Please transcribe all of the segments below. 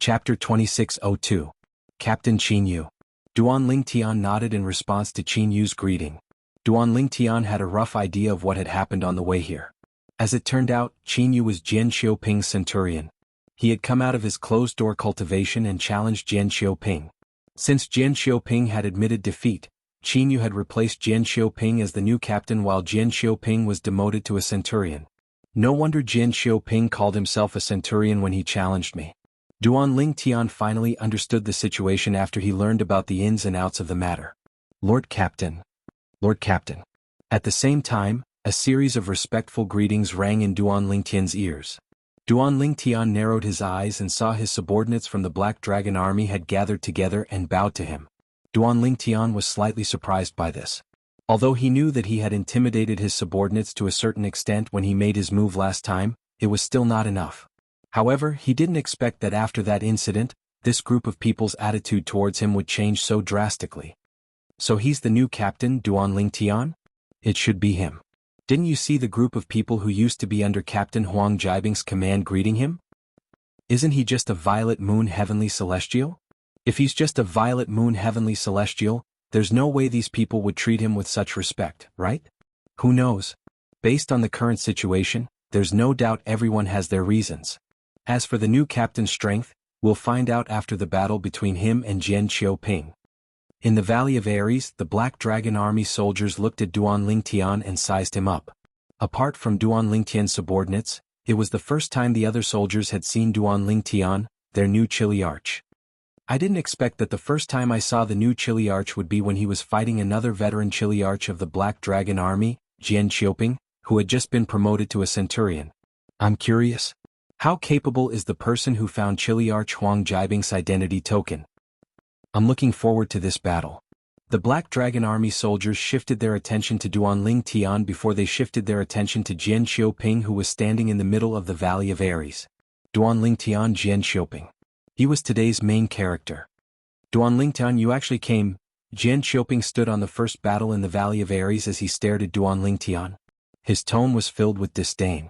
Chapter 2602. Captain Qin Yu. Duan Lingtian nodded in response to Qin Yu's greeting. Duan Lingtian had a rough idea of what had happened on the way here. As it turned out, Qin Yu was Jian Xiaoping's centurion. He had come out of his closed-door cultivation and challenged Jian Xiaoping. Since Jian Xiaoping had admitted defeat, Qin Yu had replaced Jian Xiaoping as the new captain while Jian Xiaoping was demoted to a centurion. No wonder Jian Xiaoping called himself a centurion when he challenged me. Duan Lingtian finally understood the situation after he learned about the ins and outs of the matter. Lord Captain. Lord Captain. At the same time, a series of respectful greetings rang in Duan Lingtian's ears. Duan Lingtian narrowed his eyes and saw his subordinates from the Black Dragon Army had gathered together and bowed to him. Duan Lingtian was slightly surprised by this. Although he knew that he had intimidated his subordinates to a certain extent when he made his move last time, it was still not enough. However, he didn't expect that after that incident, this group of people's attitude towards him would change so drastically. So he's the new captain, Duan Lingtian? It should be him. Didn't you see the group of people who used to be under Captain Huang Jiabing's command greeting him? Isn't he just a Violet Moon Heavenly Celestial? If he's just a Violet Moon Heavenly Celestial, there's no way these people would treat him with such respect, right? Who knows? Based on the current situation, there's no doubt everyone has their reasons. As for the new captain's strength, we'll find out after the battle between him and Jian Xiaoping. In the Valley of Ares, the Black Dragon Army soldiers looked at Duan Lingtian and sized him up. Apart from Duan Lingtian's subordinates, it was the first time the other soldiers had seen Duan Lingtian, their new Chiliarch. I didn't expect that the first time I saw the new Chiliarch would be when he was fighting another veteran Chiliarch of the Black Dragon Army, Jian Xiaoping, who had just been promoted to a centurion. I'm curious. How capable is the person who found Chiliarch Huang Jiabing's identity token? I'm looking forward to this battle. The Black Dragon Army soldiers shifted their attention to Duan Lingtian before they shifted their attention to Jian Xiaoping, who was standing in the middle of the Valley of Ares. Duan Lingtian, Jian Xiaoping. He was today's main character. Duan Lingtian, you actually came. Jian Xiaoping stood on the first battle in the Valley of Ares as he stared at Duan Lingtian. His tone was filled with disdain.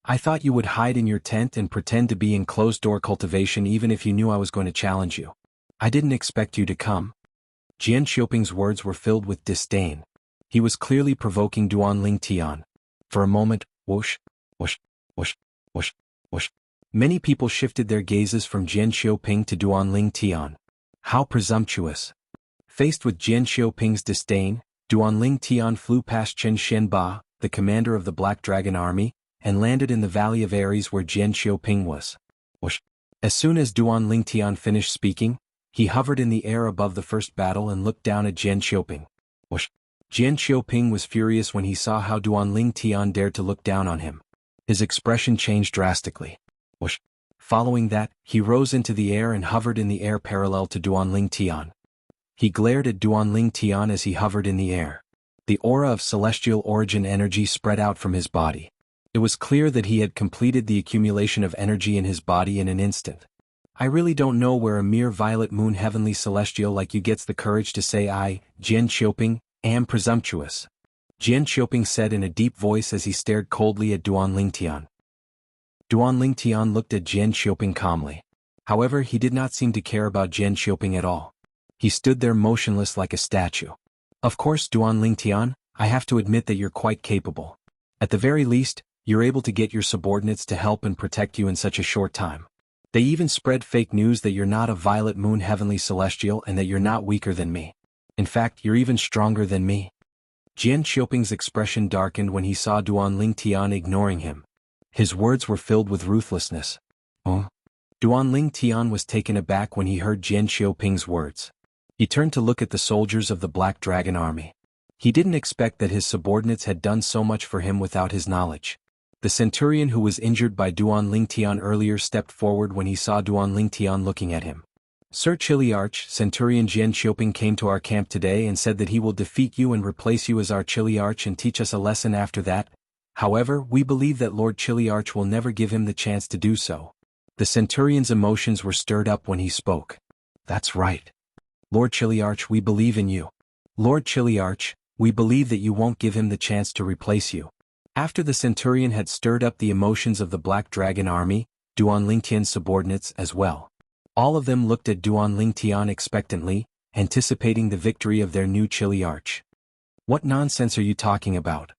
I thought you would hide in your tent and pretend to be in closed-door cultivation even if you knew I was going to challenge you. I didn't expect you to come. Jian Xiaoping's words were filled with disdain. He was clearly provoking Duan Lingtian. For a moment, whoosh, whoosh, whoosh, whoosh, whoosh. Many people shifted their gazes from Jian Xiaoping to Duan Lingtian. How presumptuous. Faced with Jian Xiaoping's disdain, Duan Lingtian flew past Chen Xianba, the commander of the Black Dragon Army, and landed in the Valley of Ares where Jian Xiaoping was. Whoosh. As soon as Duan Lingtian finished speaking, he hovered in the air above the first battle and looked down at Jian Xiaoping. Whoosh. Jian Xiaoping was furious when he saw how Duan Lingtian dared to look down on him. His expression changed drastically. Whoosh. Following that, he rose into the air and hovered in the air parallel to Duan Lingtian. He glared at Duan Lingtian as he hovered in the air. The aura of celestial origin energy spread out from his body. It was clear that he had completed the accumulation of energy in his body in an instant. I really don't know where a mere Violet Moon Heavenly Celestial like you gets the courage to say I, Jian Xiaoping, am presumptuous. Jian Xiaoping said in a deep voice as he stared coldly at Duan Lingtian. Duan Lingtian looked at Jian Xiaoping calmly. However, he did not seem to care about Jian Xiaoping at all. He stood there motionless like a statue. Of course, Duan Lingtian, I have to admit that you're quite capable. At the very least, you're able to get your subordinates to help and protect you in such a short time. They even spread fake news that you're not a Violet Moon Heavenly Celestial and that you're not weaker than me. In fact, you're even stronger than me. Jian Xiaoping's expression darkened when he saw Duan Lingtian ignoring him. His words were filled with ruthlessness. Oh? Duan Lingtian was taken aback when he heard Jian Xiaoping's words. He turned to look at the soldiers of the Black Dragon Army. He didn't expect that his subordinates had done so much for him without his knowledge. The centurion who was injured by Duan Lingtian earlier stepped forward when he saw Duan Lingtian looking at him. Sir Chiliarch, Centurion Jian Xiaoping came to our camp today and said that he will defeat you and replace you as our Chiliarch and teach us a lesson after that. However, we believe that Lord Chiliarch will never give him the chance to do so. The centurion's emotions were stirred up when he spoke. That's right. Lord Chiliarch, we believe in you. Lord Chiliarch, we believe that you won't give him the chance to replace you. After the centurion had stirred up the emotions of the Black Dragon Army, Duan Lingtian's subordinates as well. All of them looked at Duan Lingtian expectantly, anticipating the victory of their new chili arch. What nonsense are you talking about?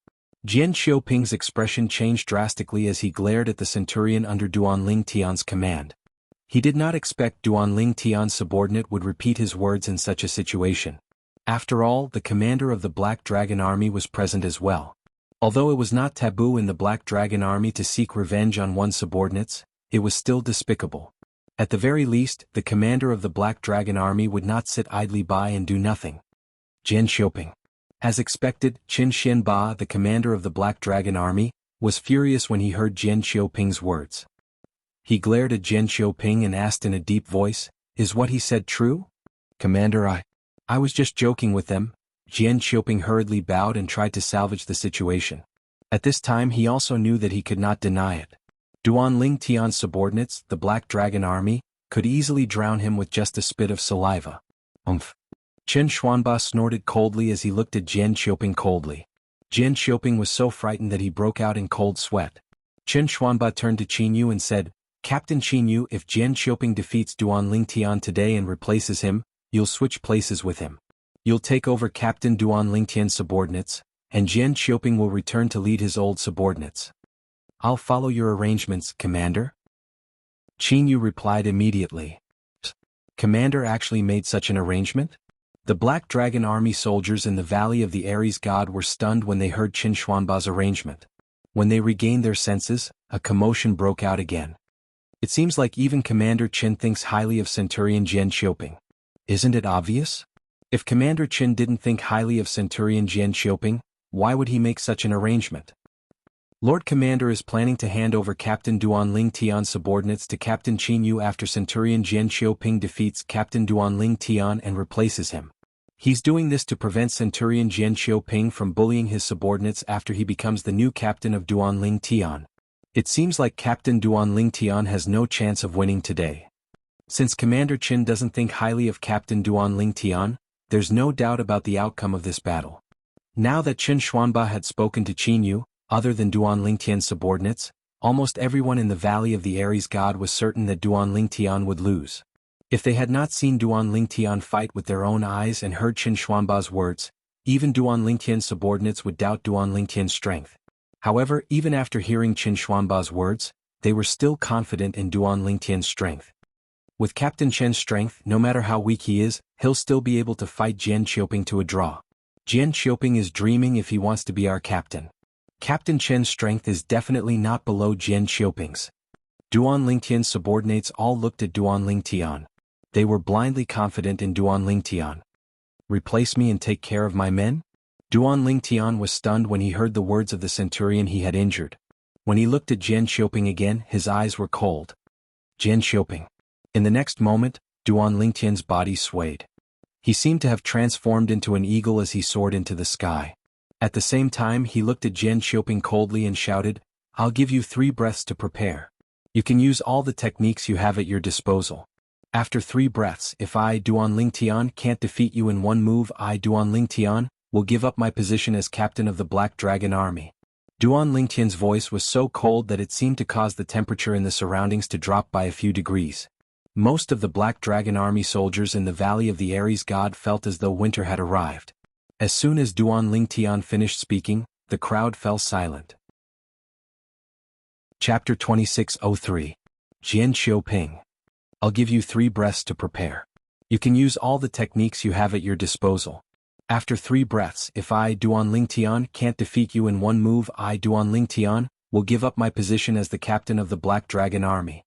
Jian Xiaoping's expression changed drastically as he glared at the centurion under Duan Lingtian's command. He did not expect Duan Lingtian's subordinate would repeat his words in such a situation. After all, the commander of the Black Dragon Army was present as well. Although it was not taboo in the Black Dragon Army to seek revenge on one's subordinates, it was still despicable. At the very least, the commander of the Black Dragon Army would not sit idly by and do nothing. Jian Xiaoping. As expected, Qin Xianba, the commander of the Black Dragon Army, was furious when he heard Jian Xiaoping's words. He glared at Jian Xiaoping and asked in a deep voice, "Is what he said true?" "Commander, I was just joking with them." Jian Xiaoping hurriedly bowed and tried to salvage the situation. At this time he also knew that he could not deny it. Duan Lingtian's subordinates, the Black Dragon Army, could easily drown him with just a spit of saliva. Umph. Qin Xuanba snorted coldly as he looked at Jian Xiaoping coldly. Jian Xiaoping was so frightened that he broke out in cold sweat. Qin Xuanba turned to Qin Yu and said, "Captain Qin Yu, if Jian Xiaoping defeats Duan Lingtian today and replaces him, you'll switch places with him. You'll take over Captain Duan Lingtian's subordinates, and Jian Xiaoping will return to lead his old subordinates." "I'll follow your arrangements, Commander." Qin Yu replied immediately. Commander actually made such an arrangement? The Black Dragon Army soldiers in the Valley of the Ares God were stunned when they heard Qin Xuanba's arrangement. When they regained their senses, a commotion broke out again. It seems like even Commander Qin thinks highly of Centurion Jian Xiaoping. Isn't it obvious? If Commander Qin didn't think highly of Centurion Jian Xiaoping, why would he make such an arrangement? Lord Commander is planning to hand over Captain Duan Lingtian's subordinates to Captain Qin Yu after Centurion Jian Xiaoping defeats Captain Duan Lingtian and replaces him. He's doing this to prevent Centurion Jian Xiaoping from bullying his subordinates after he becomes the new captain of Duan Lingtian. It seems like Captain Duan Lingtian has no chance of winning today. Since Commander Qin doesn't think highly of Captain Duan Lingtian, there's no doubt about the outcome of this battle. Now that Qin Xuanba had spoken to Qin Yu, other than Duan Lingtian's subordinates, almost everyone in the Valley of the Ares God was certain that Duan Lingtian would lose. If they had not seen Duan Lingtian fight with their own eyes and heard Qin Xuanba's words, even Duan Lingtian's subordinates would doubt Duan Lingtian's strength. However, even after hearing Qin Xuanba's words, they were still confident in Duan Lingtian's strength. With Captain Chen's strength, no matter how weak he is, he'll still be able to fight Jian Xiaoping to a draw. Jian Xiaoping is dreaming if he wants to be our captain. Captain Chen's strength is definitely not below Jian Xiaoping's. Duan Lingtian's subordinates all looked at Duan Lingtian. They were blindly confident in Duan Lingtian. "Replace me and take care of my men?" Duan Lingtian was stunned when he heard the words of the centurion he had injured. When he looked at Jian Xiaoping again, his eyes were cold. Jian Xiaoping. In the next moment, Duan Lingtian's body swayed. He seemed to have transformed into an eagle as he soared into the sky. At the same time he looked at Jian Xiaoping coldly and shouted, "I'll give you 3 breaths to prepare. You can use all the techniques you have at your disposal. After 3 breaths, if I, Duan Lingtian, can't defeat you in one move, I, Duan Lingtian, will give up my position as captain of the Black Dragon Army." Duan Lingtian's voice was so cold that it seemed to cause the temperature in the surroundings to drop by a few degrees. Most of the Black Dragon Army soldiers in the Valley of the Ares God felt as though winter had arrived. As soon as Duan Lingtian finished speaking, the crowd fell silent. Chapter 2603. Jian Xiaoping. I'll give you 3 breaths to prepare. You can use all the techniques you have at your disposal. After 3 breaths, if I, Duan Lingtian, can't defeat you in one move, I, Duan Lingtian, will give up my position as the captain of the Black Dragon Army.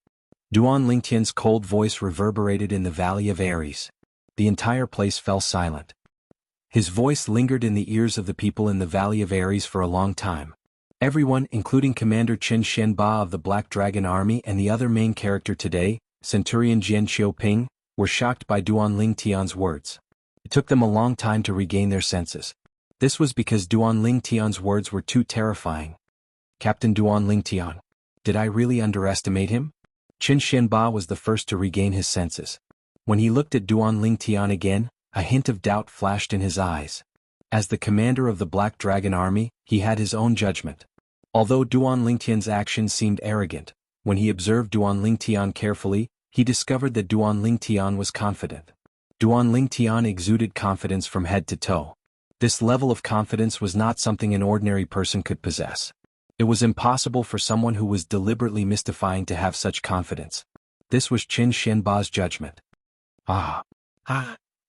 Duan Lingtian's cold voice reverberated in the Valley of Ares. The entire place fell silent. His voice lingered in the ears of the people in the Valley of Ares for a long time. Everyone, including Commander Qin Xianba of the Black Dragon Army and the other main character today, Centurion Jian Xiaoping, were shocked by Duan Lingtian's words. It took them a long time to regain their senses. This was because Duan Lingtian's words were too terrifying. Captain Duan Lingtian. Did I really underestimate him? Qin Xianba was the first to regain his senses. When he looked at Duan Lingtian again, a hint of doubt flashed in his eyes. As the commander of the Black Dragon Army, he had his own judgment. Although Duan Lingtian's actions seemed arrogant, when he observed Duan Lingtian carefully, he discovered that Duan Lingtian was confident. Duan Lingtian exuded confidence from head to toe. This level of confidence was not something an ordinary person could possess. It was impossible for someone who was deliberately mystifying to have such confidence. This was Qin Xianba's judgment. Ah!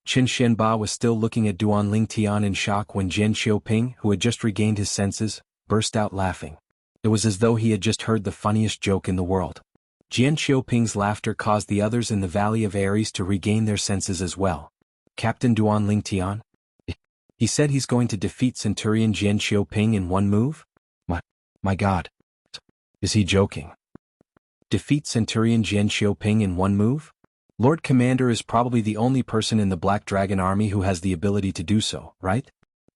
Qin Xianba was still looking at Duan Lingtian in shock when Jian Xiaoping, who had just regained his senses, burst out laughing. It was as though he had just heard the funniest joke in the world. Jian Xiaoping's laughter caused the others in the Valley of Ares to regain their senses as well. Captain Duan Lingtian? He said he's going to defeat Centurion Jian Xiaoping in one move? My God. Is he joking? Defeat Centurion Jian Xiaoping in one move? Lord Commander is probably the only person in the Black Dragon Army who has the ability to do so, right?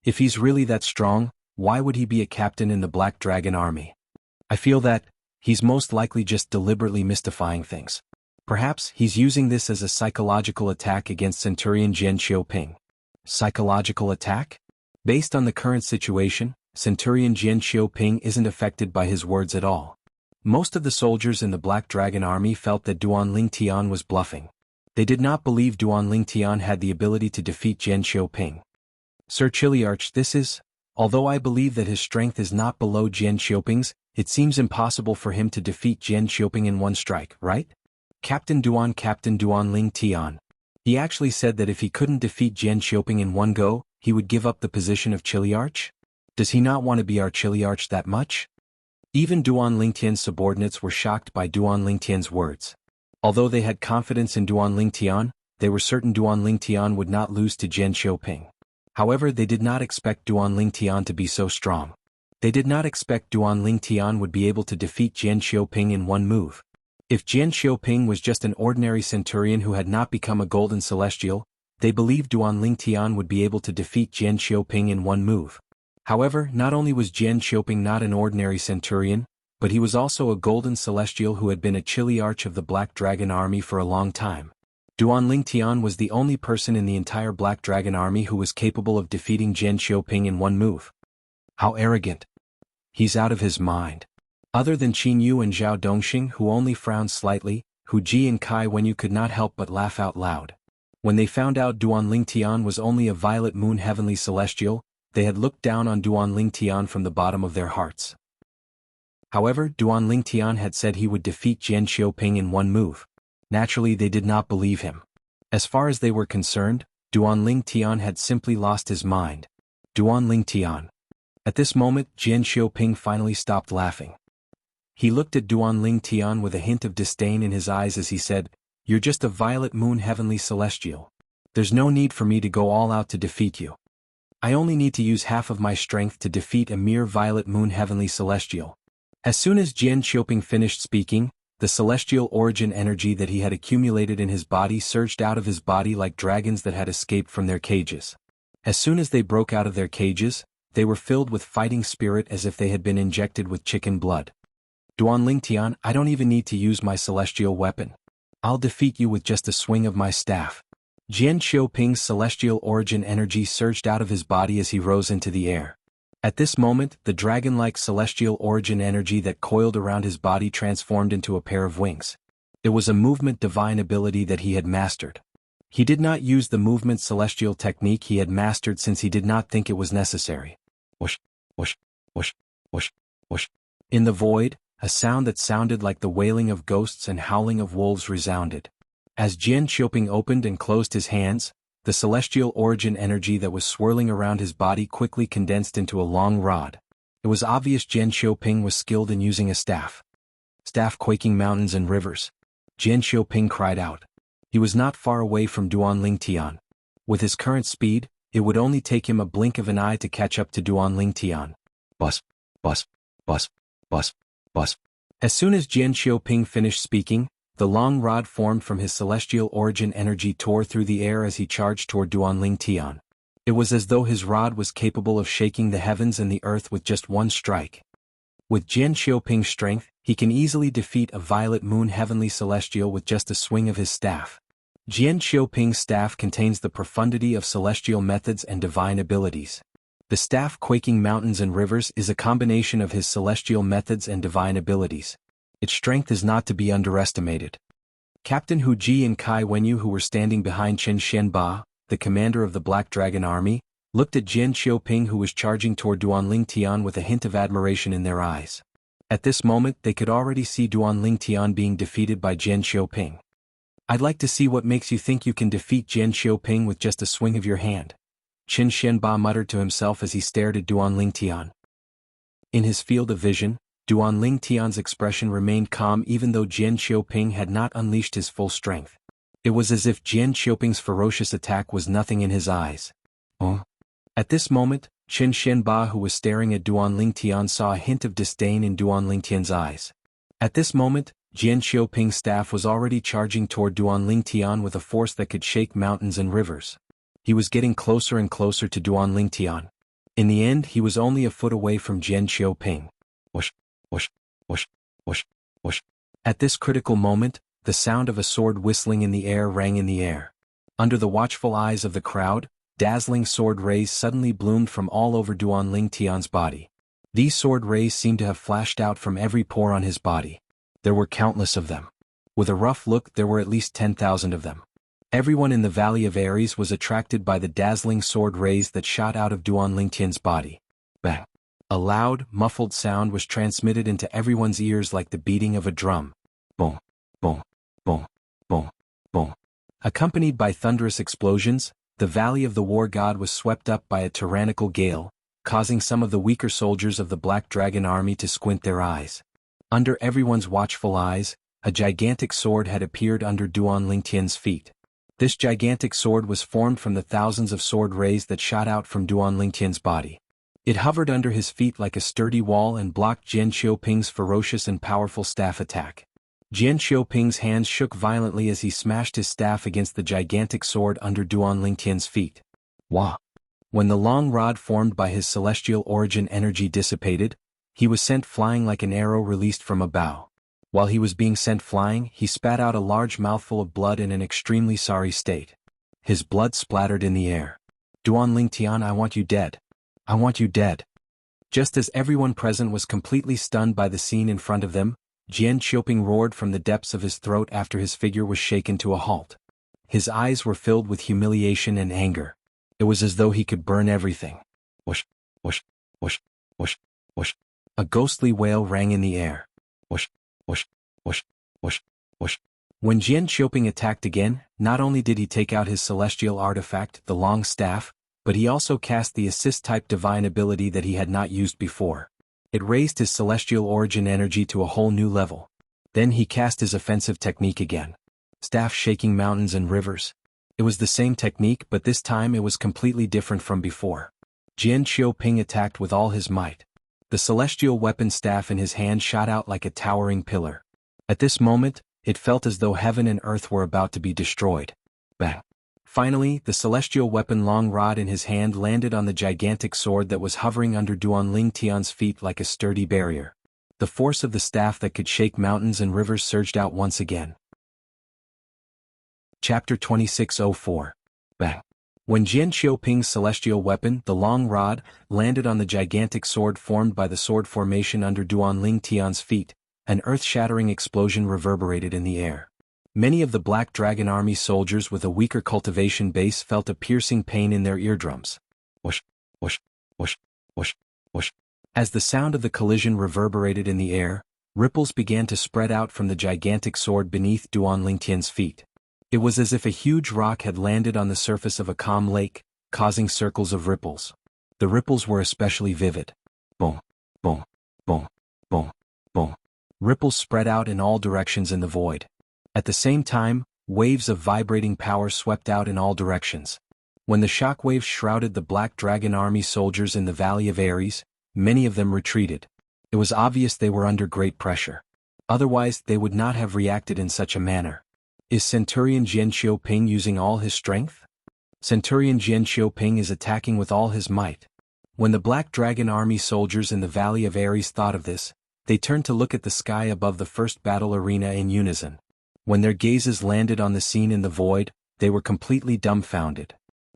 If he's really that strong, why would he be a captain in the Black Dragon Army? I feel that he's most likely just deliberately mystifying things. Perhaps he's using this as a psychological attack against Centurion Jian Xiaoping. Psychological attack? Based on the current situation, Centurion Jian Xiaoping isn't affected by his words at all. Most of the soldiers in the Black Dragon Army felt that Duan Lingtian was bluffing. They did not believe Duan Lingtian had the ability to defeat Jian Xiaoping. Sir Chiliarch, although I believe that his strength is not below Jian Xiaoping's, it seems impossible for him to defeat Jian Xiaoping in one strike, right? Captain Duan Lingtian. He actually said that if he couldn't defeat Jian Xiaoping in one go, he would give up the position of Chiliarch? Does he not want to be our Chiliarch that much? Even Duan Lingtian's subordinates were shocked by Duan Lingtian's words. Although they had confidence in Duan Lingtian, they were certain Duan Lingtian would not lose to Jian Xiaoping. However, they did not expect Duan Lingtian to be so strong. They did not expect Duan Lingtian would be able to defeat Jian Xiaoping in one move. If Jian Xiaoping was just an ordinary centurion who had not become a golden celestial, they believed Duan Lingtian would be able to defeat Jian Xiaoping in one move. However, not only was Jian Xiaoping not an ordinary centurion, but he was also a golden celestial who had been a Chiliarch of the Black Dragon Army for a long time. Duan Lingtian was the only person in the entire Black Dragon Army who was capable of defeating Jian Xiaoping in one move. How arrogant. He's out of his mind. Other than Qin Yu and Zhao Dongxing, who only frowned slightly, Hu Ji and Kai Wenyu could not help but laugh out loud. When they found out Duan Lingtian was only a violet moon heavenly celestial, they had looked down on Duan Lingtian from the bottom of their hearts. However, Duan Lingtian had said he would defeat Jian Xiaoping in one move. Naturally, they did not believe him. As far as they were concerned, Duan Lingtian had simply lost his mind. Duan Lingtian. At this moment, Jian Xiaoping finally stopped laughing. He looked at Duan Lingtian with a hint of disdain in his eyes as he said, "You're just a violet moon heavenly celestial. There's no need for me to go all out to defeat you. I only need to use half of my strength to defeat a mere violet moon heavenly celestial." As soon as Jian Xiaoping finished speaking, the celestial origin energy that he had accumulated in his body surged out of his body like dragons that had escaped from their cages. As soon as they broke out of their cages, they were filled with fighting spirit as if they had been injected with chicken blood. Duan Lingtian, I don't even need to use my celestial weapon. I'll defeat you with just a swing of my staff. Jian Xiaoping's celestial origin energy surged out of his body as he rose into the air. At this moment, the dragon-like celestial origin energy that coiled around his body transformed into a pair of wings. It was a movement divine ability that he had mastered. He did not use the movement celestial technique he had mastered since he did not think it was necessary. Whoosh, whoosh, whoosh, whoosh, whoosh. In the void, a sound that sounded like the wailing of ghosts and howling of wolves resounded. As Jian Xiaoping opened and closed his hands, the celestial origin energy that was swirling around his body quickly condensed into a long rod. It was obvious Jian Xiaoping was skilled in using a staff. Staff quaking mountains and rivers. Jian Xiaoping cried out. He was not far away from Duan Lingtian. With his current speed, it would only take him a blink of an eye to catch up to Duan Lingtian. Bus, bus, bus, bus, bus. As soon as Jian Xiaoping finished speaking, the long rod formed from his celestial origin energy tore through the air as he charged toward Duan Lingtian. It was as though his rod was capable of shaking the heavens and the earth with just one strike. With Jian Xiaoping's strength, he can easily defeat a violet moon heavenly celestial with just a swing of his staff. Jian Xiaoping's staff contains the profundity of celestial methods and divine abilities. The staff quaking mountains and rivers is a combination of his celestial methods and divine abilities. Its strength is not to be underestimated. Captain Hu Ji and Kai Wenyu, who were standing behind Chen Xianba, the commander of the Black Dragon Army, looked at Jian Xiaoping, who was charging toward Duanling Tian with a hint of admiration in their eyes. At this moment they could already see Duanling Tian being defeated by Jian Xiaoping. "I'd like to see what makes you think you can defeat Jian Xiaoping with just a swing of your hand," Chen Xianba muttered to himself as he stared at Duanling Tian. In his field of vision, Duanling Tian's expression remained calm even though Jian Xiaoping had not unleashed his full strength. It was as if Jian Xiaoping's ferocious attack was nothing in his eyes. "Oh?" At this moment, Chen Xianba, who was staring at Duanling Tian, saw a hint of disdain in Duanling Tian's eyes. At this moment, Jian Xiaoping's staff was already charging toward Duanling Tian with a force that could shake mountains and rivers. He was getting closer and closer to Duanling Tian. In the end, he was only a foot away from Jian Xiaoping. Whoosh, whoosh, whoosh, whoosh, whoosh. At this critical moment, the sound of a sword whistling in the air rang in the air. Under the watchful eyes of the crowd, dazzling sword rays suddenly bloomed from all over Duanling Tian's body. These sword rays seemed to have flashed out from every pore on his body. There were countless of them. With a rough look, there were at least 10,000 of them. Everyone in the Valley of Ares was attracted by the dazzling sword rays that shot out of Duanling Tian's body. Bang! A loud, muffled sound was transmitted into everyone's ears like the beating of a drum. Boom, boom, boom, boom, boom. Accompanied by thunderous explosions, the Valley of the War God was swept up by a tyrannical gale, causing some of the weaker soldiers of the Black Dragon Army to squint their eyes. Under everyone's watchful eyes, a gigantic sword had appeared under Duanling Tian's feet. This gigantic sword was formed from the thousands of sword rays that shot out from Duanling Tian's body. It hovered under his feet like a sturdy wall and blocked Jian Xiaoping's ferocious and powerful staff attack. Jian Xiaoping's hands shook violently as he smashed his staff against the gigantic sword under Duanling Tian's feet. Wah! When the long rod formed by his celestial origin energy dissipated, he was sent flying like an arrow released from a bow. While he was being sent flying, he spat out a large mouthful of blood in an extremely sorry state. His blood splattered in the air. "Duanling Tian, I want you dead. I want you dead." Just as everyone present was completely stunned by the scene in front of them, Jian Xiaoping roared from the depths of his throat after his figure was shaken to a halt. His eyes were filled with humiliation and anger. It was as though he could burn everything. Whoosh, whoosh, whoosh, whoosh, whoosh. A ghostly wail rang in the air. Whoosh, whoosh, whoosh, whoosh, whoosh. When Jian Xiaoping attacked again, not only did he take out his celestial artifact, the long staff, but he also cast the assist-type divine ability that he had not used before. It raised his celestial origin energy to a whole new level. Then he cast his offensive technique again. Staff shaking mountains and rivers. It was the same technique, but this time it was completely different from before. Jian Xiaoping attacked with all his might. The celestial weapon staff in his hand shot out like a towering pillar. At this moment, it felt as though heaven and earth were about to be destroyed. Bang! Finally, the celestial weapon long rod in his hand landed on the gigantic sword that was hovering under Duanling Tian's feet like a sturdy barrier. The force of the staff that could shake mountains and rivers surged out once again. Chapter 2604. Bang! When Jian Xiaoping's celestial weapon, the long rod, landed on the gigantic sword formed by the sword formation under Duanling Tian's feet, an earth-shattering explosion reverberated in the air. Many of the Black Dragon Army soldiers with a weaker cultivation base felt a piercing pain in their eardrums. Whoosh, whoosh, whoosh, whoosh, whoosh. As the sound of the collision reverberated in the air, ripples began to spread out from the gigantic sword beneath Duanling Tian's feet. It was as if a huge rock had landed on the surface of a calm lake, causing circles of ripples. The ripples were especially vivid. Boom, boom, boom, boom, boom. Ripples spread out in all directions in the void. At the same time, waves of vibrating power swept out in all directions. When the shock waves shrouded the Black Dragon Army soldiers in the Valley of Ares, many of them retreated. It was obvious they were under great pressure. Otherwise, they would not have reacted in such a manner. Is Centurion Jian Xiaoping using all his strength? Centurion Jian Xiaoping is attacking with all his might. When the Black Dragon Army soldiers in the Valley of Ares thought of this, they turned to look at the sky above the first battle arena in unison. When their gazes landed on the scene in the void, they were completely dumbfounded.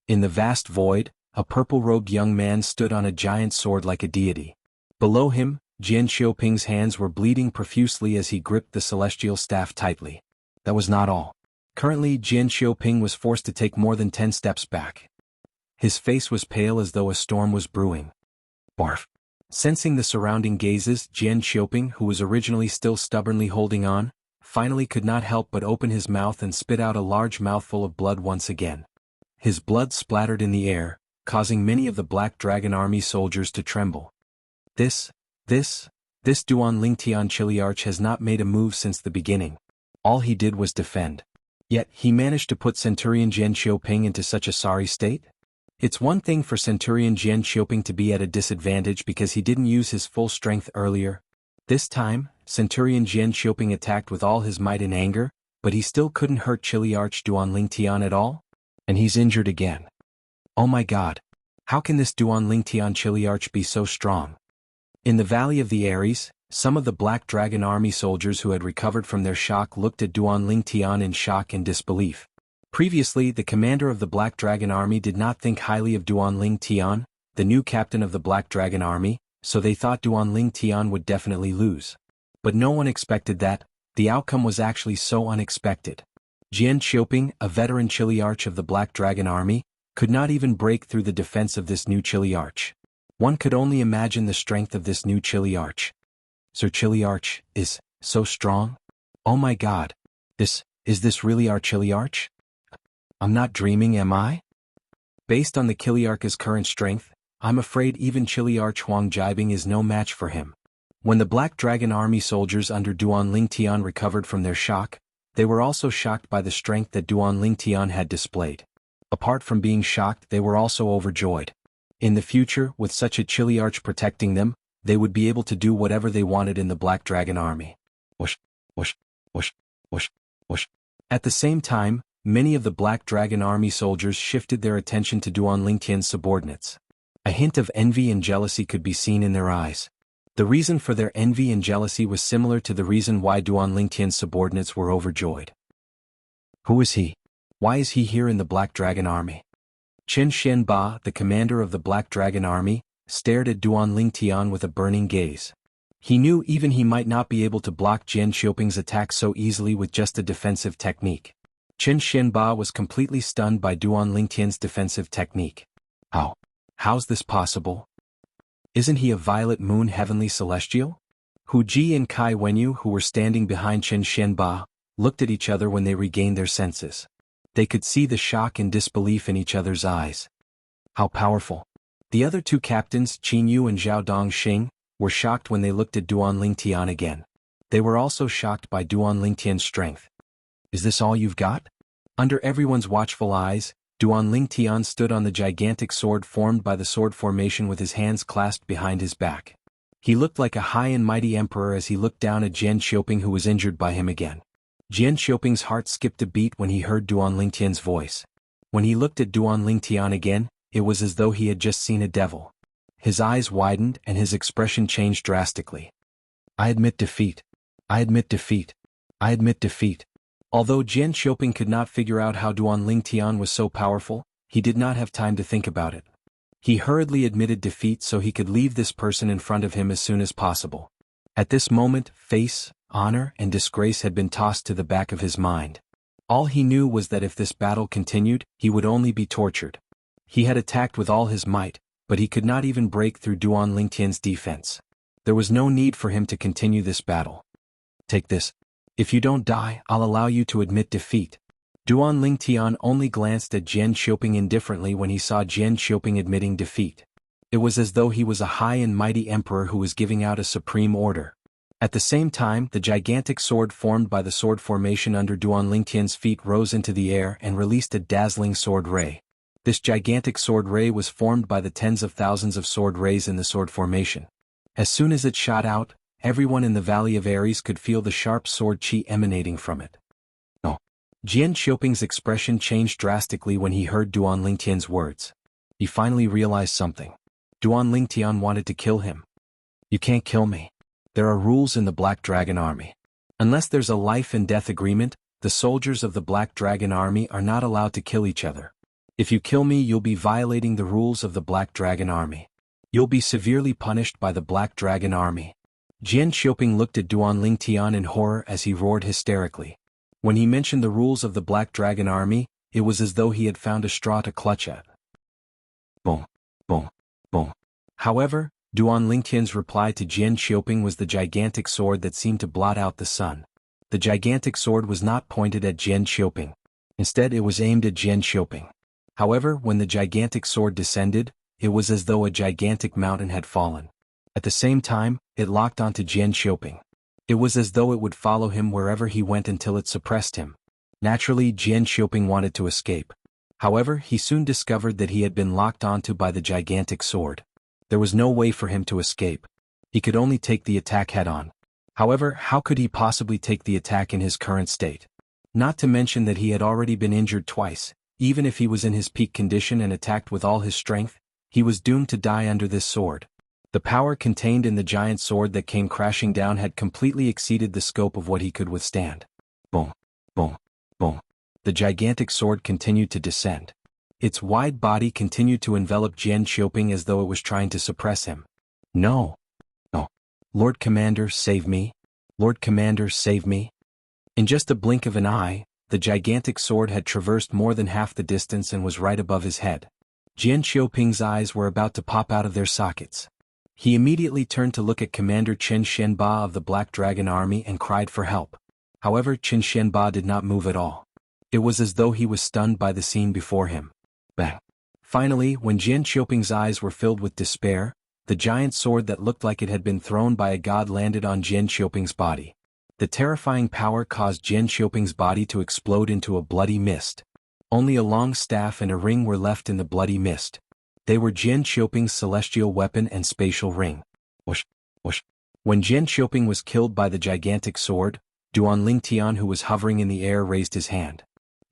In the vast void, a purple-robed young man stood on a giant sword like a deity. Below him, Jian Xiaoping's hands were bleeding profusely as he gripped the celestial staff tightly. that was not all. Currently, Jian Xiaoping was forced to take more than 10 steps back. His face was pale as though a storm was brewing. Barf. Sensing the surrounding gazes, Jian Xiaoping, who was originally still stubbornly holding on, finally could not help but open his mouth and spit out a large mouthful of blood once again. His blood splattered in the air, causing many of the Black Dragon Army soldiers to tremble. This Duan Lingtian Chiliarch has not made a move since the beginning. All he did was defend. Yet, he managed to put Centurion Jian Xiaoping into such a sorry state? It's one thing for Centurion Jian Xiaoping to be at a disadvantage because he didn't use his full strength earlier. This time, Centurion Jian Xiaoping attacked with all his might in anger, but he still couldn't hurt Chiliarch Duan Lingtian at all? And he's injured again. Oh my god. How can this Duan Lingtian Chiliarch be so strong? In the Valley of the Ares, some of the Black Dragon Army soldiers who had recovered from their shock looked at Duan Lingtian in shock and disbelief. Previously, the commander of the Black Dragon Army did not think highly of Duan Lingtian, the new captain of the Black Dragon Army, so they thought Duan Lingtian would definitely lose. But no one expected that. The outcome was actually so unexpected. Jian Xiaoping, a veteran Chiliarch of the Black Dragon Army, could not even break through the defense of this new Chiliarch. One could only imagine the strength of this new Chiliarch. Sir Chiliarch is so strong? Oh my god. Is this really our Chiliarch? I'm not dreaming, am I? Based on the Chiliarch's current strength, I'm afraid even Chiliarch Huang Jibing is no match for him. When the Black Dragon Army soldiers under Duan Lingtian recovered from their shock, they were also shocked by the strength that Duan Lingtian had displayed. Apart from being shocked, they were also overjoyed. In the future, with such a Chiliarch protecting them, they would be able to do whatever they wanted in the Black Dragon Army. Whoosh, whoosh, whoosh, whoosh, whoosh. At the same time, many of the Black Dragon Army soldiers shifted their attention to Duan Lingtian's subordinates. A hint of envy and jealousy could be seen in their eyes. The reason for their envy and jealousy was similar to the reason why Duan Lingtian's subordinates were overjoyed. Who is he? Why is he here in the Black Dragon Army? Chen Xianba, the commander of the Black Dragon Army, stared at Duan Lingtian with a burning gaze. He knew even he might not be able to block Jian Xiaoping's attack so easily with just a defensive technique. Chen Xianba was completely stunned by Duan Lingtian's defensive technique. How's this possible? Isn't he a Violet Moon Heavenly Celestial? Hu Ji and Kai Wenyu, who were standing behind Chen Xianba, looked at each other when they regained their senses. They could see the shock and disbelief in each other's eyes. How powerful. The other two captains, Qin Yu and Zhao Dongxing, were shocked when they looked at Duan Lingtian again. They were also shocked by Duan Lingtian's strength. Is this all you've got? Under everyone's watchful eyes, Duan Lingtian stood on the gigantic sword formed by the sword formation with his hands clasped behind his back. He looked like a high and mighty emperor as he looked down at Jian Xiaoping, who was injured by him again. Jian Xiaoping's heart skipped a beat when he heard Duan Lingtian's voice. When he looked at Duan Lingtian again, it was as though he had just seen a devil. His eyes widened and his expression changed drastically. I admit defeat. I admit defeat. I admit defeat. Although Jian Xiaoping could not figure out how Duan Lingtian was so powerful, he did not have time to think about it. He hurriedly admitted defeat so he could leave this person in front of him as soon as possible. At this moment, face, honor, and disgrace had been tossed to the back of his mind. All he knew was that if this battle continued, he would only be tortured. He had attacked with all his might, but he could not even break through Duan Lingtian's defense. There was no need for him to continue this battle. Take this. If you don't die, I'll allow you to admit defeat. Duan Lingtian only glanced at Jian Xiaoping indifferently when he saw Jian Xiaoping admitting defeat. It was as though he was a high and mighty emperor who was giving out a supreme order. At the same time, the gigantic sword formed by the sword formation under Duan Lingtian's feet rose into the air and released a dazzling sword ray. This gigantic sword ray was formed by the tens of thousands of sword rays in the sword formation. As soon as it shot out, everyone in the Valley of Ares could feel the sharp sword chi emanating from it. No. Jian Xiaoping's expression changed drastically when he heard Duan Lingtian's words. He finally realized something. Duan Lingtian wanted to kill him. You can't kill me. There are rules in the Black Dragon Army. Unless there's a life and death agreement, the soldiers of the Black Dragon Army are not allowed to kill each other. If you kill me, you'll be violating the rules of the Black Dragon Army. You'll be severely punished by the Black Dragon Army. Jian Xiaoping looked at Duan Lingtian in horror as he roared hysterically. When he mentioned the rules of the Black Dragon Army, it was as though he had found a straw to clutch at. Boom, boom, boom. However, Duan Lingtian's reply to Jian Xiaoping was the gigantic sword that seemed to blot out the sun. The gigantic sword was not pointed at Jian Xiaoping. Instead, it was aimed at Jian Xiaoping. However, when the gigantic sword descended, it was as though a gigantic mountain had fallen. At the same time, it locked onto Jian Xiaoping. It was as though it would follow him wherever he went until it suppressed him. Naturally, Jian Xiaoping wanted to escape. However, he soon discovered that he had been locked onto by the gigantic sword. There was no way for him to escape. He could only take the attack head-on. However, how could he possibly take the attack in his current state? Not to mention that he had already been injured twice. Even if he was in his peak condition and attacked with all his strength, he was doomed to die under this sword. The power contained in the giant sword that came crashing down had completely exceeded the scope of what he could withstand. Boom, boom, boom. The gigantic sword continued to descend. Its wide body continued to envelop Jian Xiaoping as though it was trying to suppress him. No. No. Lord Commander, save me. Lord Commander, save me. In just a blink of an eye, the gigantic sword had traversed more than half the distance and was right above his head. Jian Xiaoping's eyes were about to pop out of their sockets. He immediately turned to look at Commander Chen Xianba of the Black Dragon Army and cried for help. However, Chen Xianba did not move at all. It was as though he was stunned by the scene before him. Bang! Finally, when Jian Xiaoping's eyes were filled with despair, the giant sword that looked like it had been thrown by a god landed on Jian Xiaoping's body. The terrifying power caused Jian Xiaoping's body to explode into a bloody mist. Only a long staff and a ring were left in the bloody mist. They were Jian Xiaoping's celestial weapon and spatial ring. Whoosh, whoosh. When Jian Xiaoping was killed by the gigantic sword, Duan Lingtian, who was hovering in the air, raised his hand.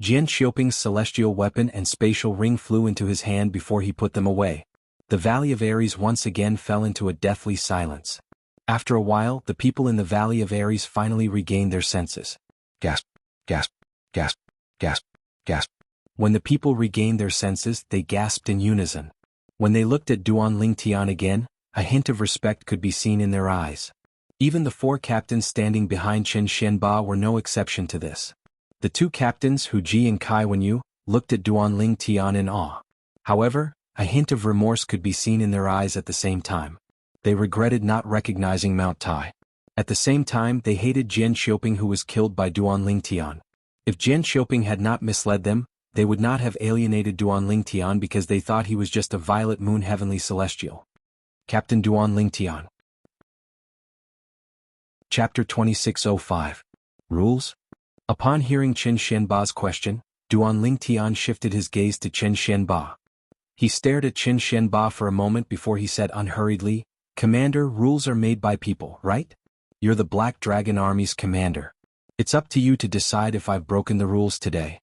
Jian Xiaoping's celestial weapon and spatial ring flew into his hand before he put them away. The Valley of Ares once again fell into a deathly silence. After a while, the people in the Valley of Ares finally regained their senses. Gasp, gasp, gasp, gasp, gasp. When the people regained their senses, they gasped in unison. When they looked at Duan Lingtian again, a hint of respect could be seen in their eyes. Even the four captains standing behind Chen Xianba were no exception to this. The two captains, Hu Ji and Kai Wenyu, looked at Duan Lingtian in awe. However, a hint of remorse could be seen in their eyes at the same time. They regretted not recognizing Mount Tai. At the same time, they hated Jian Xiaoping, who was killed by Duan Lingtian. If Jian Xiaoping had not misled them, they would not have alienated Duan Lingtian because they thought he was just a violet moon heavenly celestial. Captain Duan Lingtian. Chapter 2605. Rules? Upon hearing Chen Xianba's question, Duan Lingtian shifted his gaze to Chen Xianba. He stared at Chen Xianba for a moment before he said unhurriedly, "Commander, rules are made by people, right? You're the Black Dragon Army's commander. It's up to you to decide if I've broken the rules today."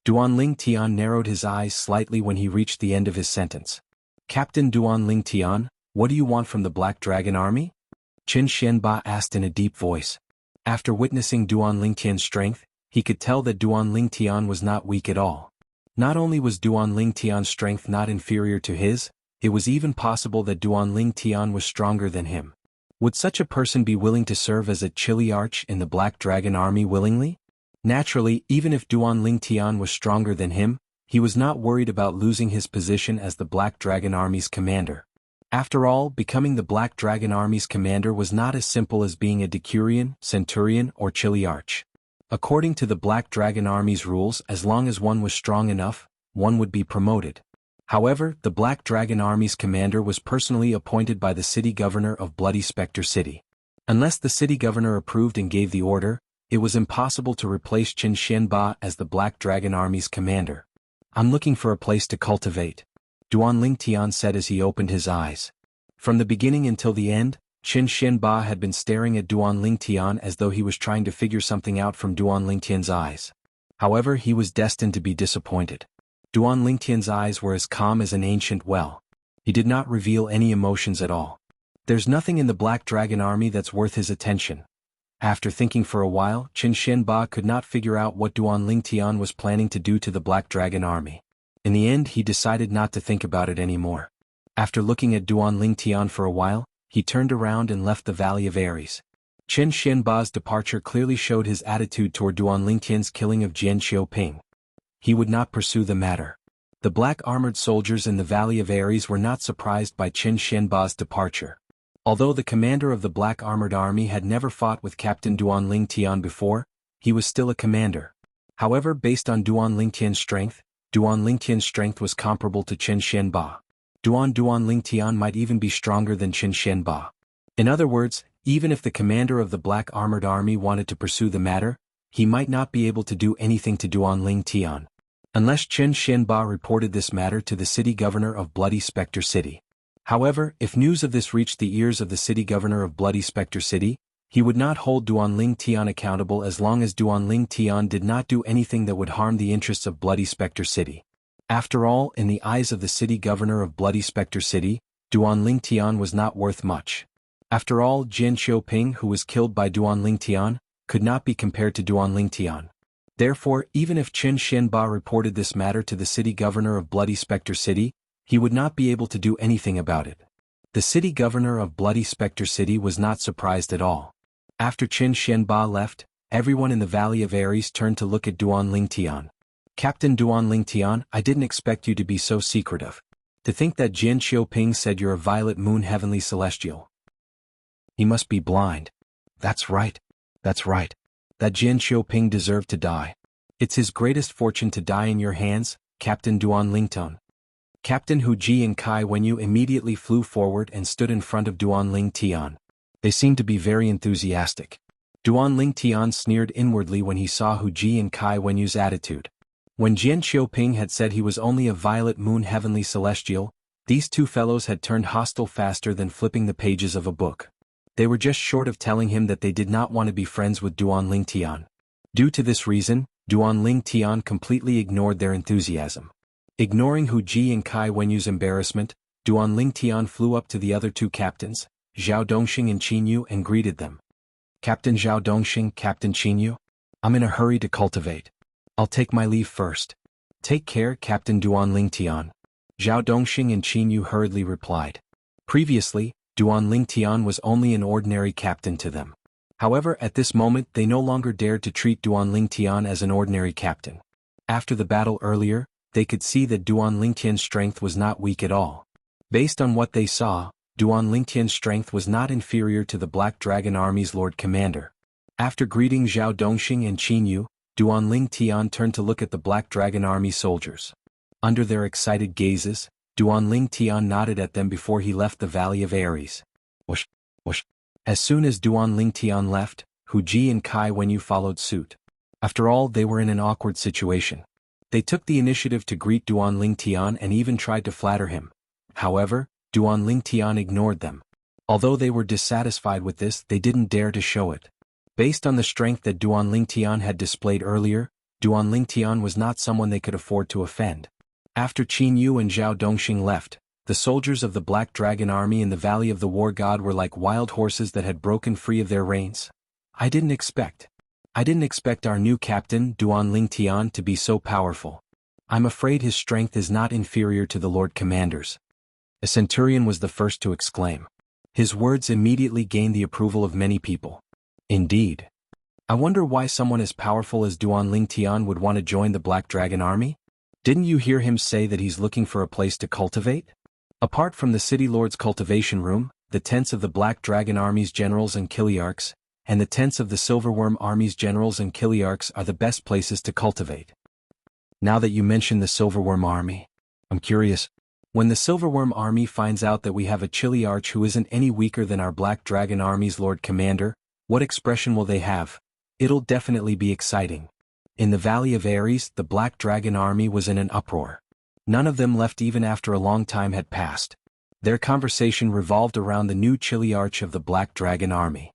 Duan Lingtian narrowed his eyes slightly when he reached the end of his sentence. "Captain Duan Lingtian, what do you want from the Black Dragon Army?" Chen Xianba asked in a deep voice. After witnessing Duan Lingtian's strength, he could tell that Duan Lingtian was not weak at all. Not only was Duan Lingtian's strength not inferior to his, it was even possible that Duan Lingtian was stronger than him. Would such a person be willing to serve as a chili arch in the Black Dragon Army willingly? Naturally, even if Duan Lingtian was stronger than him, he was not worried about losing his position as the Black Dragon Army's commander. After all, becoming the Black Dragon Army's commander was not as simple as being a decurion, centurion, or chili arch. According to the Black Dragon Army's rules, as long as one was strong enough, one would be promoted. However, the Black Dragon Army's commander was personally appointed by the city governor of Bloody Spectre City. Unless the city governor approved and gave the order, it was impossible to replace Chen Xianba as the Black Dragon Army's commander. "I'm looking for a place to cultivate," Duan Lingtian said as he opened his eyes. From the beginning until the end, Chen Xianba had been staring at Duan Lingtian as though he was trying to figure something out from Duan Lingtian's eyes. However, he was destined to be disappointed. Duan Lingtian's eyes were as calm as an ancient well. He did not reveal any emotions at all. There's nothing in the Black Dragon Army that's worth his attention. After thinking for a while, Chen Xianba could not figure out what Duan Lingtian was planning to do to the Black Dragon Army. In the end, he decided not to think about it anymore. After looking at Duan Lingtian for a while, he turned around and left the Valley of Ares. Chen Xianba's departure clearly showed his attitude toward Duan Lingtian's killing of Jian Xiaoping. He would not pursue the matter. The black armored soldiers in the Valley of Ares were not surprised by Chen Xianba's departure. Although the commander of the black armored army had never fought with Captain Duan Lingtian before, he was still a commander. However, based on Duan Lingtian's strength was comparable to Chen Xianba. Duan Lingtian might even be stronger than Chen Xianba. In other words, even if the commander of the black armored army wanted to pursue the matter, he might not be able to do anything to Duan Lingtian, unless Chen Xianba reported this matter to the city governor of Bloody Spectre City. However, if news of this reached the ears of the city governor of Bloody Spectre City, he would not hold Duan Lingtian accountable as long as Duan Lingtian did not do anything that would harm the interests of Bloody Spectre City. After all, in the eyes of the city governor of Bloody Spectre City, Duan Lingtian was not worth much. After all, Jian Xiaoping, who was killed by Duan Lingtian, could not be compared to Duan Lingtian. Therefore, even if Chen Xianba reported this matter to the city governor of Bloody Spectre City, he would not be able to do anything about it. The city governor of Bloody Spectre City was not surprised at all. After Chen Xianba left, everyone in the Valley of Ares turned to look at Duan Lingtian. Captain Duan Lingtian, I didn't expect you to be so secretive. To think that Jian Xiaoping said you're a violet moon heavenly celestial. He must be blind. That's right. That's right. That Jian Xiaoping deserved to die. It's his greatest fortune to die in your hands, Captain Duan Lingtian. Captain Hu Ji and Kai Wenyu immediately flew forward and stood in front of Duan Lingtian. They seemed to be very enthusiastic. Duan Lingtian sneered inwardly when he saw Hu Ji and Kai Wenyu's attitude. When Jian Xiaoping had said he was only a violet moon heavenly celestial, these two fellows had turned hostile faster than flipping the pages of a book. They were just short of telling him that they did not want to be friends with Duan Lingtian. Due to this reason, Duan Lingtian completely ignored their enthusiasm. Ignoring Hu Ji and Kai Wenyu's embarrassment, Duan Lingtian flew up to the other two captains, Zhao Dongxing and Qin Yu, and greeted them. Captain Zhao Dongxing, Captain Qin Yu, I'm in a hurry to cultivate. I'll take my leave first. Take care, Captain Duan Lingtian. Zhao Dongxing and Qin Yu hurriedly replied. Previously, Duan Lingtian was only an ordinary captain to them. However, at this moment they no longer dared to treat Duan Lingtian as an ordinary captain. After the battle earlier, they could see that Duan Lingtian's strength was not weak at all. Based on what they saw, Duan Lingtian's strength was not inferior to the Black Dragon Army's Lord Commander. After greeting Zhao Dongxing and Qin Yu, Duan Lingtian turned to look at the Black Dragon Army soldiers. Under their excited gazes, Duan Lingtian nodded at them before he left the Valley of Ares. Whoosh, whoosh. As soon as Duan Lingtian left, Hu Ji and Kai Wenyu followed suit. After all, they were in an awkward situation. They took the initiative to greet Duan Lingtian and even tried to flatter him. However, Duan Lingtian ignored them. Although they were dissatisfied with this, they didn't dare to show it. Based on the strength that Duan Lingtian had displayed earlier, Duan Lingtian was not someone they could afford to offend. After Qin Yu and Zhao Dongxing left, the soldiers of the Black Dragon Army in the Valley of the War God were like wild horses that had broken free of their reins. I didn't expect our new captain, Duan Lingtian, to be so powerful. I'm afraid his strength is not inferior to the Lord Commander's. A centurion was the first to exclaim. His words immediately gained the approval of many people. Indeed. I wonder why someone as powerful as Duan Lingtian would want to join the Black Dragon Army? Didn't you hear him say that he's looking for a place to cultivate? Apart from the City Lord's cultivation room, the tents of the Black Dragon Army's generals and Kiliarchs, and the tents of the Silverworm Army's generals and Kiliarchs are the best places to cultivate. Now that you mention the Silverworm Army, I'm curious. When the Silverworm Army finds out that we have a Chiliarch who isn't any weaker than our Black Dragon Army's Lord Commander, what expression will they have? It'll definitely be exciting. In the Valley of Ares, the Black Dragon Army was in an uproar. None of them left even after a long time had passed. Their conversation revolved around the new Chiliarch of the Black Dragon Army.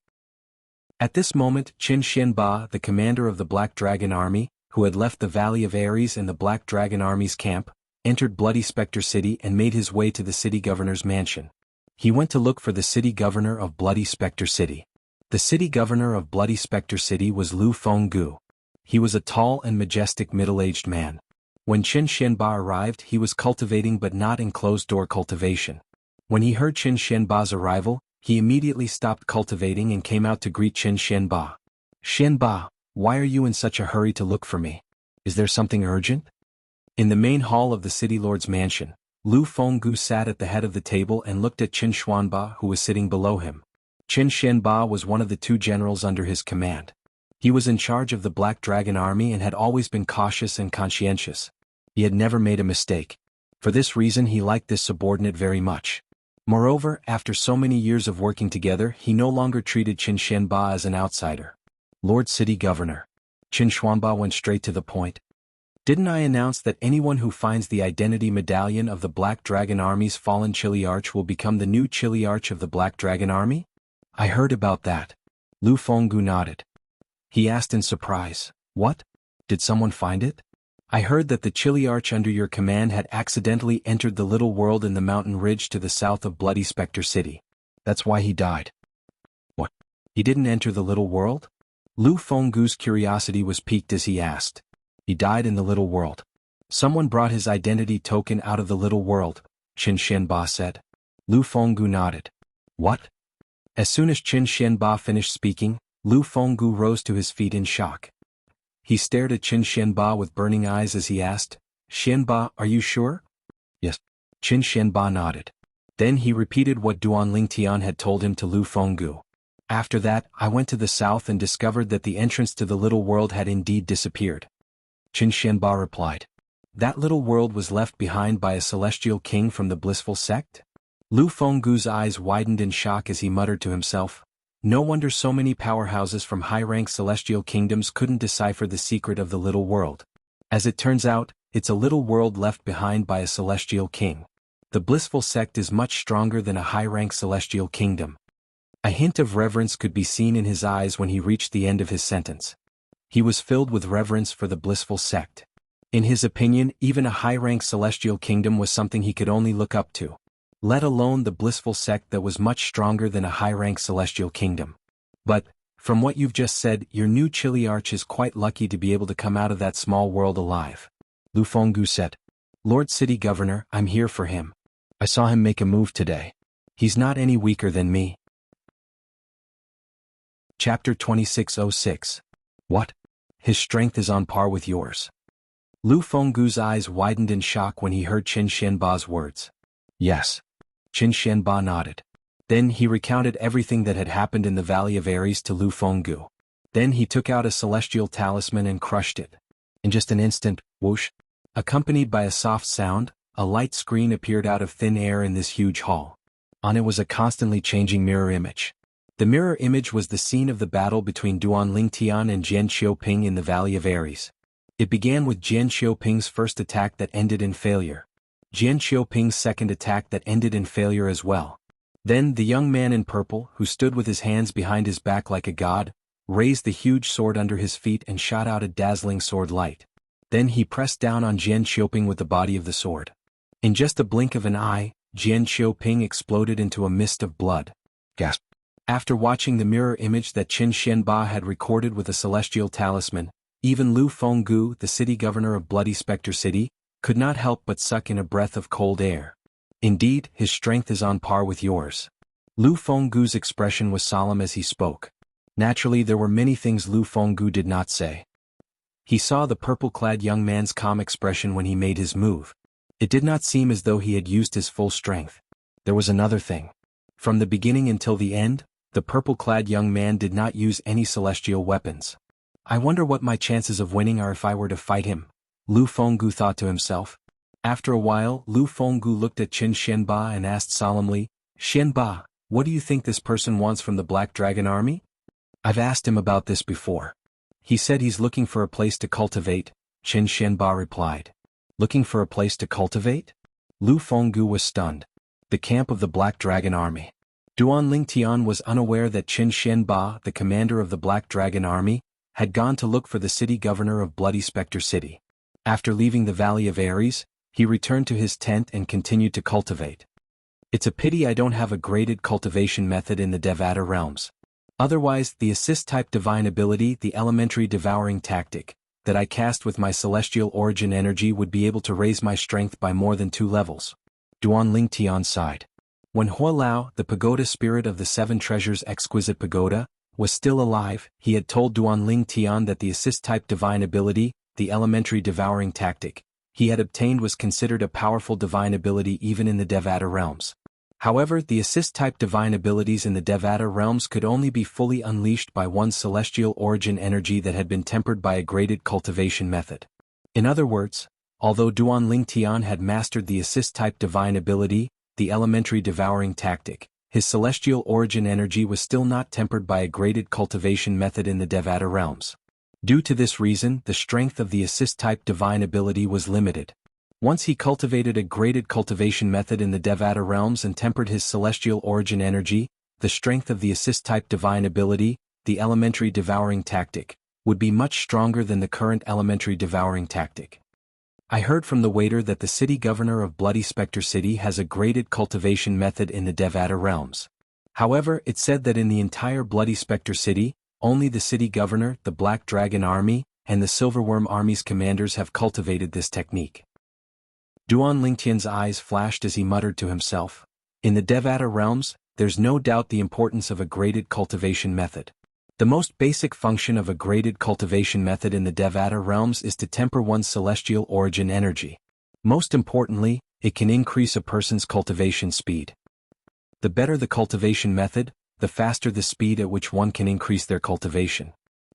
At this moment, Chen Xianba, the commander of the Black Dragon Army, who had left the Valley of Ares and the Black Dragon Army's camp, entered Bloody Spectre City and made his way to the city governor's mansion. He went to look for the city governor of Bloody Spectre City. The city governor of Bloody Spectre City was Lu Fenggu. He was a tall and majestic middle-aged man. When Chen Xianba arrived, he was cultivating but not in closed-door cultivation. When he heard Chen Xianba's arrival, he immediately stopped cultivating and came out to greet Qin Xianba. Xianba, why are you in such a hurry to look for me? Is there something urgent? In the main hall of the city lord's mansion, Lu Fenggu sat at the head of the table and looked at Qin Xuanba, who was sitting below him. Qin Xianba was one of the 2 generals under his command. He was in charge of the Black Dragon Army and had always been cautious and conscientious. He had never made a mistake. For this reason he liked this subordinate very much. Moreover, after so many years of working together, he no longer treated Qin Xianba as an outsider. Lord City Governor. Qin Xuanba went straight to the point. Didn't I announce that anyone who finds the identity medallion of the Black Dragon Army's fallen Chiliarch will become the new Chiliarch of the Black Dragon Army? I heard about that. Lu Fenggu nodded. He asked in surprise, what? Did someone find it? I heard that the Chiliarch under your command had accidentally entered the little world in the mountain ridge to the south of Bloody Spectre City. That's why he died. What? He didn't enter the little world? Lu Fenggu's curiosity was piqued as he asked. He died in the little world. Someone brought his identity token out of the little world, Qin Xianba said. Lu Fenggu nodded. What? As soon as Qin Xianba finished speaking, Lu Fenggu rose to his feet in shock. He stared at Qin Xianba with burning eyes as he asked, Xianba, are you sure? Yes. Qin Xianba nodded. Then he repeated what Duan Lingtian had told him to Lu Fenggu. After that, I went to the south and discovered that the entrance to the little world had indeed disappeared. Qin Xianba replied. That little world was left behind by a celestial king from the blissful sect? Lu Fenggu's eyes widened in shock as he muttered to himself. No wonder so many powerhouses from high-rank celestial kingdoms couldn't decipher the secret of the little world. As it turns out, it's a little world left behind by a celestial king. The blissful sect is much stronger than a high-rank celestial kingdom. A hint of reverence could be seen in his eyes when he reached the end of his sentence. He was filled with reverence for the blissful sect. In his opinion, even a high-rank celestial kingdom was something he could only look up to, let alone the blissful sect that was much stronger than a high-rank celestial kingdom. But, from what you've just said, your new Chiliarch is quite lucky to be able to come out of that small world alive. Lu Fenggu said. Lord City Governor, I'm here for him. I saw him make a move today. He's not any weaker than me. Chapter 2606. What? His strength is on par with yours. Lu Fenggu's eyes widened in shock when he heard Qin Xianba's words. Yes. Qin Xianba nodded. Then he recounted everything that had happened in the Valley of Ares to Lu Fenggu. Then he took out a celestial talisman and crushed it. In just an instant, whoosh, accompanied by a soft sound, a light screen appeared out of thin air in this huge hall. On it was a constantly changing mirror image. The mirror image was the scene of the battle between Duan Lingtian and Jian Xiaoping in the Valley of Ares. It began with Jian Xiaoping's first attack that ended in failure. Jian Xiaoping's second attack that ended in failure as well. Then the young man in purple, who stood with his hands behind his back like a god, raised the huge sword under his feet and shot out a dazzling sword light. Then he pressed down on Jian Xiaoping with the body of the sword. In just a blink of an eye, Jian Xiaoping exploded into a mist of blood. Gasp. After watching the mirror image that Qin Xianba had recorded with a celestial talisman, even Lu Fenggu, the city governor of Bloody Spectre City, could not help but suck in a breath of cold air. Indeed, his strength is on par with yours. Lu Fenggu's expression was solemn as he spoke. Naturally, there were many things Lu Fenggu did not say. He saw the purple-clad young man's calm expression when he made his move. It did not seem as though he had used his full strength. There was another thing. From the beginning until the end, the purple-clad young man did not use any celestial weapons. I wonder what my chances of winning are if I were to fight him, Lu Fenggu thought to himself. After a while, Lu Fenggu looked at Qin Xianba and asked solemnly, Xianba, what do you think this person wants from the Black Dragon Army? I've asked him about this before. He said he's looking for a place to cultivate, Qin Xianba replied. Looking for a place to cultivate? Lu Fenggu was stunned. The camp of the Black Dragon Army. Duan Lingtian was unaware that Qin Xianba, the commander of the Black Dragon Army, had gone to look for the city governor of Bloody Spectre City. After leaving the Valley of Ares, he returned to his tent and continued to cultivate. It's a pity I don't have a graded cultivation method in the Devata realms. Otherwise, the assist-type divine ability, the elementary devouring tactic, that I cast with my celestial origin energy would be able to raise my strength by more than 2 levels. Duan Lingtian sighed. When Huolao, the pagoda spirit of the Seven Treasures Exquisite Pagoda, was still alive, he had told Duanling Tian that the assist-type divine ability, the elementary devouring tactic, he had obtained was considered a powerful divine ability even in the Devata realms. However, the assist-type divine abilities in the Devata realms could only be fully unleashed by one's celestial origin energy that had been tempered by a graded cultivation method. In other words, although Duanling Tian had mastered the assist-type divine ability, the elementary devouring tactic, his celestial origin energy was still not tempered by a graded cultivation method in the Devata realms. Due to this reason, the strength of the assist-type divine ability was limited. Once he cultivated a graded cultivation method in the Devata realms and tempered his celestial origin energy, the strength of the assist-type divine ability, the elementary devouring tactic, would be much stronger than the current elementary devouring tactic. I heard from the waiter that the city governor of Bloody Spectre City has a graded cultivation method in the Devata realms. However, it said that in the entire Bloody Spectre City, only the city governor, the Black Dragon Army, and the Silverworm Army's commanders have cultivated this technique. Duanling Tian's eyes flashed as he muttered to himself, "In the Devata realms, there's no doubt the importance of a graded cultivation method. The most basic function of a graded cultivation method in the Devata realms is to temper one's celestial origin energy. Most importantly, it can increase a person's cultivation speed. The better the cultivation method, the faster the speed at which one can increase their cultivation.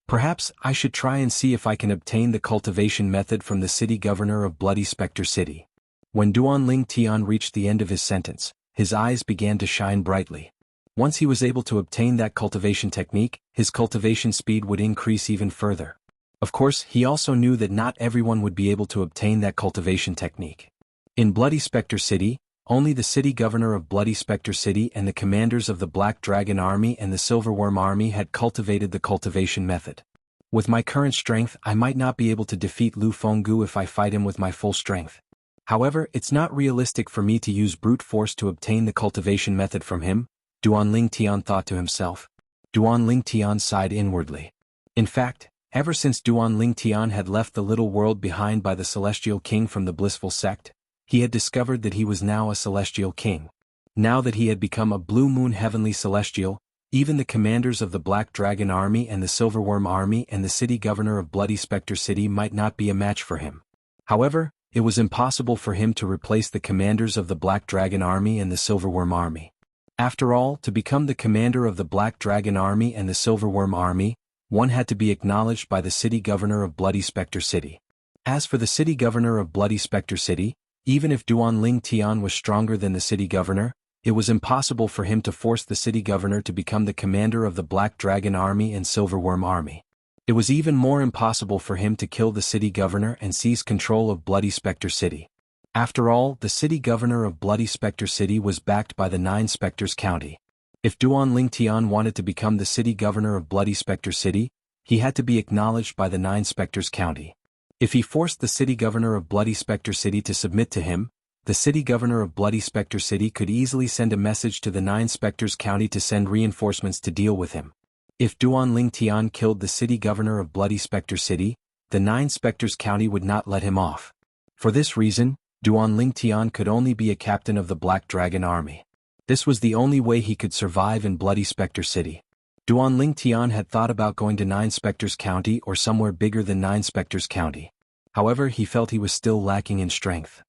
Perhaps I should try and see if I can obtain the cultivation method from the city governor of Bloody Spectre City." When Duanling Tian reached the end of his sentence, his eyes began to shine brightly. Once he was able to obtain that cultivation technique, his cultivation speed would increase even further. Of course, he also knew that not everyone would be able to obtain that cultivation technique. In Bloody Spectre City, only the city governor of Bloody Spectre City and the commanders of the Black Dragon Army and the Silverworm Army had cultivated the cultivation method. With my current strength, I might not be able to defeat Lu Fenggu if I fight him with my full strength. However, it's not realistic for me to use brute force to obtain the cultivation method from him, Duanling Tian thought to himself. Duanling Tian sighed inwardly. In fact, ever since Duanling Tian had left the little world behind by the Celestial King from the Blissful Sect, he had discovered that he was now a Celestial King. Now that he had become a Blue Moon Heavenly Celestial, even the commanders of the Black Dragon Army and the Silverworm Army and the city governor of Bloody Spectre City might not be a match for him. However, it was impossible for him to replace the commanders of the Black Dragon Army and the Silverworm Army. After all, to become the commander of the Black Dragon Army and the Silverworm Army, one had to be acknowledged by the city governor of Bloody Spectre City. As for the city governor of Bloody Spectre City, even if Duanling Tian was stronger than the city governor, it was impossible for him to force the city governor to become the commander of the Black Dragon Army and Silverworm Army. It was even more impossible for him to kill the city governor and seize control of Bloody Spectre City. After all, the city governor of Bloody Spectre City was backed by the Nine Spectres County. If Duanling Tian wanted to become the city governor of Bloody Spectre City, he had to be acknowledged by the Nine Spectres County. If he forced the city governor of Bloody Spectre City to submit to him, the city governor of Bloody Spectre City could easily send a message to the Nine Spectres County to send reinforcements to deal with him. If Duanling Tian killed the city governor of Bloody Spectre City, the Nine Spectres County would not let him off. For this reason, Duanling Tian could only be a captain of the Black Dragon Army. This was the only way he could survive in Bloody Spectre City. Duanling Tian had thought about going to Nine Spectres County or somewhere bigger than Nine Spectres County. However, he felt he was still lacking in strength.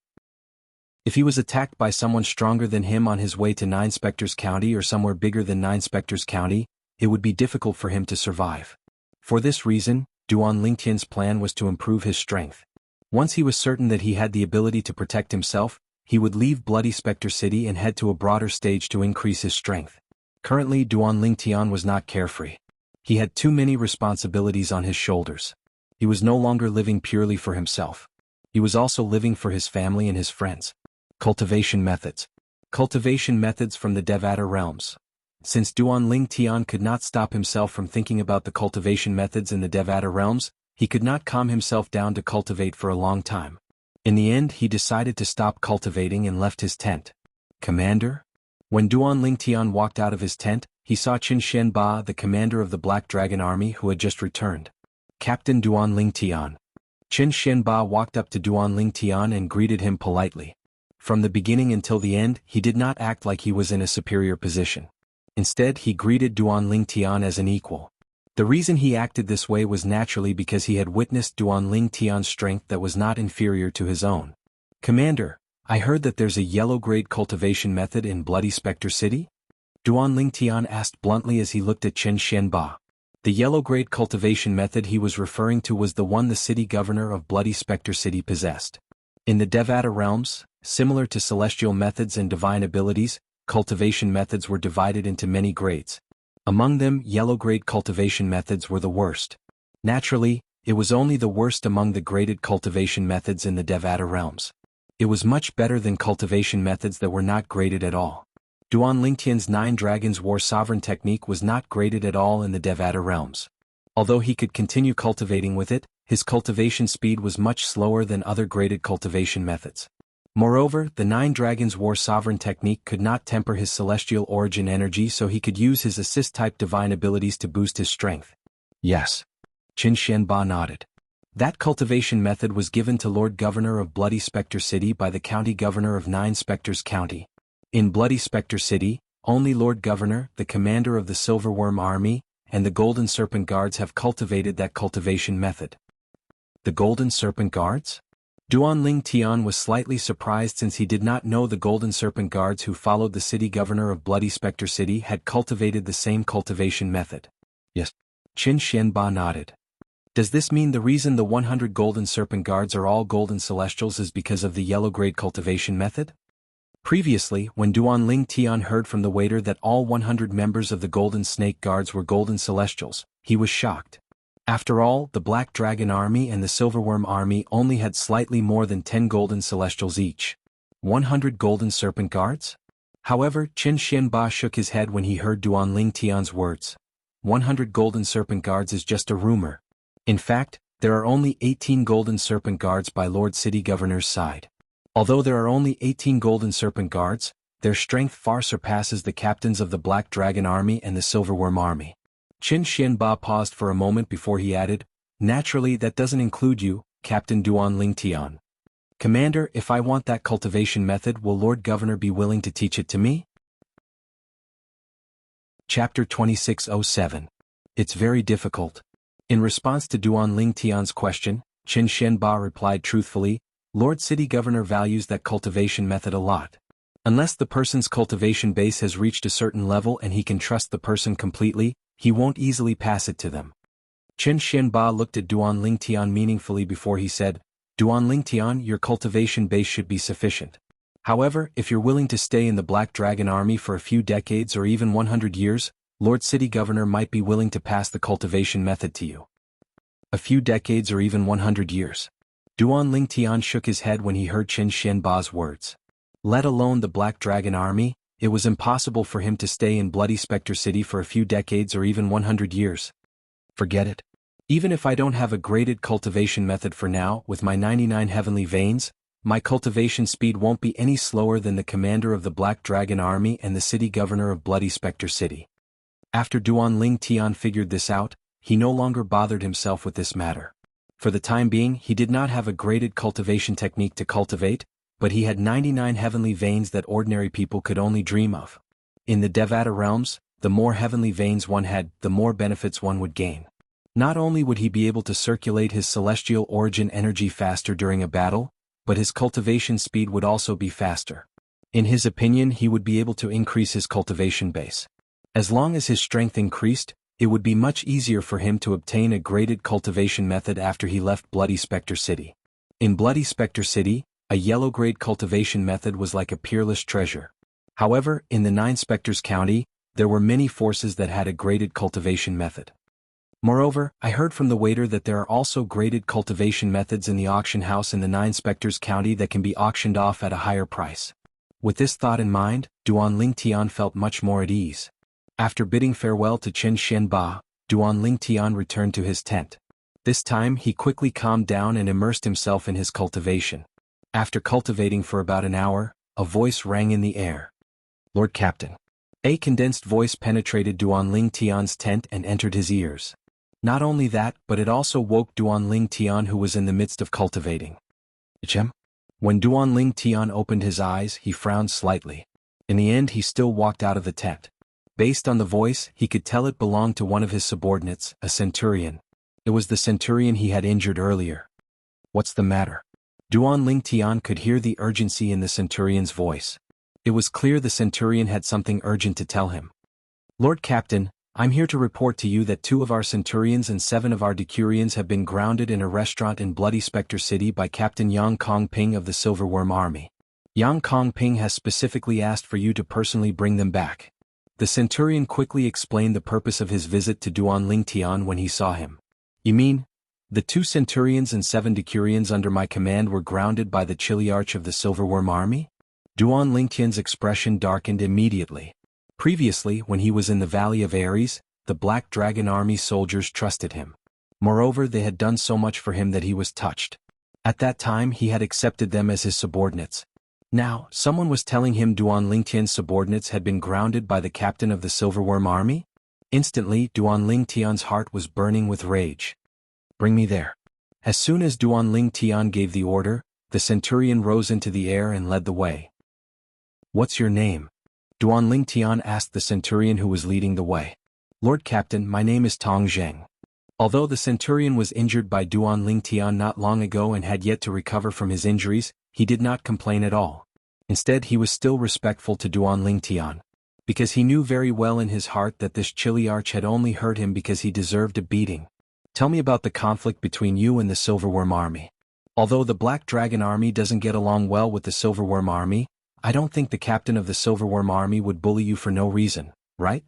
If he was attacked by someone stronger than him on his way to Nine Spectres County or somewhere bigger than Nine Spectres County, it would be difficult for him to survive. For this reason, Duanling Tian's plan was to improve his strength. Once he was certain that he had the ability to protect himself, he would leave Bloody Spectre City and head to a broader stage to increase his strength. Currently, Duanling Tian was not carefree. He had too many responsibilities on his shoulders. He was no longer living purely for himself. He was also living for his family and his friends. Cultivation methods. Cultivation methods from the Devata realms. Since Duanling Tian could not stop himself from thinking about the cultivation methods in the Devata realms, he could not calm himself down to cultivate for a long time. In the end, he decided to stop cultivating and left his tent. Commander? When Duanling Tian walked out of his tent, he saw Qin Shenba, the commander of the Black Dragon Army who had just returned. Captain Duanling Tian. Qin Shenba walked up to Duanling Tian and greeted him politely. From the beginning until the end, he did not act like he was in a superior position. Instead, he greeted Duan Tian as an equal. The reason he acted this way was naturally because he had witnessed Duan Tian's strength that was not inferior to his own. "Commander, I heard that there's a yellow-grade cultivation method in Bloody Spectre City?" Duan Tian asked bluntly as he looked at Chen Xianba. The yellow-grade cultivation method he was referring to was the one the city governor of Bloody Spectre City possessed. In the Devata realms, similar to celestial methods and divine abilities, cultivation methods were divided into many grades. Among them, yellow-grade cultivation methods were the worst. Naturally, it was only the worst among the graded cultivation methods in the Devata realms. It was much better than cultivation methods that were not graded at all. Duan Lingtian's 9 Dragons War Sovereign technique was not graded at all in the Devata realms. Although he could continue cultivating with it, his cultivation speed was much slower than other graded cultivation methods. Moreover, the 9 Dragons War Sovereign technique could not temper his celestial origin energy, so he could use his assist-type divine abilities to boost his strength. Yes. Qin Xianba nodded. That cultivation method was given to Lord Governor of Bloody Spectre City by the County Governor of 9 Spectres County. In Bloody Spectre City, only Lord Governor, the commander of the Silverworm Army, and the Golden Serpent Guards have cultivated that cultivation method. The Golden Serpent Guards? Duan Tian was slightly surprised since he did not know the Golden Serpent Guards who followed the city governor of Bloody Spectre City had cultivated the same cultivation method. Yes. Qin Xianba nodded. Does this mean the reason the 100 Golden Serpent Guards are all Golden Celestials is because of the yellow-grade cultivation method? Previously, when Duan Tian heard from the waiter that all 100 members of the Golden Snake Guards were Golden Celestials, he was shocked. After all, the Black Dragon Army and the Silverworm Army only had slightly more than 10 Golden Celestials each. 100 Golden Serpent Guards? However, Qin Xianba shook his head when he heard Duan Tian's words. 100 Golden Serpent Guards is just a rumor. In fact, there are only 18 Golden Serpent Guards by Lord City Governor's side. Although there are only 18 Golden Serpent Guards, their strength far surpasses the captains of the Black Dragon Army and the Silverworm Army. Qin Xianba paused for a moment before he added, "Naturally that doesn't include you, Captain Duan Tian. Commander, if I want that cultivation method, will Lord Governor be willing to teach it to me?" Chapter 2607. It's very difficult. In response to Duan Tian's question, Qin Xianba replied truthfully, "Lord City Governor values that cultivation method a lot. Unless the person's cultivation base has reached a certain level and he can trust the person completely, he won't easily pass it to them." Qin Xianba looked at Duan Tian meaningfully before he said, "Duan Tian, your cultivation base should be sufficient. However, if you're willing to stay in the Black Dragon Army for a few decades or even 100 years, Lord City Governor might be willing to pass the cultivation method to you." A few decades or even 100 years. Duan Tian shook his head when he heard Qin Xianba's words. Let alone the Black Dragon Army, it was impossible for him to stay in Bloody Spectre City for a few decades or even 100 years. Forget it. Even if I don't have a graded cultivation method for now, with my 99 heavenly veins, my cultivation speed won't be any slower than the commander of the Black Dragon Army and the city governor of Bloody Spectre City. After Duan Tian figured this out, he no longer bothered himself with this matter. For the time being, he did not have a graded cultivation technique to cultivate, but he had 99 heavenly veins that ordinary people could only dream of. In the Devata realms, the more heavenly veins one had, the more benefits one would gain. Not only would he be able to circulate his celestial origin energy faster during a battle, but his cultivation speed would also be faster. In his opinion, he would be able to increase his cultivation base. As long as his strength increased, it would be much easier for him to obtain a graded cultivation method after he left Bloody Spectre City. In Bloody Spectre City, a yellow-grade cultivation method was like a peerless treasure. However, in the 9 Spectres County, there were many forces that had a graded cultivation method. Moreover, I heard from the waiter that there are also graded cultivation methods in the auction house in the 9 Spectres County that can be auctioned off at a higher price. With this thought in mind, Duan Tian felt much more at ease. After bidding farewell to Qin Xianba, Duan Tian returned to his tent. This time he quickly calmed down and immersed himself in his cultivation. After cultivating for about an hour, a voice rang in the air. "Lord Captain." A condensed voice penetrated Duan Tian's tent and entered his ears. Not only that, but it also woke Duan Tian, who was in the midst of cultivating. "Chem?" When Duanling Tian opened his eyes, he frowned slightly. In the end, he still walked out of the tent. Based on the voice, he could tell it belonged to one of his subordinates, a centurion. It was the centurion he had injured earlier. What's the matter? Duanling Tian could hear the urgency in the centurion's voice. It was clear the centurion had something urgent to tell him. Lord Captain, I'm here to report to you that 2 of our centurions and 7 of our decurions have been grounded in a restaurant in Bloody Spectre City by Captain Yang Kongping of the Silverworm Army. Yang Kongping has specifically asked for you to personally bring them back. The centurion quickly explained the purpose of his visit to Duanling Tian when he saw him. You mean, the 2 centurions and 7 decurions under my command were grounded by the Chiliarch of the Silverworm Army? Duanling Tian's expression darkened immediately. Previously, when he was in the Valley of Ares, the Black Dragon Army soldiers trusted him. Moreover, they had done so much for him that he was touched. At that time, he had accepted them as his subordinates. Now, someone was telling him Duanling Tian's subordinates had been grounded by the captain of the Silverworm Army? Instantly, Duanling Tian's heart was burning with rage. Bring me there. As soon as Duanling Tian gave the order, the centurion rose into the air and led the way. What's your name? Duanling Tian asked the centurion who was leading the way. Lord Captain, my name is Tong Zheng. Although the centurion was injured by Duanling Tian not long ago and had yet to recover from his injuries, he did not complain at all. Instead, he was still respectful to Duanling Tian. Because he knew very well in his heart that this Chiliarch had only hurt him because he deserved a beating. Tell me about the conflict between you and the Silverworm Army. Although the Black Dragon Army doesn't get along well with the Silverworm Army, I don't think the captain of the Silverworm Army would bully you for no reason, right?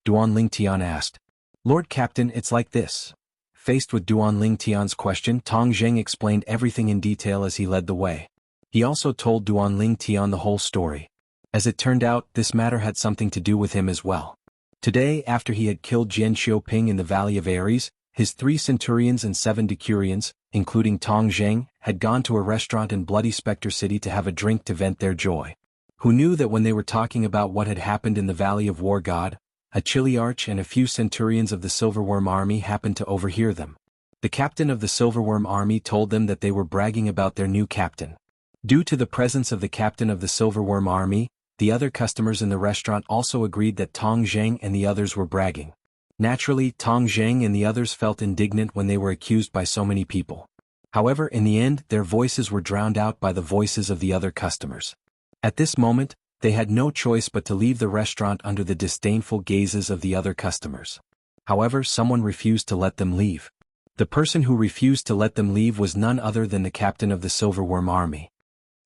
Duanling Tian asked. Lord Captain, it's like this. Faced with Duanling Tian's question, Tong Zheng explained everything in detail as he led the way. He also told Duanling Tian the whole story. As it turned out, this matter had something to do with him as well. Today, after he had killed Jian Xiaoping in the Valley of Ares, his 3 centurions and 7 decurions, including Tong Zheng, had gone to a restaurant in Bloody Spectre City to have a drink to vent their joy. Who knew that when they were talking about what had happened in the Valley of War God, a Chiliarch and a few centurions of the Silverworm Army happened to overhear them. The captain of the Silverworm Army told them that they were bragging about their new captain. Due to the presence of the captain of the Silverworm Army, the other customers in the restaurant also agreed that Tong Zheng and the others were bragging. Naturally, Tong Zheng and the others felt indignant when they were accused by so many people. However, in the end, their voices were drowned out by the voices of the other customers. At this moment, they had no choice but to leave the restaurant under the disdainful gazes of the other customers. However, someone refused to let them leave. The person who refused to let them leave was none other than the captain of the Silverworm Army.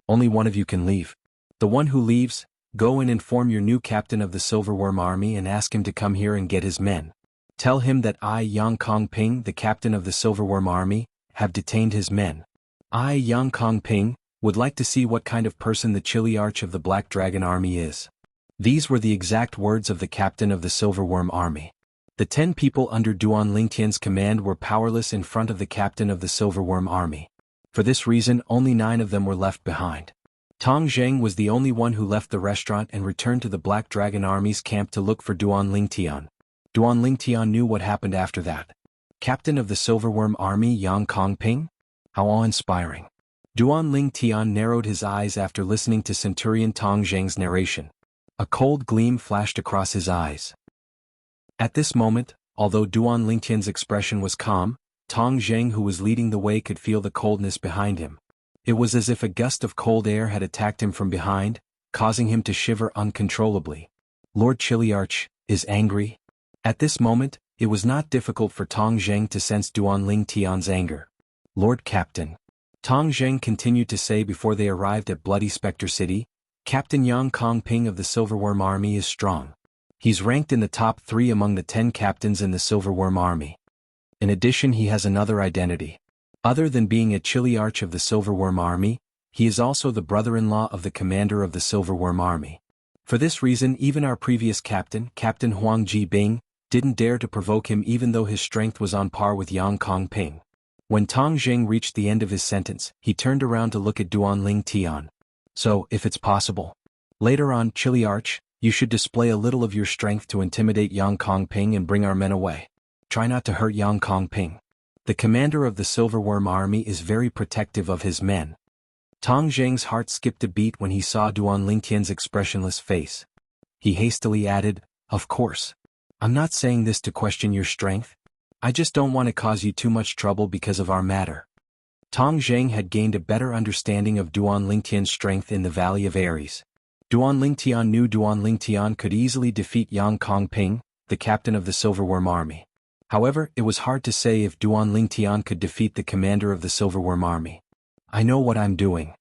Only one of you can leave. The one who leaves, go and inform your new captain of the Silverworm Army and ask him to come here and get his men. Tell him that I, Yang Kongping, the captain of the Silverworm Army, have detained his men. I, Yang Kongping, would like to see what kind of person the Chiliarch of the Black Dragon Army is. These were the exact words of the captain of the Silverworm Army. The 10 people under Duanling Tian's command were powerless in front of the captain of the Silverworm Army. For this reason, only 9 of them were left behind. Tong Zheng was the only one who left the restaurant and returned to the Black Dragon Army's camp to look for Duanling Tian. Duanling Tian knew what happened after that. Captain of the Silverworm Army Yang Kongping? How awe-inspiring. Duanling Tian narrowed his eyes after listening to Centurion Tong Zheng's narration. A cold gleam flashed across his eyes. At this moment, although Duanling Tian's expression was calm, Tong Zheng who was leading the way could feel the coldness behind him. It was as if a gust of cold air had attacked him from behind, causing him to shiver uncontrollably. Lord Chiliarch is angry? At this moment, it was not difficult for Tong Zheng to sense Duanling Tian's anger. Lord Captain. Tong Zheng continued to say before they arrived at Bloody Spectre City, Captain Yang Kongping of the Silverworm Army is strong. He's ranked in the top 3 among the 10 captains in the Silverworm Army. In addition, he has another identity. Other than being a Chiliarch of the Silverworm Army, he is also the brother-in-law of the commander of the Silverworm Army. For this reason, even our previous captain, Captain Huang Jibing, didn't dare to provoke him even though his strength was on par with Yang Kongping. When Tong Zheng reached the end of his sentence, he turned around to look at Duanling Tian. So, if it's possible, later on, Chiliarch, you should display a little of your strength to intimidate Yang Kongping and bring our men away. Try not to hurt Yang Kongping. The commander of the Silverworm Army is very protective of his men. Tong Zheng's heart skipped a beat when he saw Duan Lingtian's expressionless face. He hastily added, "Of course. I'm not saying this to question your strength. I just don't want to cause you too much trouble because of our matter." Tong Zheng had gained a better understanding of Duan Lingtian's strength in the Valley of Ares. Duan Lingtian knew Duan Lingtian could easily defeat Yang Kongping, the captain of the Silverworm army. However, it was hard to say if Duan Lingtian could defeat the commander of the Silverworm army. "I know what I'm doing,"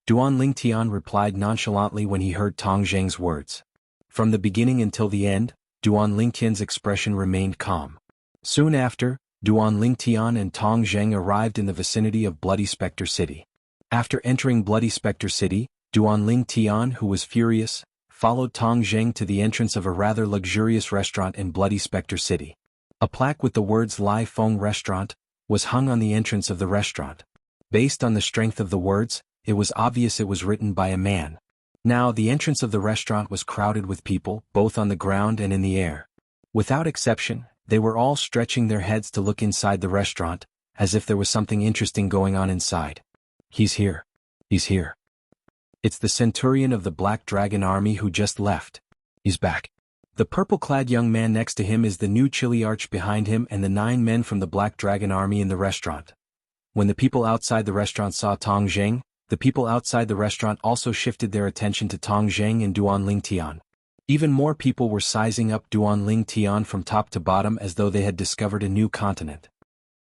Duan Lingtian replied nonchalantly when he heard Tong Zheng's words. From the beginning until the end, Duan Lingtian's expression remained calm. Soon after, Duan Lingtian and Tong Zheng arrived in the vicinity of Bloody Spectre City. After entering Bloody Spectre City, Duan Lingtian, who was furious, followed Tong Zheng to the entrance of a rather luxurious restaurant in Bloody Spectre City. A plaque with the words Lai Feng Restaurant was hung on the entrance of the restaurant. Based on the strength of the words, it was obvious it was written by a man. Now the entrance of the restaurant was crowded with people, both on the ground and in the air. Without exception, they were all stretching their heads to look inside the restaurant, as if there was something interesting going on inside. "He's here. He's here. It's the centurion of the Black Dragon army who just left. He's back." The purple-clad young man next to him is the new Chiliarch behind him and the 9 men from the Black Dragon army in the restaurant. When the people outside the restaurant saw Tong Zheng, the people outside the restaurant also shifted their attention to Tong Zheng and Duan Lingtian. Even more people were sizing up Duan Lingtian from top to bottom as though they had discovered a new continent.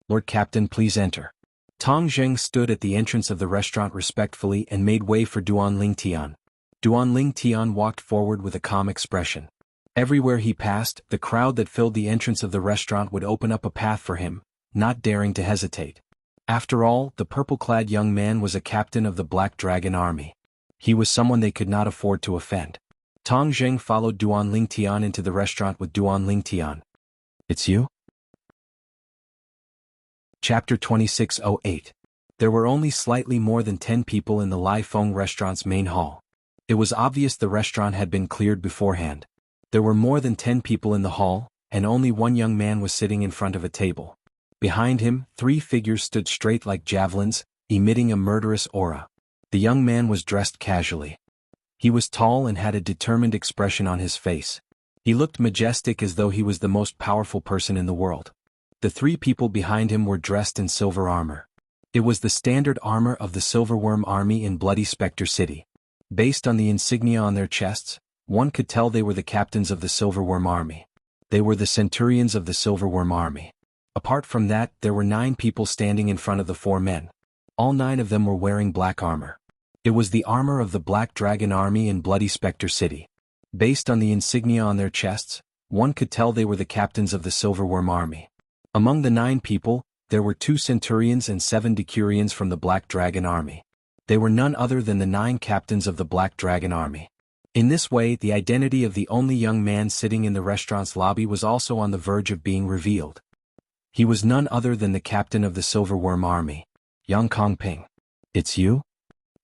"Lord Captain, please enter." Tong Zheng stood at the entrance of the restaurant respectfully and made way for Duan Lingtian. Duan Lingtian walked forward with a calm expression. Everywhere he passed, the crowd that filled the entrance of the restaurant would open up a path for him, not daring to hesitate. After all, the purple-clad young man was a captain of the Black Dragon army. He was someone they could not afford to offend. Tong Zheng followed Duan Lingtian into the restaurant with Duan Lingtian. "It's you?" Chapter 2608. There were only slightly more than 10 people in the Lai Feng restaurant's main hall. It was obvious the restaurant had been cleared beforehand. There were more than 10 people in the hall, and only one young man was sitting in front of a table. Behind him, 3 figures stood straight like javelins, emitting a murderous aura. The young man was dressed casually. He was tall and had a determined expression on his face. He looked majestic as though he was the most powerful person in the world. The 3 people behind him were dressed in silver armor. It was the standard armor of the Silverworm army in Bloody Spectre City. Based on the insignia on their chests, one could tell they were the captains of the Silverworm army. They were the centurions of the Silverworm army. Apart from that, there were 9 people standing in front of the 4 men. All 9 of them were wearing black armor. It was the armor of the Black Dragon army in Bloody Spectre City. Based on the insignia on their chests, one could tell they were the captains of the Silverworm army. Among the 9 people, there were 2 centurions and 7 decurions from the Black Dragon army. They were none other than the 9 captains of the Black Dragon army. In this way, the identity of the only young man sitting in the restaurant's lobby was also on the verge of being revealed. He was none other than the captain of the Silverworm army, Yang Kongping. "It's you?"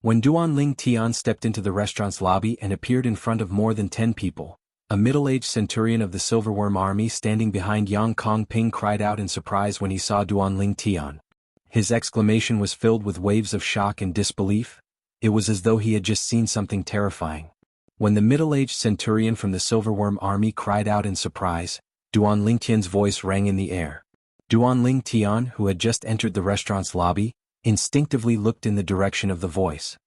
When Duan Lingtian stepped into the restaurant's lobby and appeared in front of more than 10 people, a middle-aged centurion of the Silverworm army standing behind Yang Kongping cried out in surprise when he saw Duan Lingtian. His exclamation was filled with waves of shock and disbelief. It was as though he had just seen something terrifying. When the middle-aged centurion from the Silverworm army cried out in surprise, Duan Lingtian's voice rang in the air. Duan Lingtian, who had just entered the restaurant's lobby, instinctively looked in the direction of the voice.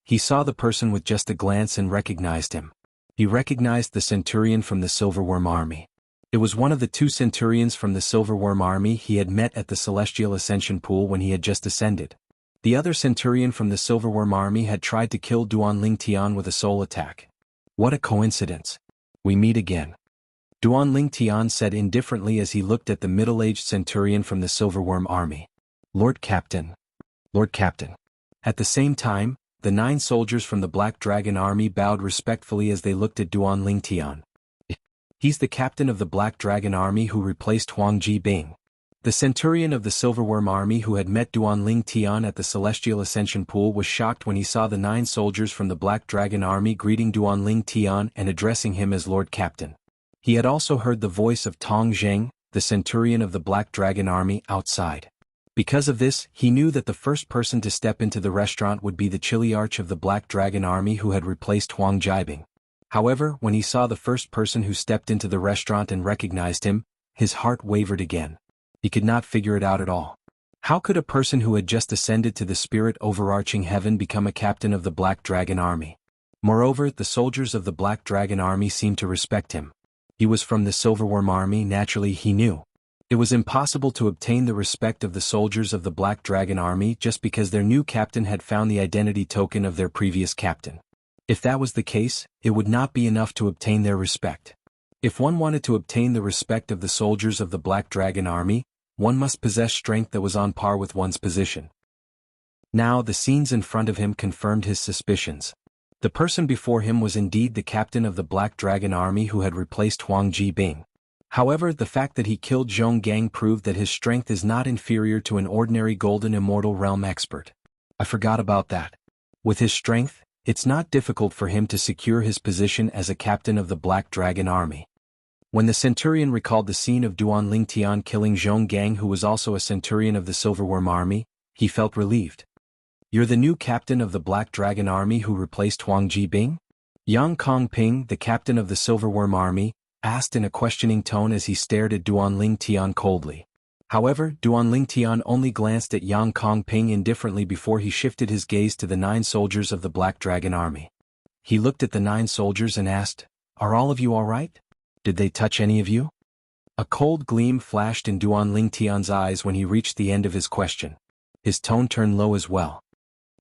He saw the person with just a glance and recognized him. He recognized the centurion from the Silverworm army. It was one of the 2 centurions from the Silverworm army he had met at the Celestial Ascension Pool when he had just ascended. The other centurion from the Silverworm army had tried to kill Duan Lingtian with a soul attack. "What a coincidence. We meet again," Duan Lingtian said indifferently as he looked at the middle-aged centurion from the Silverworm army. "Lord Captain. Lord Captain." At the same time, the 9 soldiers from the Black Dragon army bowed respectfully as they looked at Duan Lingtian. "He's the captain of the Black Dragon army who replaced Huang Jibing." The centurion of the Silverworm army who had met Duan Lingtian at the Celestial Ascension Pool was shocked when he saw the 9 soldiers from the Black Dragon army greeting Duan Lingtian and addressing him as Lord Captain. He had also heard the voice of Tong Zheng, the centurion of the Black Dragon army, outside. Because of this, he knew that the first person to step into the restaurant would be the Chiliarch of the Black Dragon Army who had replaced Huang Jibing. However, when he saw the first person who stepped into the restaurant and recognized him, his heart wavered again. He could not figure it out at all. How could a person who had just ascended to the spirit overarching heaven become a captain of the Black Dragon Army? Moreover, the soldiers of the Black Dragon Army seemed to respect him. He was from the Silverworm Army, naturally he knew. It was impossible to obtain the respect of the soldiers of the Black Dragon Army just because their new captain had found the identity token of their previous captain. If that was the case, it would not be enough to obtain their respect. If one wanted to obtain the respect of the soldiers of the Black Dragon Army, one must possess strength that was on par with one's position. Now the scenes in front of him confirmed his suspicions. The person before him was indeed the captain of the Black Dragon Army who had replaced Huang Jibing. However, the fact that he killed Zhong Gang proved that his strength is not inferior to an ordinary Golden Immortal Realm expert. I forgot about that. With his strength, it's not difficult for him to secure his position as a captain of the Black Dragon Army. When the Centurion recalled the scene of Duan Lingtian killing Zhong Gang, who was also a Centurion of the Silverworm Army, he felt relieved. "You're the new captain of the Black Dragon Army who replaced Huang Jibing?" Yang Kongping, the captain of the Silverworm Army, asked in a questioning tone as he stared at Duan Lingtian coldly. However, Duan Lingtian only glanced at Yang Kongping indifferently before he shifted his gaze to the 9 soldiers of the Black Dragon Army. He looked at the 9 soldiers and asked, "Are all of you all right? Did they touch any of you?" A cold gleam flashed in Duan Lingtian's eyes when he reached the end of his question. His tone turned low as well.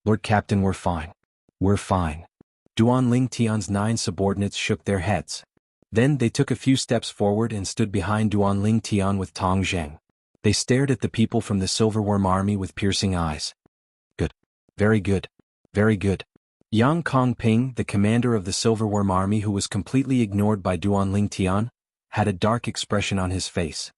"Lord Captain, we're fine. We're fine." Duan Lingtian's 9 subordinates shook their heads. Then they took a few steps forward and stood behind Duan Lingtian with Tong Zheng. They stared at the people from the Silverworm Army with piercing eyes. "Good. Very good. Very good." Yang Kongping, the commander of the Silverworm Army who was completely ignored by Duan Lingtian, had a dark expression on his face.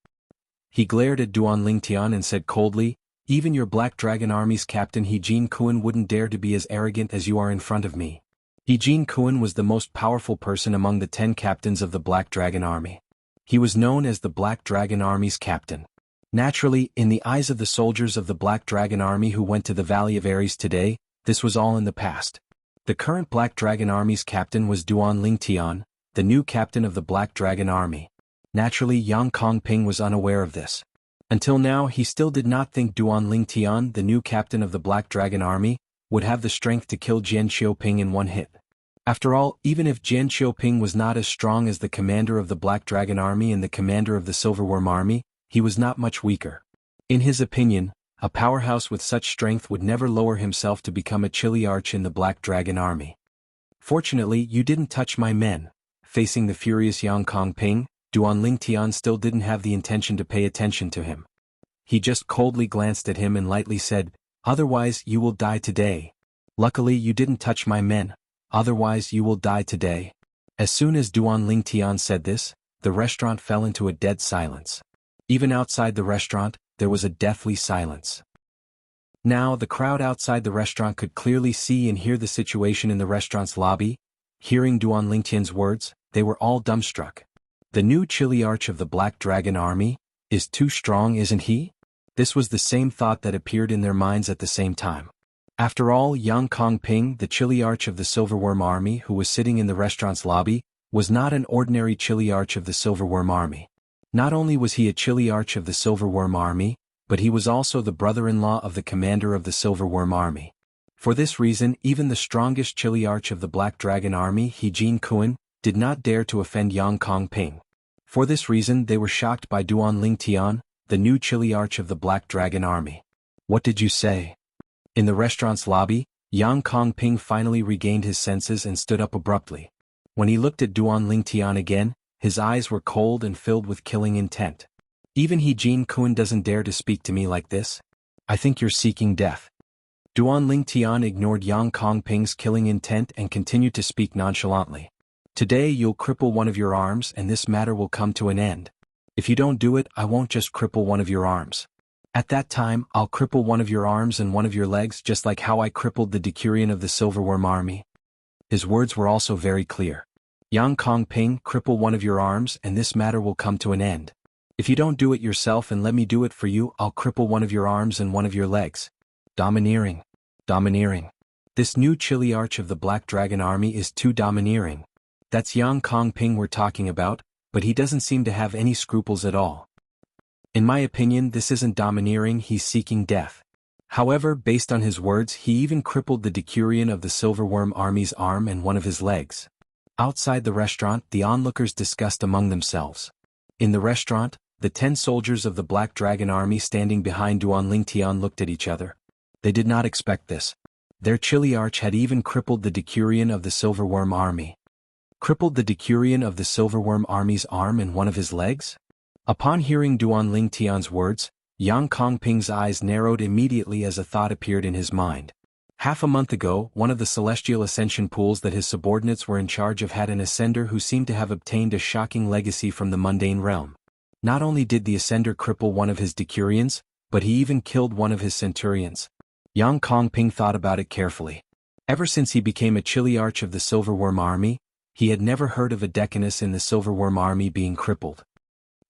He glared at Duan Lingtian and said coldly, "Even your Black Dragon Army's captain He Jin Kuan wouldn't dare to be as arrogant as you are in front of me." He Jin Kuan was the most powerful person among the 10 captains of the Black Dragon Army. He was known as the Black Dragon Army's captain. Naturally, in the eyes of the soldiers of the Black Dragon Army who went to the Valley of Ares today, this was all in the past. The current Black Dragon Army's captain was Duan Lingtian, the new captain of the Black Dragon Army. Naturally, Yang Kongping was unaware of this. Until now, he still did not think Duan Lingtian, the new captain of the Black Dragon Army, would have the strength to kill Jian Xiaoping in one hit. After all, even if Jian Xiaoping was not as strong as the commander of the Black Dragon Army and the commander of the Silverworm Army, he was not much weaker. In his opinion, a powerhouse with such strength would never lower himself to become a Chiliarch in the Black Dragon Army. "Fortunately, you didn't touch my men." Facing the furious Yang Kongping, Duan Lingtian still didn't have the intention to pay attention to him. He just coldly glanced at him and lightly said, "Otherwise you will die today. Luckily you didn't touch my men, otherwise you will die today." As soon as Duan Lingtian said this, the restaurant fell into a dead silence. Even outside the restaurant, there was a deathly silence. Now the crowd outside the restaurant could clearly see and hear the situation in the restaurant's lobby. Hearing Duan Lingtian's words, they were all dumbstruck. The new Chiliarch of the Black Dragon Army is too strong, isn't he? This was the same thought that appeared in their minds at the same time. After all, Yang Kongping, the Chiliarch of the Silverworm Army who was sitting in the restaurant's lobby, was not an ordinary Chiliarch of the Silverworm Army. Not only was he a Chiliarch of the Silverworm Army, but he was also the brother-in-law of the commander of the Silverworm Army. For this reason, even the strongest Chiliarch of the Black Dragon Army, He Jin Kuan, did not dare to offend Yang Kongping. For this reason, they were shocked by Duan Lingtian, the new Chiliarch of the Black Dragon Army. "What did you say?" In the restaurant's lobby, Yang Kongping finally regained his senses and stood up abruptly. When he looked at Duan Lingtian again, his eyes were cold and filled with killing intent. "Even He Jin Kuan doesn't dare to speak to me like this? I think you're seeking death." Duan Lingtian ignored Yang Kongping's killing intent and continued to speak nonchalantly. "Today you'll cripple one of your arms and this matter will come to an end. If you don't do it, I won't just cripple one of your arms. At that time, I'll cripple one of your arms and one of your legs just like how I crippled the Decurion of the Silverworm Army." His words were also very clear. "Yang Kongping, cripple one of your arms and this matter will come to an end. If you don't do it yourself and let me do it for you, I'll cripple one of your arms and one of your legs. Domineering. Domineering. This new chilly arch of the Black Dragon Army is too domineering. That's Yang Kongping we're talking about, but he doesn't seem to have any scruples at all. In my opinion, this isn't domineering, he's seeking death. However, based on his words, he even crippled the Decurion of the Silverworm Army's arm and one of his legs. Outside the restaurant, the onlookers discussed among themselves. In the restaurant, the 10 soldiers of the Black Dragon Army standing behind Duan Lingtian looked at each other. They did not expect this. Their chilly arch had even crippled the Decurion of the Silverworm Army. Crippled the Decurion of the Silverworm Army's arm and one of his legs? Upon hearing Duan Lingtian's words, Yang Kongping's eyes narrowed immediately as a thought appeared in his mind. Half a month ago, one of the celestial ascension pools that his subordinates were in charge of had an ascender who seemed to have obtained a shocking legacy from the mundane realm. Not only did the ascender cripple one of his Decurions, but he even killed one of his centurions. Yang Kongping thought about it carefully. Ever since he became a chilly arch of the Silverworm Army, he had never heard of a decanus in the Silverworm Army being crippled.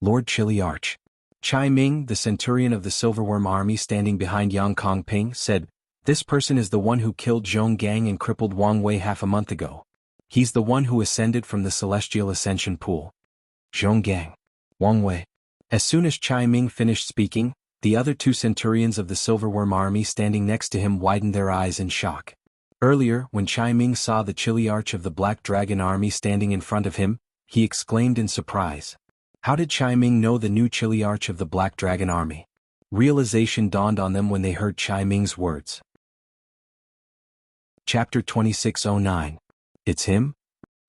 Lord Chilly Arch. Chai Ming, the centurion of the Silverworm Army standing behind Yang Kongping, said, "This person is the one who killed Zhong Gang and crippled Wang Wei half a month ago. He's the one who ascended from the Celestial Ascension Pool." Zhong Gang. Wang Wei. As soon as Chai Ming finished speaking, the other 2 centurions of the Silverworm Army standing next to him widened their eyes in shock. Earlier, when Chai Ming saw the chilly arch of the Black Dragon Army standing in front of him, he exclaimed in surprise. How did Chai Ming know the new chilly arch of the Black Dragon Army? Realization dawned on them when they heard Chai Ming's words. Chapter 2609. It's him?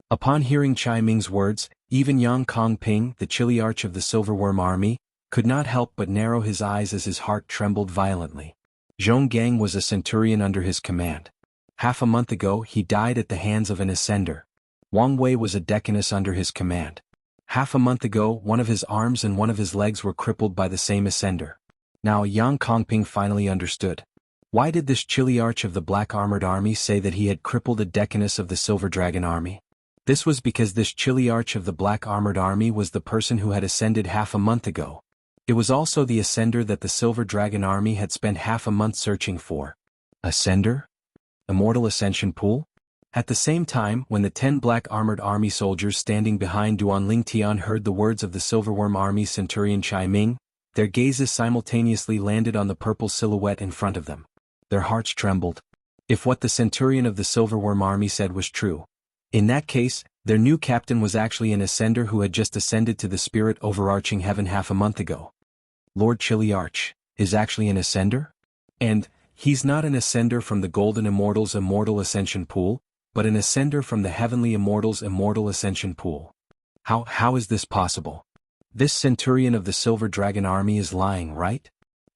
Upon hearing Chai Ming's words, even Yang Kongping, the chilly arch of the Silverworm Army, could not help but narrow his eyes as his heart trembled violently. Zhong Gang was a centurion under his command. Half a month ago he died at the hands of an ascender. Wang Wei was a decanus under his command. Half a month ago one of his arms and one of his legs were crippled by the same ascender. Now Yang Kongping finally understood. Why did this chilly arch of the Black Armored Army say that he had crippled a decanus of the Silver Dragon Army? This was because this chilly arch of the Black Armored Army was the person who had ascended half a month ago. It was also the ascender that the Silver Dragon Army had spent half a month searching for. Ascender? Immortal Ascension Pool? At the same time, when the 10 Black Armored Army soldiers standing behind Duan Lingtian heard the words of the Silverworm Army centurion Chai Ming, their gazes simultaneously landed on the purple silhouette in front of them. Their hearts trembled. If what the centurion of the Silverworm Army said was true, in that case, their new captain was actually an ascender who had just ascended to the spirit overarching heaven half a month ago. Lord Chilly Arch is actually an ascender? And he's not an ascender from the Golden Immortals Immortal Ascension Pool, but an ascender from the Heavenly Immortals Immortal Ascension Pool. How is this possible? This centurion of the Silver Dragon Army is lying, right?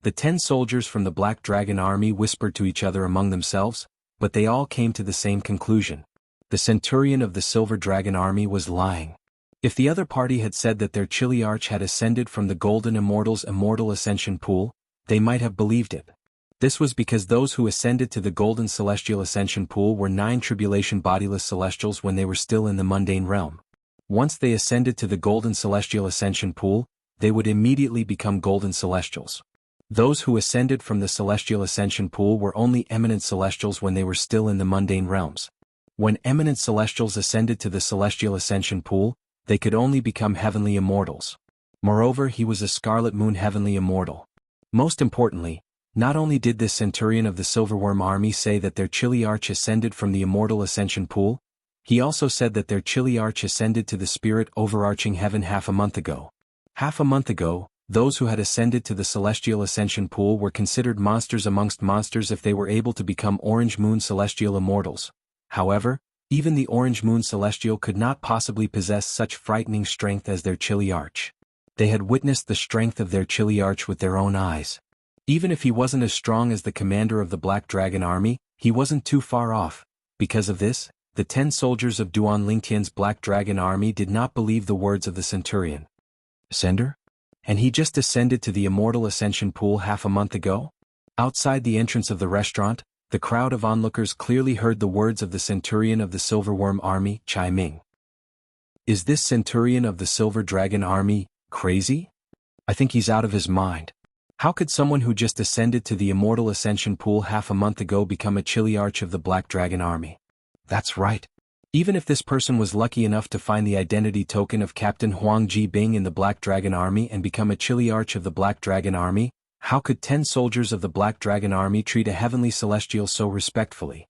The 10 soldiers from the Black Dragon Army whispered to each other among themselves, but they all came to the same conclusion. The centurion of the Silver Dragon Army was lying. If the other party had said that their chilly arch had ascended from the Golden Immortals Immortal Ascension Pool, they might have believed it. This was because those who ascended to the Golden Celestial Ascension Pool were 9 tribulation bodiless celestials when they were still in the mundane realm. Once they ascended to the Golden Celestial Ascension Pool, they would immediately become Golden Celestials. Those who ascended from the Celestial Ascension Pool were only eminent celestials when they were still in the mundane realms. When eminent celestials ascended to the Celestial Ascension Pool, they could only become heavenly immortals. Moreover, he was a Scarlet Moon heavenly immortal. Most importantly, not only did this centurion of the Silverworm Army say that their chilly arch ascended from the Immortal Ascension Pool, he also said that their chilly arch ascended to the spirit overarching heaven half a month ago. Half a month ago, those who had ascended to the Celestial Ascension Pool were considered monsters amongst monsters if they were able to become Orange Moon Celestial Immortals. However, even the Orange Moon Celestial could not possibly possess such frightening strength as their chilly arch. They had witnessed the strength of their chilly arch with their own eyes. Even if he wasn't as strong as the commander of the Black Dragon Army, he wasn't too far off. Because of this, the 10 soldiers of Duan Lingtian's Black Dragon Army did not believe the words of the centurion. Ascender? And he just ascended to the Immortal Ascension Pool half a month ago? Outside the entrance of the restaurant, the crowd of onlookers clearly heard the words of the centurion of the Silverworm Army, Chai Ming. Is this centurion of the Silver Dragon Army crazy? I think he's out of his mind. How could someone who just ascended to the Immortal Ascension pool half a month ago become a Chiliarch of the Black Dragon Army? That's right. Even if this person was lucky enough to find the identity token of Captain Huang Jibing in the Black Dragon Army and become a Chiliarch of the Black Dragon Army, how could 10 soldiers of the Black Dragon Army treat a heavenly celestial so respectfully?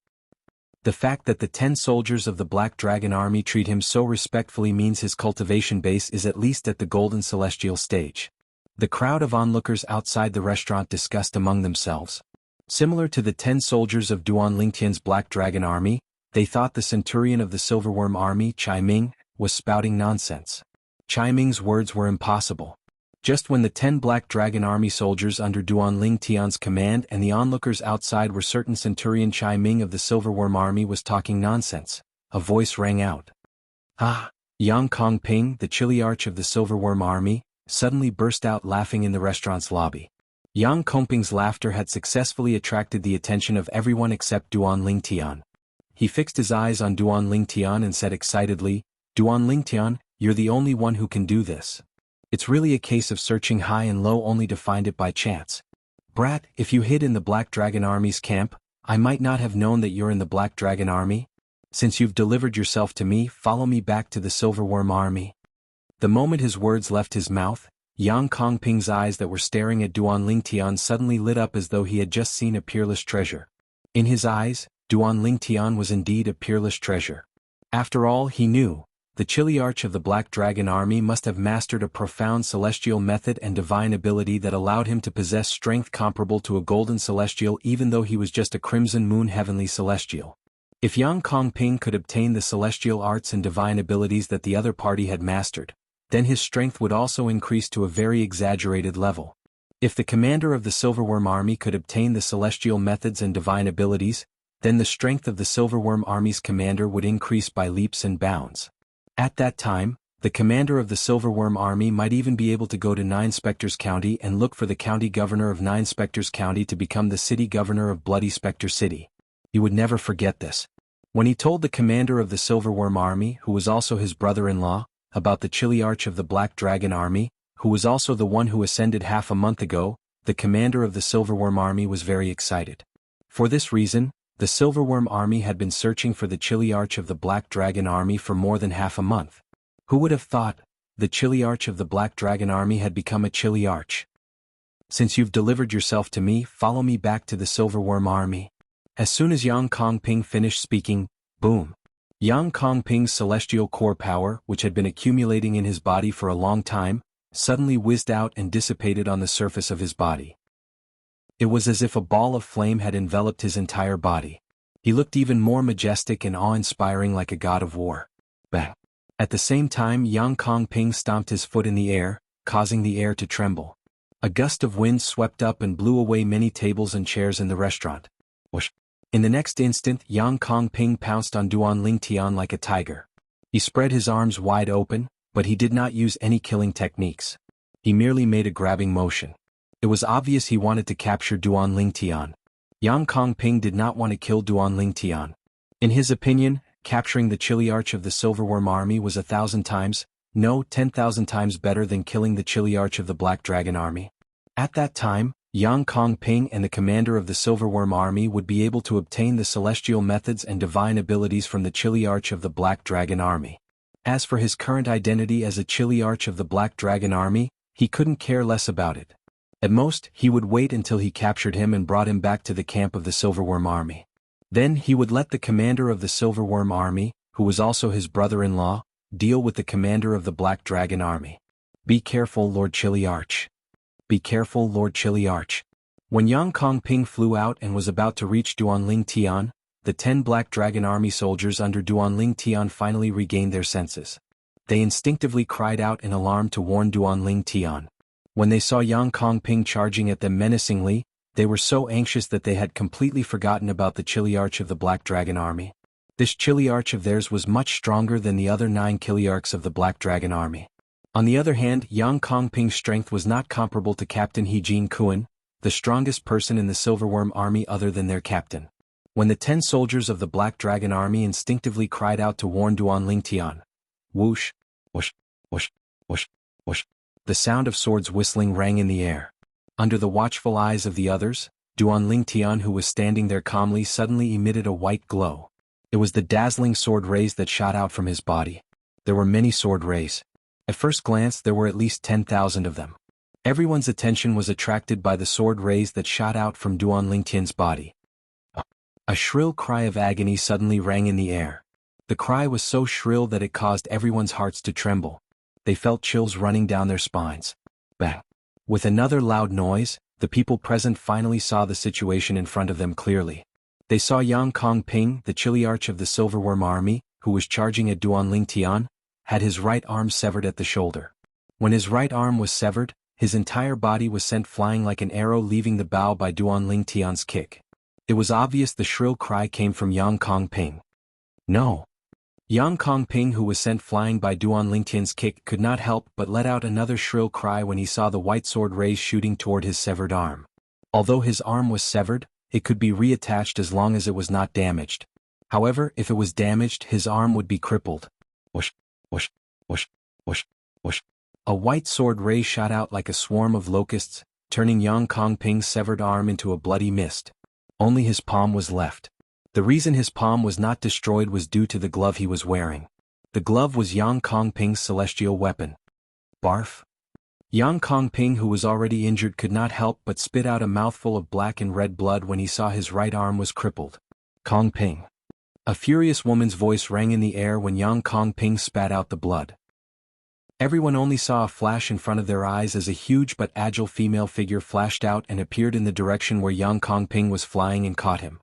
The fact that the 10 soldiers of the Black Dragon Army treat him so respectfully means his cultivation base is at least at the Golden Celestial stage. The crowd of onlookers outside the restaurant discussed among themselves. Similar to the 10 soldiers of Duan Lingtian's Black Dragon Army, they thought the centurion of the Silverworm Army, Chai Ming, was spouting nonsense. Chai Ming's words were impossible. Just when the 10 Black Dragon Army soldiers under Duan Lingtian's command and the onlookers outside were certain Centurion Chai Ming of the Silverworm Army was talking nonsense, a voice rang out. Yang Kongping, the Chiliarch of the Silverworm Army, suddenly burst out laughing in the restaurant's lobby. Yang Kongping's laughter had successfully attracted the attention of everyone except Duan Lingtian. He fixed his eyes on Duan Lingtian and said excitedly, "Duan Lingtian, you're the only one who can do this. It's really a case of searching high and low only to find it by chance. Brat, if you hid in the Black Dragon Army's camp, I might not have known that you're in the Black Dragon Army. Since you've delivered yourself to me, follow me back to the Silverworm Army." The moment his words left his mouth, Yang Kongping's eyes that were staring at Duan Lingtian suddenly lit up as though he had just seen a peerless treasure. In his eyes, Duan Lingtian was indeed a peerless treasure. After all, he knew, the Chiliarch of the Black Dragon Army must have mastered a profound celestial method and divine ability that allowed him to possess strength comparable to a golden celestial even though he was just a crimson moon heavenly celestial. If Yang Kongping could obtain the celestial arts and divine abilities that the other party had mastered, then his strength would also increase to a very exaggerated level. If the commander of the Silverworm Army could obtain the celestial methods and divine abilities, then the strength of the Silverworm Army's commander would increase by leaps and bounds. At that time, the commander of the Silverworm Army might even be able to go to Nine Spectres County and look for the county governor of Nine Spectres County to become the city governor of Bloody Spectre City. He would never forget this. When he told the commander of the Silverworm Army, who was also his brother-in-law, about the Chiliarch of the Black Dragon Army, who was also the one who ascended half a month ago, the commander of the Silverworm Army was very excited. For this reason, the Silverworm Army had been searching for the Chiliarch of the Black Dragon Army for more than half a month. Who would have thought, the Chiliarch of the Black Dragon Army had become a Chiliarch? Since you've delivered yourself to me, follow me back to the Silverworm Army. As soon as Yang Kongping finished speaking, boom. Yang Kongping's celestial core power, which had been accumulating in his body for a long time, suddenly whizzed out and dissipated on the surface of his body. It was as if a ball of flame had enveloped his entire body. He looked even more majestic and awe-inspiring like a god of war. Bang! At the same time, Yang Kongping stomped his foot in the air, causing the air to tremble. A gust of wind swept up and blew away many tables and chairs in the restaurant. Whoosh! In the next instant, Yang Kongping pounced on Duan Lingtian like a tiger. He spread his arms wide open, but he did not use any killing techniques. He merely made a grabbing motion. It was obvious he wanted to capture Duan Lingtian. Yang Kongping did not want to kill Duan Lingtian. In his opinion, capturing the Chiliarch of the Silverworm Army was 1,000 times, no, 10,000 times better than killing the Chiliarch of the Black Dragon Army. At that time, Yang Kongping and the commander of the Silverworm Army would be able to obtain the celestial methods and divine abilities from the Chiliarch of the Black Dragon Army. As for his current identity as a Chiliarch of the Black Dragon Army, he couldn't care less about it. At most, he would wait until he captured him and brought him back to the camp of the Silverworm Army. Then he would let the commander of the Silverworm Army, who was also his brother-in-law, deal with the commander of the Black Dragon Army. Be careful, Lord Chiliarch. Be careful, Lord Chiliarch. When Yang Kongping flew out and was about to reach Duan Lingtian, the 10 Black Dragon Army soldiers under Duan Lingtian finally regained their senses. They instinctively cried out in alarm to warn Duan Lingtian. When they saw Yang Kongping charging at them menacingly, they were so anxious that they had completely forgotten about the Chiliarch of the Black Dragon Army. This Chiliarch of theirs was much stronger than the other 9 Chiliarchs of the Black Dragon Army. On the other hand, Yang Kongping's strength was not comparable to Captain He Jin Kuan, the strongest person in the Silverworm Army other than their captain. When the 10 soldiers of the Black Dragon Army instinctively cried out to warn Duan Lingtian, whoosh, whoosh, whoosh, whoosh, whoosh, The sound of swords whistling rang in the air. Under the watchful eyes of the others, Duan Lingtian, who was standing there calmly, suddenly emitted a white glow. It was the dazzling sword rays that shot out from his body. There were many sword rays. At first glance there were at least 10,000 of them. Everyone's attention was attracted by the sword rays that shot out from Duan Lingtian's body. A shrill cry of agony suddenly rang in the air. The cry was so shrill that it caused everyone's hearts to tremble. They felt chills running down their spines. Bang! With another loud noise, the people present finally saw the situation in front of them clearly. They saw Yang Kongping, the Chiliarch of the Silverworm Army, who was charging at Duan Lingtian, had his right arm severed at the shoulder. When his right arm was severed, his entire body was sent flying like an arrow, leaving the bow by Duan Lingtian's kick. It was obvious the shrill cry came from Yang Kongping. No! Yang Kongping, who was sent flying by Duan Lingtian's kick, could not help but let out another shrill cry when he saw the white sword rays shooting toward his severed arm. Although his arm was severed, it could be reattached as long as it was not damaged. However, if it was damaged, his arm would be crippled. Whoosh, whoosh, whoosh, whoosh, whoosh. A white sword ray shot out like a swarm of locusts, turning Yang Kongping's severed arm into a bloody mist. Only his palm was left. The reason his palm was not destroyed was due to the glove he was wearing. The glove was Yang Kongping's celestial weapon. Barf! Yang Kongping, who was already injured, could not help but spit out a mouthful of black and red blood when he saw his right arm was crippled. Kongping! A furious woman's voice rang in the air when Yang Kongping spat out the blood. Everyone only saw a flash in front of their eyes as a huge but agile female figure flashed out and appeared in the direction where Yang Kongping was flying and caught him.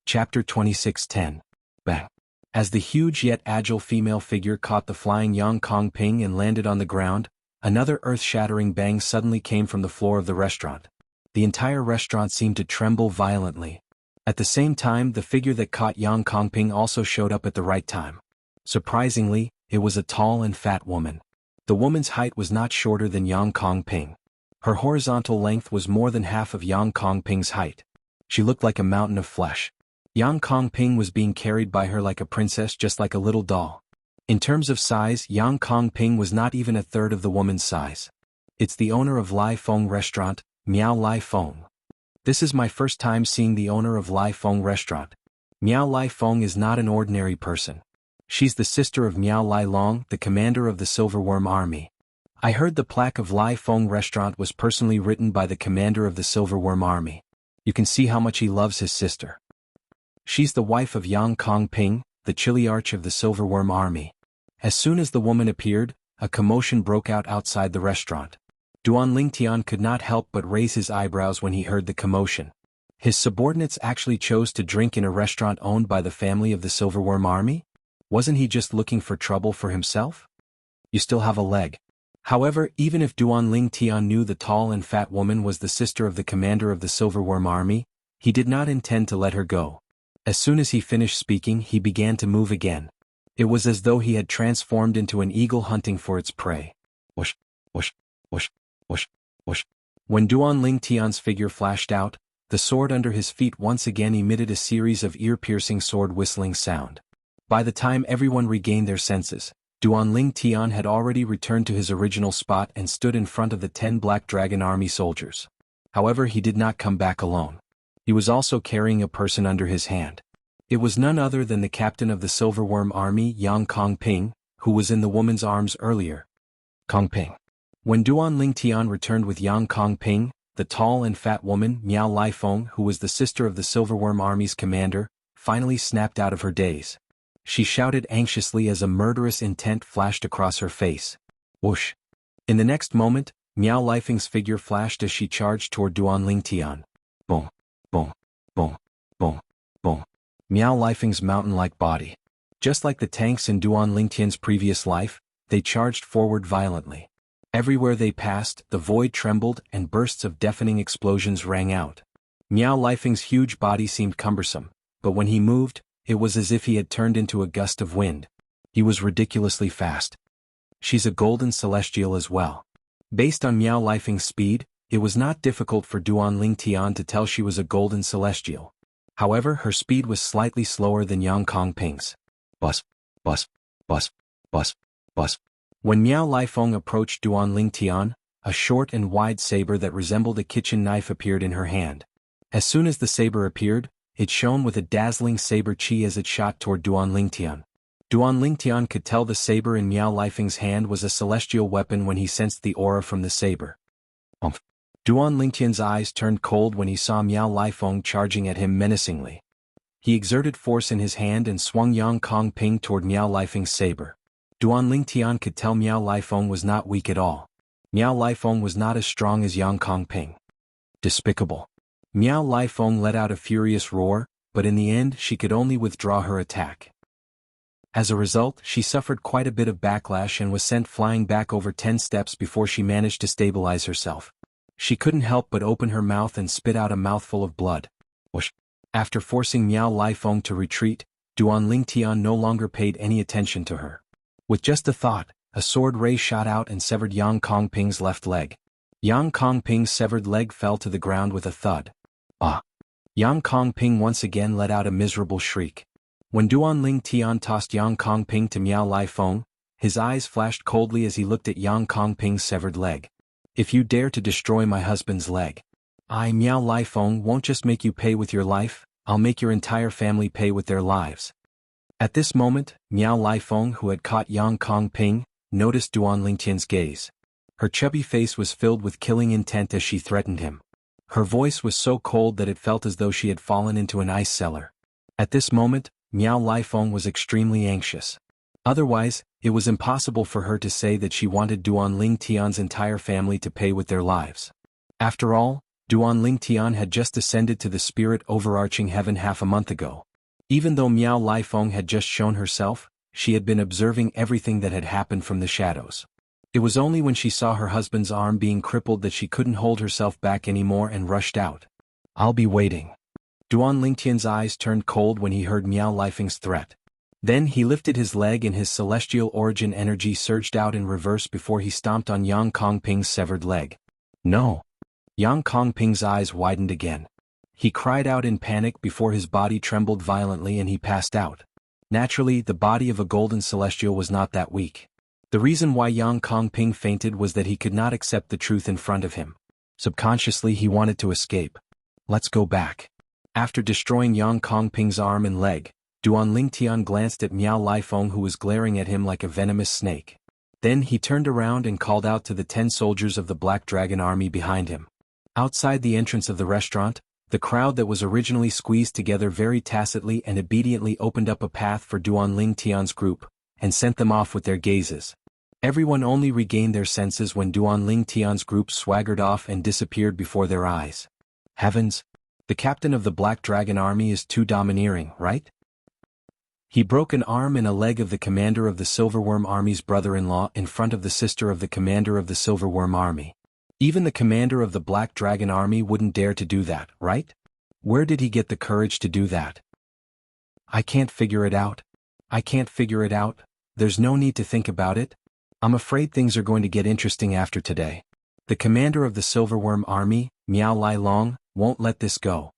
Chapter 26:10. Bang! As the huge yet agile female figure caught the flying Yang Kongping and landed on the ground, another earth-shattering bang suddenly came from the floor of the restaurant. The entire restaurant seemed to tremble violently. At the same time, the figure that caught Yang Kongping also showed up at the right time. Surprisingly, it was a tall and fat woman. The woman's height was not shorter than Yang Kongping. Her horizontal length was more than half of Yang Kongping's height. She looked like a mountain of flesh. Yang Kongping was being carried by her like a princess, just like a little doll. In terms of size, Yang Kongping was not even a third of the woman's size. It's the owner of Lai Feng Restaurant, Miao Lai Feng. This is my first time seeing the owner of Lai Feng Restaurant. Miao Lai Feng is not an ordinary person. She's the sister of Miao Lai Long, the commander of the Silverworm Army. I heard the plaque of Lai Feng Restaurant was personally written by the commander of the Silverworm Army. You can see how much he loves his sister. She's the wife of Yang Kongping, the Chiliarch of the Silverworm Army. As soon as the woman appeared, a commotion broke out outside the restaurant. Duan Lingtian could not help but raise his eyebrows when he heard the commotion. His subordinates actually chose to drink in a restaurant owned by the family of the Silverworm Army? Wasn't he just looking for trouble for himself? You still have a leg. However, even if Duan Lingtian knew the tall and fat woman was the sister of the commander of the Silverworm Army, he did not intend to let her go. As soon as he finished speaking, he began to move again. It was as though he had transformed into an eagle hunting for its prey. Whoosh, whoosh, whoosh, whoosh, whoosh. When Duan Lingtian's figure flashed out, the sword under his feet once again emitted a series of ear-piercing sword-whistling sound. By the time everyone regained their senses, Duan Lingtian had already returned to his original spot and stood in front of the 10 Black Dragon Army soldiers. However, he did not come back alone. He was also carrying a person under his hand. It was none other than the captain of the Silverworm Army, Yang Kongping, who was in the woman's arms earlier. Kongping. When Duan Lingtian returned with Yang Kongping, the tall and fat woman, Miao Lai Feng, who was the sister of the Silverworm Army's commander, finally snapped out of her daze. She shouted anxiously as a murderous intent flashed across her face. Whoosh! In the next moment, Miao Lai Feng's figure flashed as she charged toward Duan Lingtian. Boom! Boom, boom, boom, boom. Miao Lai Feng's mountain-like body. Just like the tanks in Duan Lingtian's previous life, they charged forward violently. Everywhere they passed, the void trembled and bursts of deafening explosions rang out. Miao Lai Feng's huge body seemed cumbersome, but when he moved, it was as if he had turned into a gust of wind. He was ridiculously fast. She's a golden celestial as well. Based on Miao Lai Feng's speed, it was not difficult for Duan Lingtian to tell she was a golden celestial. However, her speed was slightly slower than Yang Kongping's. Bus, bus, bus, bus, bus, When Miao Lifeng approached Duan Lingtian, a short and wide saber that resembled a kitchen knife appeared in her hand. As soon as the saber appeared, it shone with a dazzling saber chi as it shot toward Duan Lingtian. Duan Lingtian could tell the saber in Miao Lifeng's hand was a celestial weapon when he sensed the aura from the saber. Duan Lingtian's eyes turned cold when he saw Miao Lifeng charging at him menacingly. He exerted force in his hand and swung Yang Kong Ping toward Miao Lifeng's saber. Duan Lingtian could tell Miao Lifeng was not weak at all. Miao Lifeng was not as strong as Yang Kong Ping. Despicable. Miao Lifeng let out a furious roar, but in the end she could only withdraw her attack. As a result, she suffered quite a bit of backlash and was sent flying back over 10 steps before she managed to stabilize herself. She couldn't help but open her mouth and spit out a mouthful of blood. Whoosh. After forcing Miao Lifeng to retreat, Duan Lingtian no longer paid any attention to her. With just a thought, a sword ray shot out and severed Yang Kong Ping's left leg. Yang Kong Ping's severed leg fell to the ground with a thud. Ah! Yang Kong Ping once again let out a miserable shriek. When Duan Lingtian tossed Yang Kong Ping to Miao Lifeng, his eyes flashed coldly as he looked at Yang Kong Ping's severed leg. If you dare to destroy my husband's leg, I, Miao Lifeng, won't just make you pay with your life, I'll make your entire family pay with their lives. At this moment, Miao Lifeng, who had caught Yang Kong Ping, noticed Duan Lingtian's gaze. Her chubby face was filled with killing intent as she threatened him. Her voice was so cold that it felt as though she had fallen into an ice cellar. At this moment, Miao Lifeng was extremely anxious. Otherwise, it was impossible for her to say that she wanted Duan Lingtian's entire family to pay with their lives. After all, Duan Lingtian had just ascended to the spirit overarching heaven half a month ago. Even though Miao Lifeng had just shown herself, she had been observing everything that had happened from the shadows. It was only when she saw her husband's arm being crippled that she couldn't hold herself back anymore and rushed out. I'll be waiting. Duan Lingtian's eyes turned cold when he heard Miao Lifeng's threat. Then he lifted his leg and his celestial origin energy surged out in reverse before he stomped on Yang Kong Ping's severed leg. No! Yang Kong Ping's eyes widened again. He cried out in panic before his body trembled violently and he passed out. Naturally, the body of a golden celestial was not that weak. The reason why Yang Kong Ping fainted was that he could not accept the truth in front of him. Subconsciously he wanted to escape. Let's go back. After destroying Yang Kong Ping's arm and leg, Duan Lingtian glanced at Miao Lifeng who was glaring at him like a venomous snake. Then he turned around and called out to the 10 soldiers of the Black Dragon Army behind him. Outside the entrance of the restaurant, the crowd that was originally squeezed together very tacitly and obediently opened up a path for Duan Lingtian's group, and sent them off with their gazes. Everyone only regained their senses when Duan Lingtian's group swaggered off and disappeared before their eyes. Heavens! The captain of the Black Dragon Army is too domineering, right? He broke an arm and a leg of the commander of the Silverworm Army's brother-in-law in front of the sister of the commander of the Silverworm Army. Even the commander of the Black Dragon Army wouldn't dare to do that, right? Where did he get the courage to do that? I can't figure it out. I can't figure it out. There's no need to think about it. I'm afraid things are going to get interesting after today. The commander of the Silverworm Army, Miao Lifeng, won't let this go.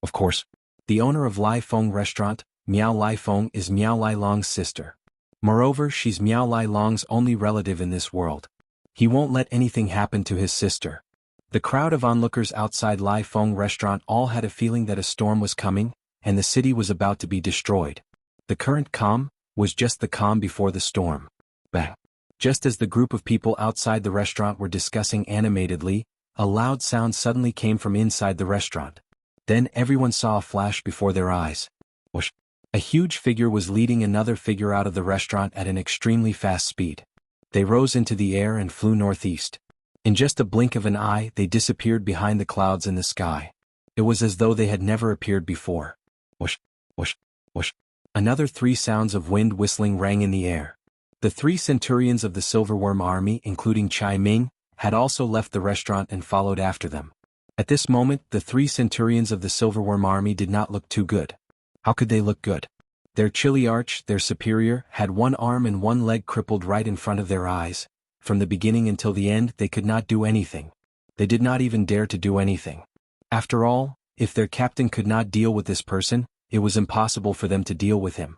Of course, the owner of Lifeng Restaurant, Miao Lifeng, is Miao Lifeng's sister. Moreover, she's Miao Lifeng's only relative in this world. He won't let anything happen to his sister. The crowd of onlookers outside Lifeng Restaurant all had a feeling that a storm was coming, and the city was about to be destroyed. The current calm was just the calm before the storm. Bang! Just as the group of people outside the restaurant were discussing animatedly, a loud sound suddenly came from inside the restaurant. Then everyone saw a flash before their eyes. Whoosh! A huge figure was leading another figure out of the restaurant at an extremely fast speed. They rose into the air and flew northeast. In just a blink of an eye, they disappeared behind the clouds in the sky. It was as though they had never appeared before. Whoosh! Whoosh! Whoosh! Another 3 sounds of wind whistling rang in the air. The 3 centurions of the Silverworm Army, including Chai Ming, had also left the restaurant and followed after them. At this moment, the 3 centurions of the Silverworm Army did not look too good. How could they look good? Their Chiliarch, their superior, had 1 arm and 1 leg crippled right in front of their eyes. From the beginning until the end, they could not do anything. They did not even dare to do anything. After all, if their captain could not deal with this person, it was impossible for them to deal with him.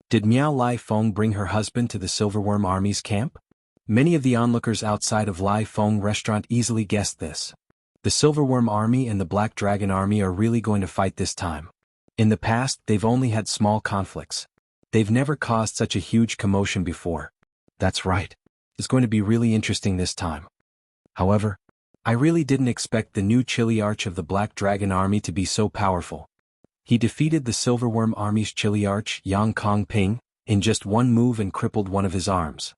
Did Miao Lifeng bring her husband to the Silverworm Army's camp? Many of the onlookers outside of Lai Feng restaurant easily guessed this. The Silverworm Army and the Black Dragon Army are really going to fight this time. In the past, they've only had small conflicts. They've never caused such a huge commotion before. That's right. It's going to be really interesting this time. However, I really didn't expect the new Chili Arch of the Black Dragon Army to be so powerful. He defeated the Silverworm Army's Chili Arch, Yang Kong Ping, in just one move and crippled one of his arms.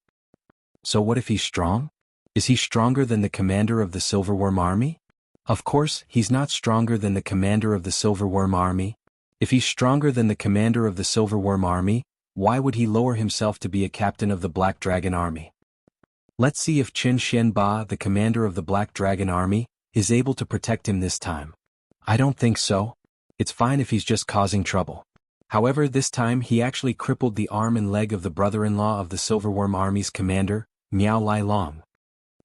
So what if he's strong? Is he stronger than the commander of the Silverworm Army? Of course, he's not stronger than the commander of the Silverworm Army. If he's stronger than the commander of the Silverworm Army, why would he lower himself to be a captain of the Black Dragon Army? Let's see if Qin Xianba, the commander of the Black Dragon Army, is able to protect him this time. I don't think so. It's fine if he's just causing trouble. However, this time he actually crippled the arm and leg of the brother-in-law of the Silverworm Army's commander, Miao Lai Long.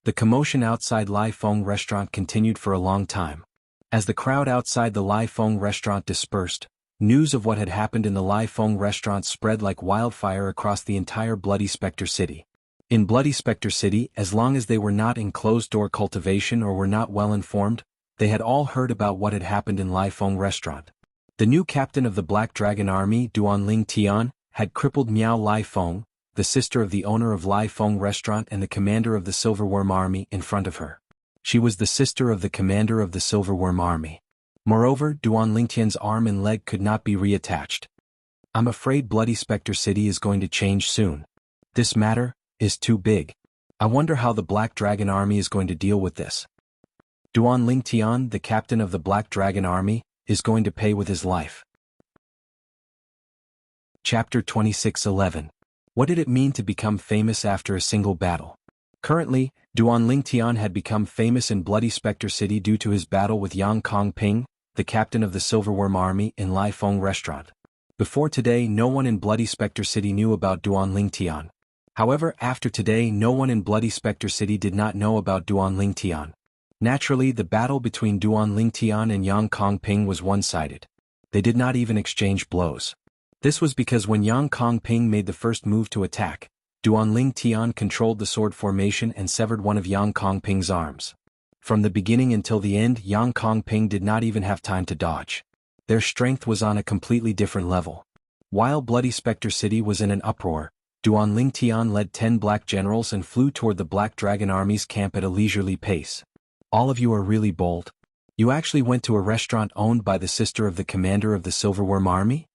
The commotion outside Lai Feng restaurant continued for a long time. As the crowd outside the Lai Feng restaurant dispersed, news of what had happened in the Lai Feng restaurant spread like wildfire across the entire Bloody Spectre City. In Bloody Spectre City, as long as they were not in closed-door cultivation or were not well informed, they had all heard about what had happened in Lai Feng restaurant. The new captain of the Black Dragon Army, Duanling Tian, had crippled Miao Lai Feng, the sister of the owner of Lai Feng restaurant and the commander of the Silverworm Army, in front of her. She was the sister of the commander of the Silverworm Army. Moreover, Duanling Tian's arm and leg could not be reattached. I'm afraid Bloody Spectre City is going to change soon. This matter is too big. I wonder how the Black Dragon Army is going to deal with this. Duanling Tian, the captain of the Black Dragon Army, is going to pay with his life. Chapter 26:11. What did it mean to become famous after a single battle? Currently, Duanling Tian had become famous in Bloody Spectre City due to his battle with Yang Kong Ping, the captain of the Silverworm Army, in Lai Feng restaurant. Before today, no one in Bloody Spectre City knew about Duanling Tian. However, after today, no one in Bloody Spectre City did not know about Duanling Tian. Naturally, the battle between Duanling Tian and Yang Kong Ping was one-sided. They did not even exchange blows. This was because when Yang Kong Ping made the first move to attack, Duanling Tian controlled the sword formation and severed one of Yang Kong Ping's arms. From the beginning until the end, Yang Kong Ping did not even have time to dodge. Their strength was on a completely different level. While Bloody Spectre City was in an uproar, Duanling Tian led 10 black generals and flew toward the Black Dragon Army's camp at a leisurely pace. All of you are really bold. You actually went to a restaurant owned by the sister of the commander of the Silverworm Army?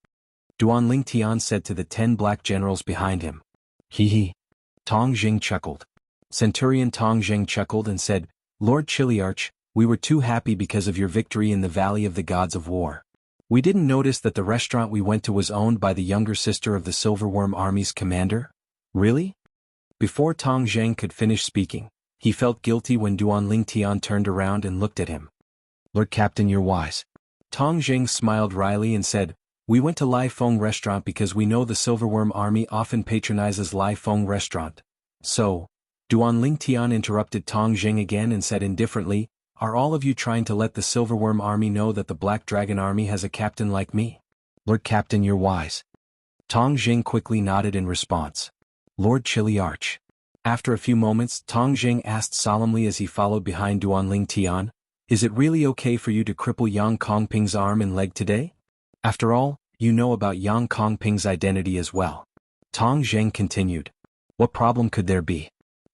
Duanling Tian said to the 10 black generals behind him. Hee hee. Tong Jing chuckled. Centurion Tong Jing chuckled and said, Lord Chiliarch, we were too happy because of your victory in the Valley of the Gods of War. We didn't notice that the restaurant we went to was owned by the younger sister of the Silverworm Army's commander? Really? Before Tong Jing could finish speaking, he felt guilty when Duanling Tian turned around and looked at him. Lord Captain, you're wise. Tong Jing smiled wryly and said, We went to Lai Feng restaurant because we know the Silverworm Army often patronizes Lai Feng restaurant. So, Duanling Tian interrupted Tong Jing again and said indifferently, Are all of you trying to let the Silverworm Army know that the Black Dragon Army has a captain like me? Lord Captain, you're wise. Tong Jing quickly nodded in response. Lord Chiliarch. After a few moments, Tong Jing asked solemnly as he followed behind Duanling Tian, Is it really okay for you to cripple Yang Kong Ping's arm and leg today? After all, you know about Yang Kong Ping's identity as well. Tong Jing continued. What problem could there be?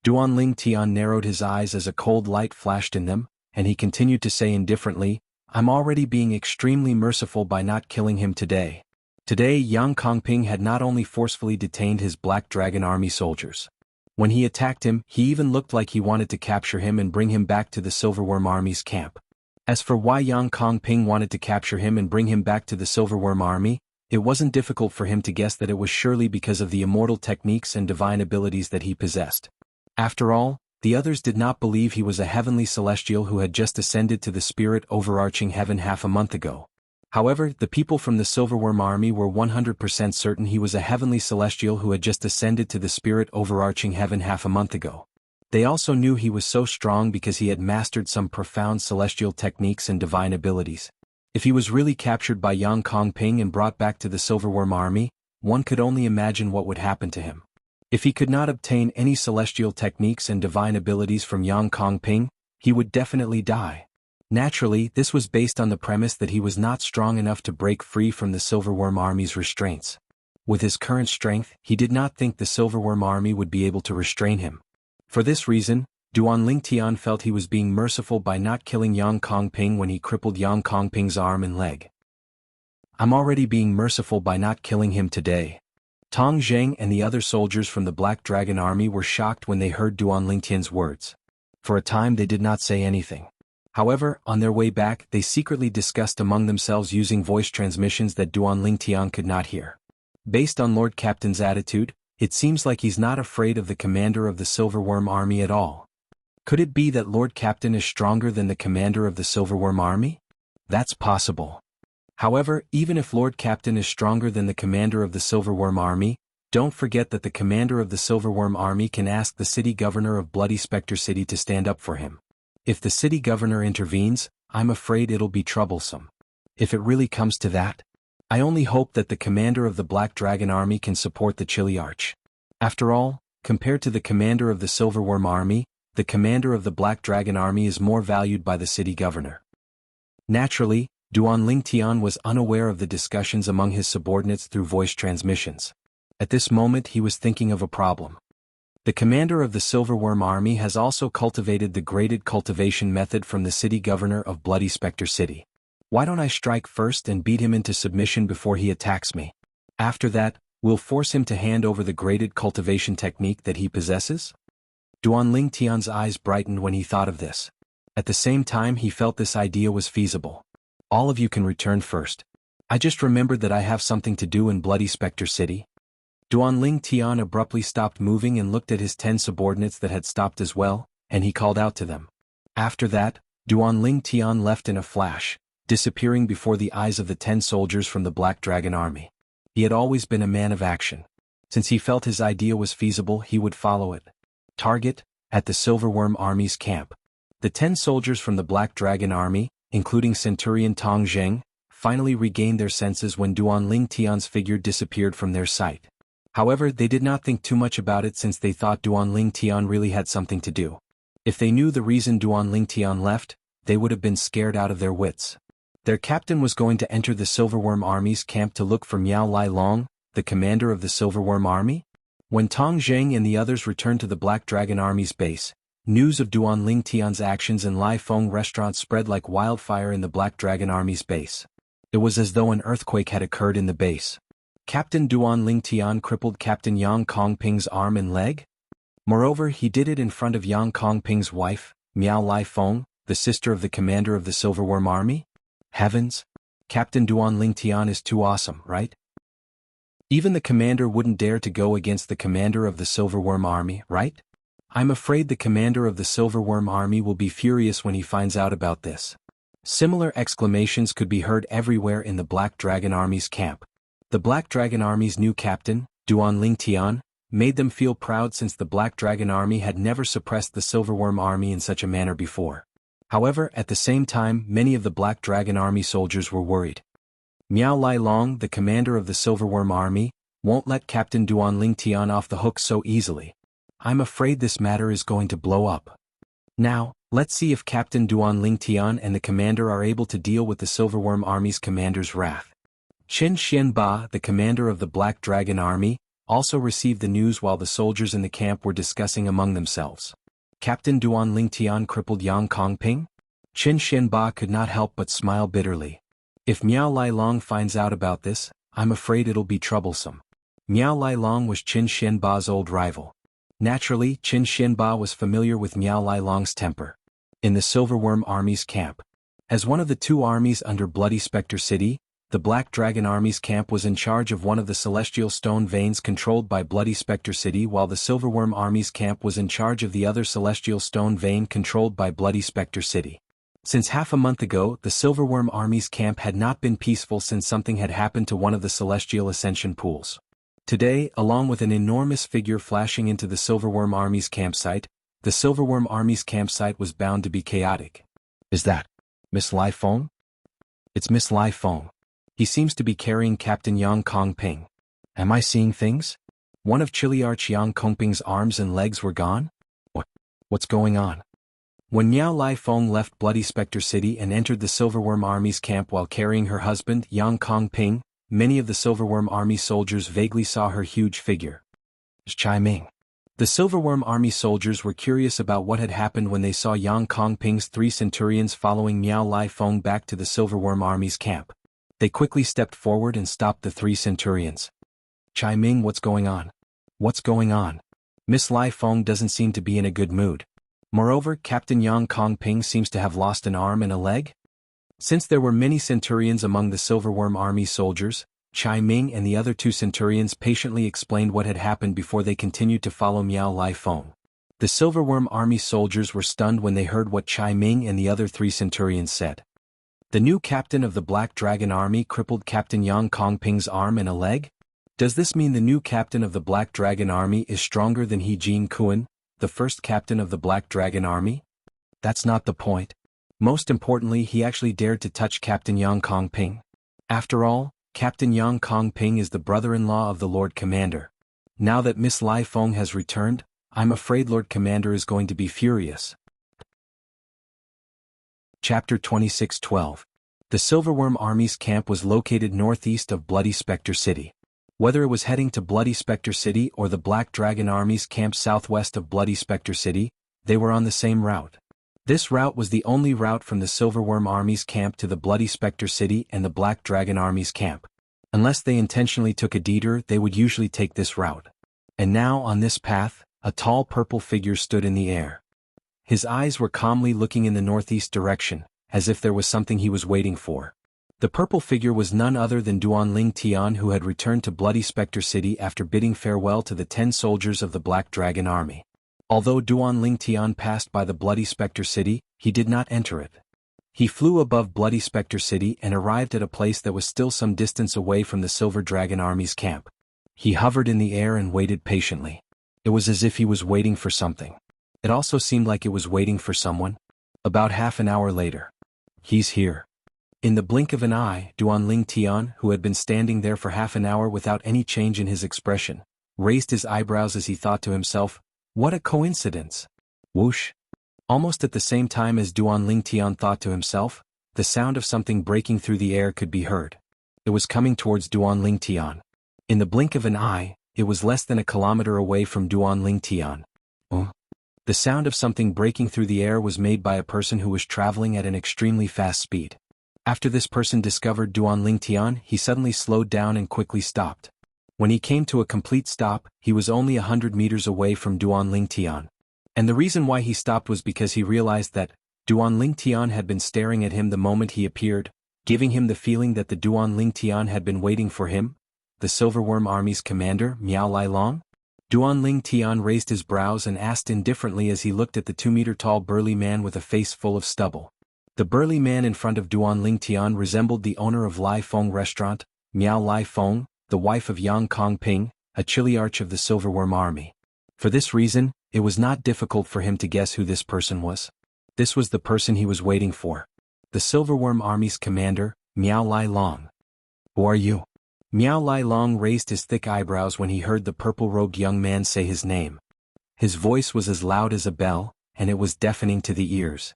Duanling Tian narrowed his eyes as a cold light flashed in them, and he continued to say indifferently, I'm already being extremely merciful by not killing him today. Today Yang Kong Ping had not only forcefully detained his Black Dragon Army soldiers. When he attacked him, he even looked like he wanted to capture him and bring him back to the Silverworm Army's camp. As for why Yang Kong Ping wanted to capture him and bring him back to the Silverworm Army, it wasn't difficult for him to guess that it was surely because of the immortal techniques and divine abilities that he possessed. After all, the others did not believe he was a heavenly celestial who had just ascended to the spirit overarching heaven half a month ago. However, the people from the Silverworm Army were 100% certain he was a heavenly celestial who had just ascended to the spirit overarching heaven half a month ago. They also knew he was so strong because he had mastered some profound celestial techniques and divine abilities. If he was really captured by Yang Kong Ping and brought back to the Silverworm Army, one could only imagine what would happen to him. If he could not obtain any celestial techniques and divine abilities from Yang Kongping, he would definitely die. Naturally, this was based on the premise that he was not strong enough to break free from the Silverworm Army's restraints. With his current strength, he did not think the Silverworm Army would be able to restrain him. For this reason, Duan Lingtian felt he was being merciful by not killing Yang Kongping when he crippled Yang Kongping's arm and leg. I'm already being merciful by not killing him today. Tong Zheng and the other soldiers from the Black Dragon Army were shocked when they heard Duan Lingtian's words. For a time they did not say anything. However, on their way back they secretly discussed among themselves using voice transmissions that Duan Lingtian could not hear. Based on Lord Captain's attitude, it seems like he's not afraid of the commander of the Silverworm Army at all. Could it be that Lord Captain is stronger than the commander of the Silverworm Army? That's possible. However, even if Lord Captain is stronger than the commander of the Silverworm Army, don't forget that the commander of the Silverworm Army can ask the city governor of Bloody Spectre City to stand up for him. If the city governor intervenes, I'm afraid it'll be troublesome. If it really comes to that, I only hope that the commander of the Black Dragon Army can support the Chili Arch. After all, compared to the commander of the Silverworm Army, the commander of the Black Dragon Army is more valued by the city governor. Naturally, Duan Lingtian was unaware of the discussions among his subordinates through voice transmissions. At this moment he was thinking of a problem. The commander of the Silverworm Army has also cultivated the graded cultivation method from the city governor of Bloody Spectre City. Why don't I strike first and beat him into submission before he attacks me? After that, we'll force him to hand over the graded cultivation technique that he possesses? Duan Lingtian's eyes brightened when he thought of this. At the same time he felt this idea was feasible. All of you can return first. I just remembered that I have something to do in Bloody Spectre City. Duan Lingtian abruptly stopped moving and looked at his 10 subordinates that had stopped as well, and he called out to them. After that, Duan Lingtian left in a flash, disappearing before the eyes of the 10 soldiers from the Black Dragon Army. He had always been a man of action. Since he felt his idea was feasible, he would follow it. Target, at the Silverworm Army's camp. The 10 soldiers from the Black Dragon Army, including Centurion Tong Zheng, finally regained their senses when Duan Lingtian's figure disappeared from their sight. However, they did not think too much about it since they thought Duan Lingtian really had something to do. If they knew the reason Duan Lingtian left, they would have been scared out of their wits. Their captain was going to enter the Silverworm Army's camp to look for Miao Lai Long, the commander of the Silverworm Army? When Tong Zheng and the others returned to the Black Dragon Army's base, news of Duan Lingtian's actions in Lai Feng restaurant spread like wildfire in the Black Dragon Army's base. It was as though an earthquake had occurred in the base. Captain Duan Lingtian crippled Captain Yang Kongping's arm and leg? Moreover, he did it in front of Yang Kongping's wife, Miao Lai Feng, the sister of the commander of the Silverworm Army? Heavens! Captain Duan Lingtian is too awesome, right? Even the commander wouldn't dare to go against the commander of the Silverworm Army, right? I'm afraid the commander of the Silverworm Army will be furious when he finds out about this. Similar exclamations could be heard everywhere in the Black Dragon Army's camp. The Black Dragon Army's new captain, Duan Lingtian, made them feel proud since the Black Dragon Army had never suppressed the Silverworm Army in such a manner before. However, at the same time, many of the Black Dragon Army soldiers were worried. Miao Lai Long, the commander of the Silverworm Army, won't let Captain Duan Lingtian off the hook so easily. I'm afraid this matter is going to blow up. Now, let's see if Captain Duan Lingtian and the commander are able to deal with the Silverworm Army's commander's wrath. Qin Xianba, the commander of the Black Dragon Army, also received the news while the soldiers in the camp were discussing among themselves. Captain Duan Lingtian crippled Yang Kongping? Qin Xianba could not help but smile bitterly. If Miao Lai Long finds out about this, I'm afraid it'll be troublesome. Miao Lai Long was Qin Xianba's old rival. Naturally, Qin Xianba was familiar with Miao Lai Long's temper. In the Silverworm Army's camp. As one of the 2 armies under Bloody Spectre City, the Black Dragon Army's camp was in charge of one of the celestial stone veins controlled by Bloody Spectre City, while the Silverworm Army's camp was in charge of the other celestial stone vein controlled by Bloody Spectre City. Since half a month ago, the Silverworm Army's camp had not been peaceful since something had happened to one of the celestial ascension pools. Today, along with an enormous figure flashing into the Silverworm Army's campsite, the Silverworm Army's campsite was bound to be chaotic. Is that Miss Lai Feng? It's Miss Lai Feng. He seems to be carrying Captain Yang Kongping. Am I seeing things? One of Chiliarch Yang Kongping's arms and legs were gone? What's going on? When Miao Lai Feng left Bloody Spectre City and entered the Silverworm Army's camp while carrying her husband, Yang Kongping, many of the Silverworm Army soldiers vaguely saw her huge figure. Chai Ming. The Silverworm Army soldiers were curious about what had happened when they saw Yang Kongping's 3 centurions following Miao Lai Feng back to the Silverworm Army's camp. They quickly stepped forward and stopped the 3 centurions. Chai Ming, what's going on? What's going on? Miss Lai Feng doesn't seem to be in a good mood. Moreover, Captain Yang Kongping seems to have lost an arm and a leg? Since there were many centurions among the Silverworm Army soldiers, Chai Ming and the other 2 centurions patiently explained what had happened before they continued to follow Miao Lai Feng. The Silverworm Army soldiers were stunned when they heard what Chai Ming and the other 3 centurions said. The new captain of the Black Dragon Army crippled Captain Yang Kongping's arm and a leg? Does this mean the new captain of the Black Dragon Army is stronger than He Jin Kuan, the first captain of the Black Dragon Army? That's not the point. Most importantly, he actually dared to touch Captain Yang Kongping. After all, Captain Yang Kongping is the brother-in-law of the Lord Commander. Now that Miss Lai Feng has returned, I'm afraid Lord Commander is going to be furious. Chapter 26:12. The Silverworm Army's camp was located northeast of Bloody Spectre City. Whether it was heading to Bloody Spectre City or the Black Dragon Army's camp southwest of Bloody Spectre City, they were on the same route. This route was the only route from the Silverworm Army's camp to the Bloody Spectre City and the Black Dragon Army's camp. Unless they intentionally took a detour, they would usually take this route. And now, on this path, a tall purple figure stood in the air. His eyes were calmly looking in the northeast direction, as if there was something he was waiting for. The purple figure was none other than Duanling Tian, who had returned to Bloody Spectre City after bidding farewell to the 10 soldiers of the Black Dragon Army. Although Duanling Tian passed by the Bloody Spectre City, he did not enter it. He flew above Bloody Spectre City and arrived at a place that was still some distance away from the Silver Dragon Army's camp. He hovered in the air and waited patiently. It was as if he was waiting for something. It also seemed like it was waiting for someone. About half an hour later. He's here. In the blink of an eye, Duanling Tian, who had been standing there for half an hour without any change in his expression, raised his eyebrows as he thought to himself, "What a coincidence!" Whoosh! Almost at the same time as Duanling Tian thought to himself, the sound of something breaking through the air could be heard. It was coming towards Duanling Tian. In the blink of an eye, it was less than a kilometer away from Duanling Tian. The sound of something breaking through the air was made by a person who was traveling at an extremely fast speed. After this person discovered Duanling Tian, he suddenly slowed down and quickly stopped. When he came to a complete stop, he was only 100 meters away from Duanling Tian. And the reason why he stopped was because he realized that Duanling Tian had been staring at him the moment he appeared, giving him the feeling that the Duanling Tian had been waiting for him, the Silverworm Army's commander, Miao Lai Long. Duanling Tian raised his brows and asked indifferently as he looked at the 2-meter-tall burly man with a face full of stubble. The burly man in front of Duanling Tian resembled the owner of Lai Feng Restaurant, Miao Lai Feng, the wife of Yang Kongping, a Chiliarch of the Silverworm Army. For this reason, it was not difficult for him to guess who this person was. This was the person he was waiting for. The Silverworm Army's commander, Miao Lai Long. "Who are you?" Miao Lai Long raised his thick eyebrows when he heard the purple-robed young man say his name. His voice was as loud as a bell, and it was deafening to the ears.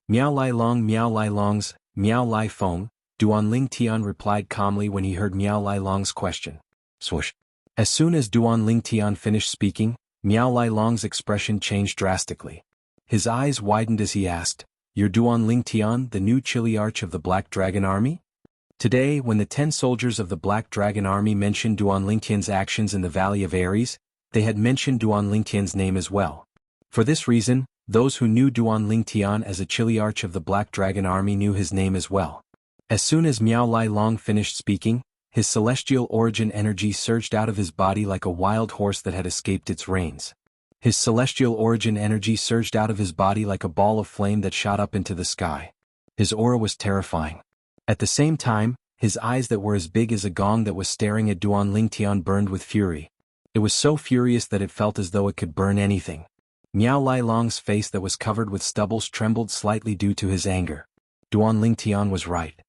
Miao Lai Long's, Miao Lai Feng, Duanling Tian replied calmly when he heard Miao Lai Long's question. Swoosh. As soon as Duanling Tian finished speaking, Miao Lai Long's expression changed drastically. His eyes widened as he asked, "You're Duanling Tian, the new Chiliarch of the Black Dragon Army?" Today, when the 10 soldiers of the Black Dragon Army mentioned Duanling Tian's actions in the Valley of Ares, they had mentioned Duanling Tian's name as well. For this reason, those who knew Duanling Tian as a Chiliarch of the Black Dragon Army knew his name as well. As soon as Miao Lai Long finished speaking, his celestial origin energy surged out of his body like a wild horse that had escaped its reins. His celestial origin energy surged out of his body like a ball of flame that shot up into the sky. His aura was terrifying. At the same time, his eyes that were as big as a gong that was staring at Duanling Tian burned with fury. It was so furious that it felt as though it could burn anything. Miao Lai Long's face that was covered with stubbles trembled slightly due to his anger. Duanling Tian was right.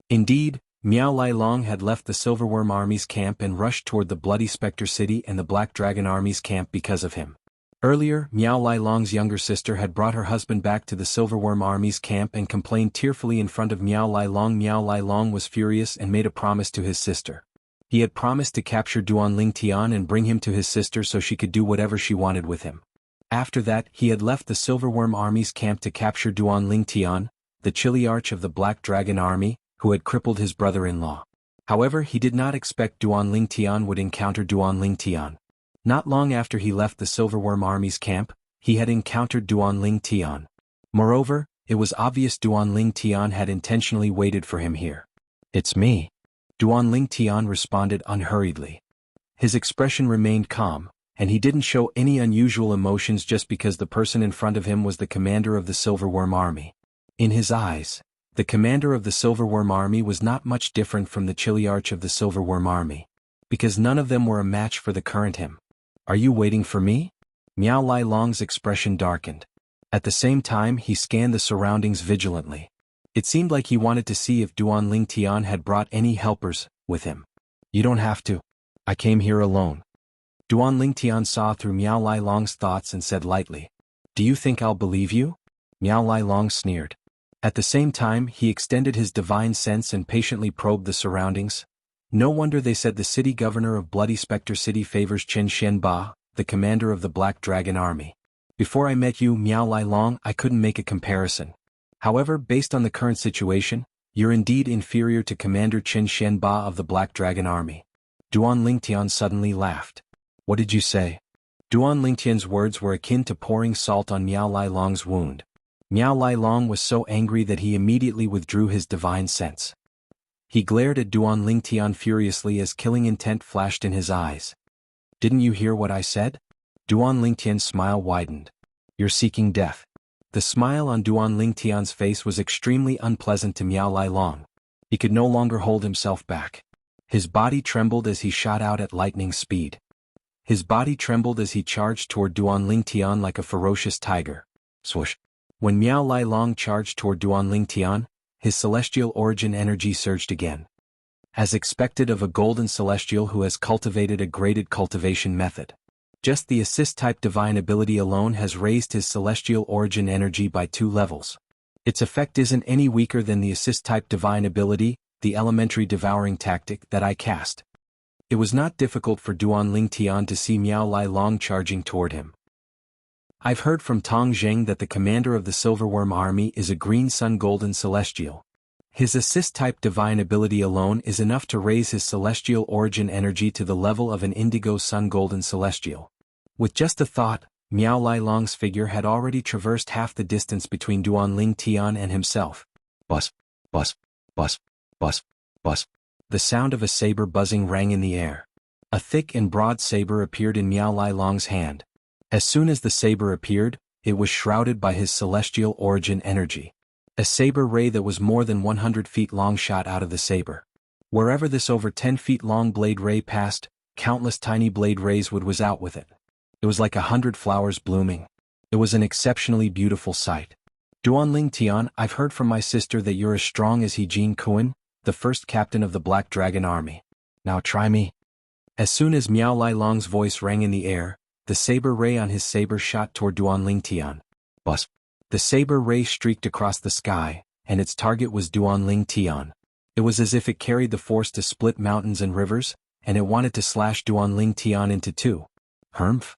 Indeed, Miao Lai Long had left the Silverworm Army's camp and rushed toward the Bloody Spectre City and the Black Dragon Army's camp because of him. Earlier, Miao Lai Long's younger sister had brought her husband back to the Silverworm Army's camp and complained tearfully in front of Miao Lai Long. Miao Lai Long was furious and made a promise to his sister. He had promised to capture Duan Ling Tian and bring him to his sister so she could do whatever she wanted with him. After that, he had left the Silverworm Army's camp to capture Duan Ling Tian, the Chiliarch of the Black Dragon Army, who had crippled his brother-in-law. However, he did not expect Duan Ling Tian would encounter Duan Ling Tian. Not long after he left the Silverworm Army's camp, he had encountered Duan Ling Tian. Moreover, it was obvious Duan Ling Tian had intentionally waited for him here. "It's me." Duan Ling Tian responded unhurriedly. His expression remained calm, and he didn't show any unusual emotions just because the person in front of him was the commander of the Silverworm Army. In his eyes, the commander of the Silverworm Army was not much different from the Chiliarch of the Silverworm Army, because none of them were a match for the current him. "Are you waiting for me?" Miao Lai Long's expression darkened. At the same time, he scanned the surroundings vigilantly. It seemed like he wanted to see if Duan Ling Tian had brought any helpers with him. "You don't have to. I came here alone." Duan Ling Tian saw through Miao Lai Long's thoughts and said lightly, "Do you think I'll believe you?" Miao Lai Long sneered. At the same time, he extended his divine sense and patiently probed the surroundings. No wonder they said the city governor of Bloody Spectre City favors Chen Xianba, the commander of the Black Dragon Army. Before I met you, Miao Lai Long, I couldn't make a comparison. However, based on the current situation, you're indeed inferior to Commander Chen Xianba of the Black Dragon Army. Duan Ling Tian suddenly laughed. "What did you say?" Duan Ling Tian's words were akin to pouring salt on Miao Lai Long's wound. Miao Lai Long was so angry that he immediately withdrew his divine sense. He glared at Duan Ling Tian furiously as killing intent flashed in his eyes. "Didn't you hear what I said?" Duan Ling Tian's smile widened. "You're seeking death." The smile on Duan Ling Tian's face was extremely unpleasant to Miao Lai Long. He could no longer hold himself back. His body trembled as he shot out at lightning speed. His body trembled as he charged toward Duan Ling Tian like a ferocious tiger. Swoosh. When Miao Lai Long charged toward Duan Ling Tian, his celestial origin energy surged again. As expected of a golden celestial who has cultivated a graded cultivation method. Just the assist-type divine ability alone has raised his celestial origin energy by 2 levels. Its effect isn't any weaker than the assist-type divine ability, the elementary devouring tactic that I cast. It was not difficult for Duan Ling Tian to see Miao Lai Long charging toward him. "I've heard from Tong Zheng that the commander of the Silverworm Army is a Green Sun Golden Celestial. His assist-type divine ability alone is enough to raise his celestial origin energy to the level of an Indigo Sun Golden Celestial." With just a thought, Miao Lai Long's figure had already traversed half the distance between Duan Ling Tian and himself. Bus, bus, bus, bus, bus. The sound of a saber buzzing rang in the air. A thick and broad saber appeared in Miao Lai Long's hand. As soon as the saber appeared, it was shrouded by his celestial origin energy. A saber ray that was more than 100 feet long shot out of the saber. Wherever this over 10 feet long blade ray passed, countless tiny blade rays would whiz out with it. It was like 100 flowers blooming. It was an exceptionally beautiful sight. "Duan Ling Tian, I've heard from my sister that you're as strong as He Jin Kuan, the first captain of the Black Dragon Army. Now try me." As soon as Miao Lai Long's voice rang in the air, the saber ray on his saber shot toward Duan Ling Tian. Bus. The saber ray streaked across the sky, and its target was Duan Ling Tian. It was as if it carried the force to split mountains and rivers, and it wanted to slash Duan Ling Tian into 2. Humph.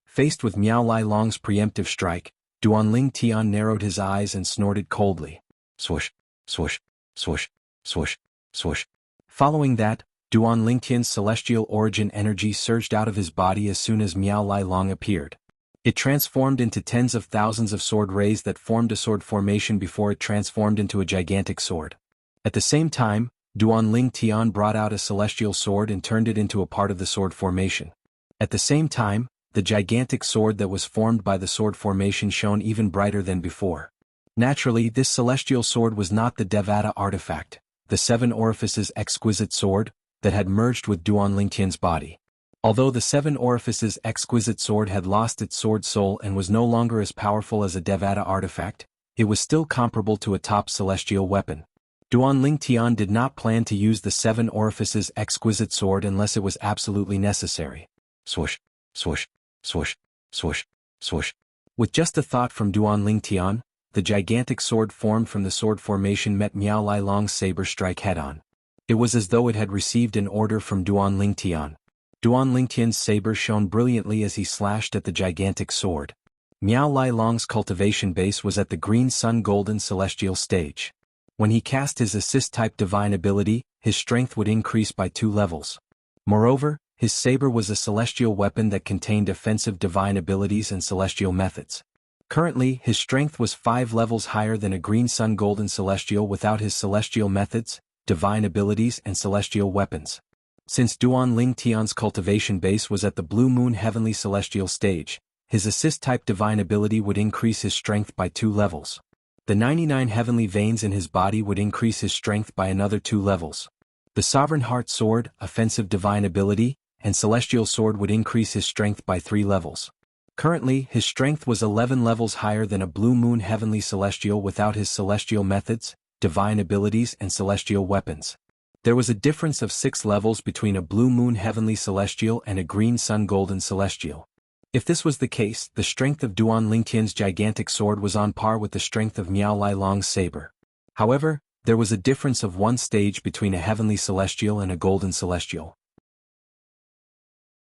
Faced with Miao Lai Long's preemptive strike, Duan Ling Tian narrowed his eyes and snorted coldly. Swoosh, swoosh, swoosh, swoosh, swoosh. Following that, Duan Ling Tian's celestial origin energy surged out of his body as soon as Miao Lai Long appeared. It transformed into tens of thousands of sword rays that formed a sword formation before it transformed into a gigantic sword. At the same time, Duan Ling Tian brought out a celestial sword and turned it into a part of the sword formation. At the same time, the gigantic sword that was formed by the sword formation shone even brighter than before. Naturally, this celestial sword was not the Devata artifact, the 7 orifices exquisite sword, that had merged with Duan Ling Tian's body. Although the 7 orifices exquisite sword had lost its sword soul and was no longer as powerful as a Devata artifact, it was still comparable to a top celestial weapon. Duan Ling Tian did not plan to use the 7 orifices exquisite sword unless it was absolutely necessary. Swoosh, swoosh, swoosh, swoosh, swoosh. With just a thought from Duan Ling Tian, the gigantic sword formed from the sword formation met Miao Lai Long's saber strike head-on. It was as though it had received an order from Duan Ling Tian. Duan Ling Tian's saber shone brilliantly as he slashed at the gigantic sword. Miao Lai Long's cultivation base was at the green sun golden celestial stage. When he cast his assist-type divine ability, his strength would increase by 2 levels. Moreover, his saber was a celestial weapon that contained offensive divine abilities and celestial methods. Currently, his strength was 5 levels higher than a green sun golden celestial without his celestial methods, divine abilities and celestial weapons. Since Duan Ling Tian's cultivation base was at the blue moon heavenly celestial stage, his assist-type divine ability would increase his strength by 2 levels. The 99 heavenly veins in his body would increase his strength by another 2 levels. The Sovereign Heart Sword, offensive divine ability, and Celestial Sword would increase his strength by 3 levels. Currently, his strength was 11 levels higher than a blue moon heavenly celestial without his celestial methods, divine abilities and celestial weapons. There was a difference of 6 levels between a blue moon heavenly celestial and a green sun golden celestial. If this was the case, the strength of Duan Ling Tian's gigantic sword was on par with the strength of Miao Lai Long's saber. However, there was a difference of 1 stage between a heavenly celestial and a golden celestial.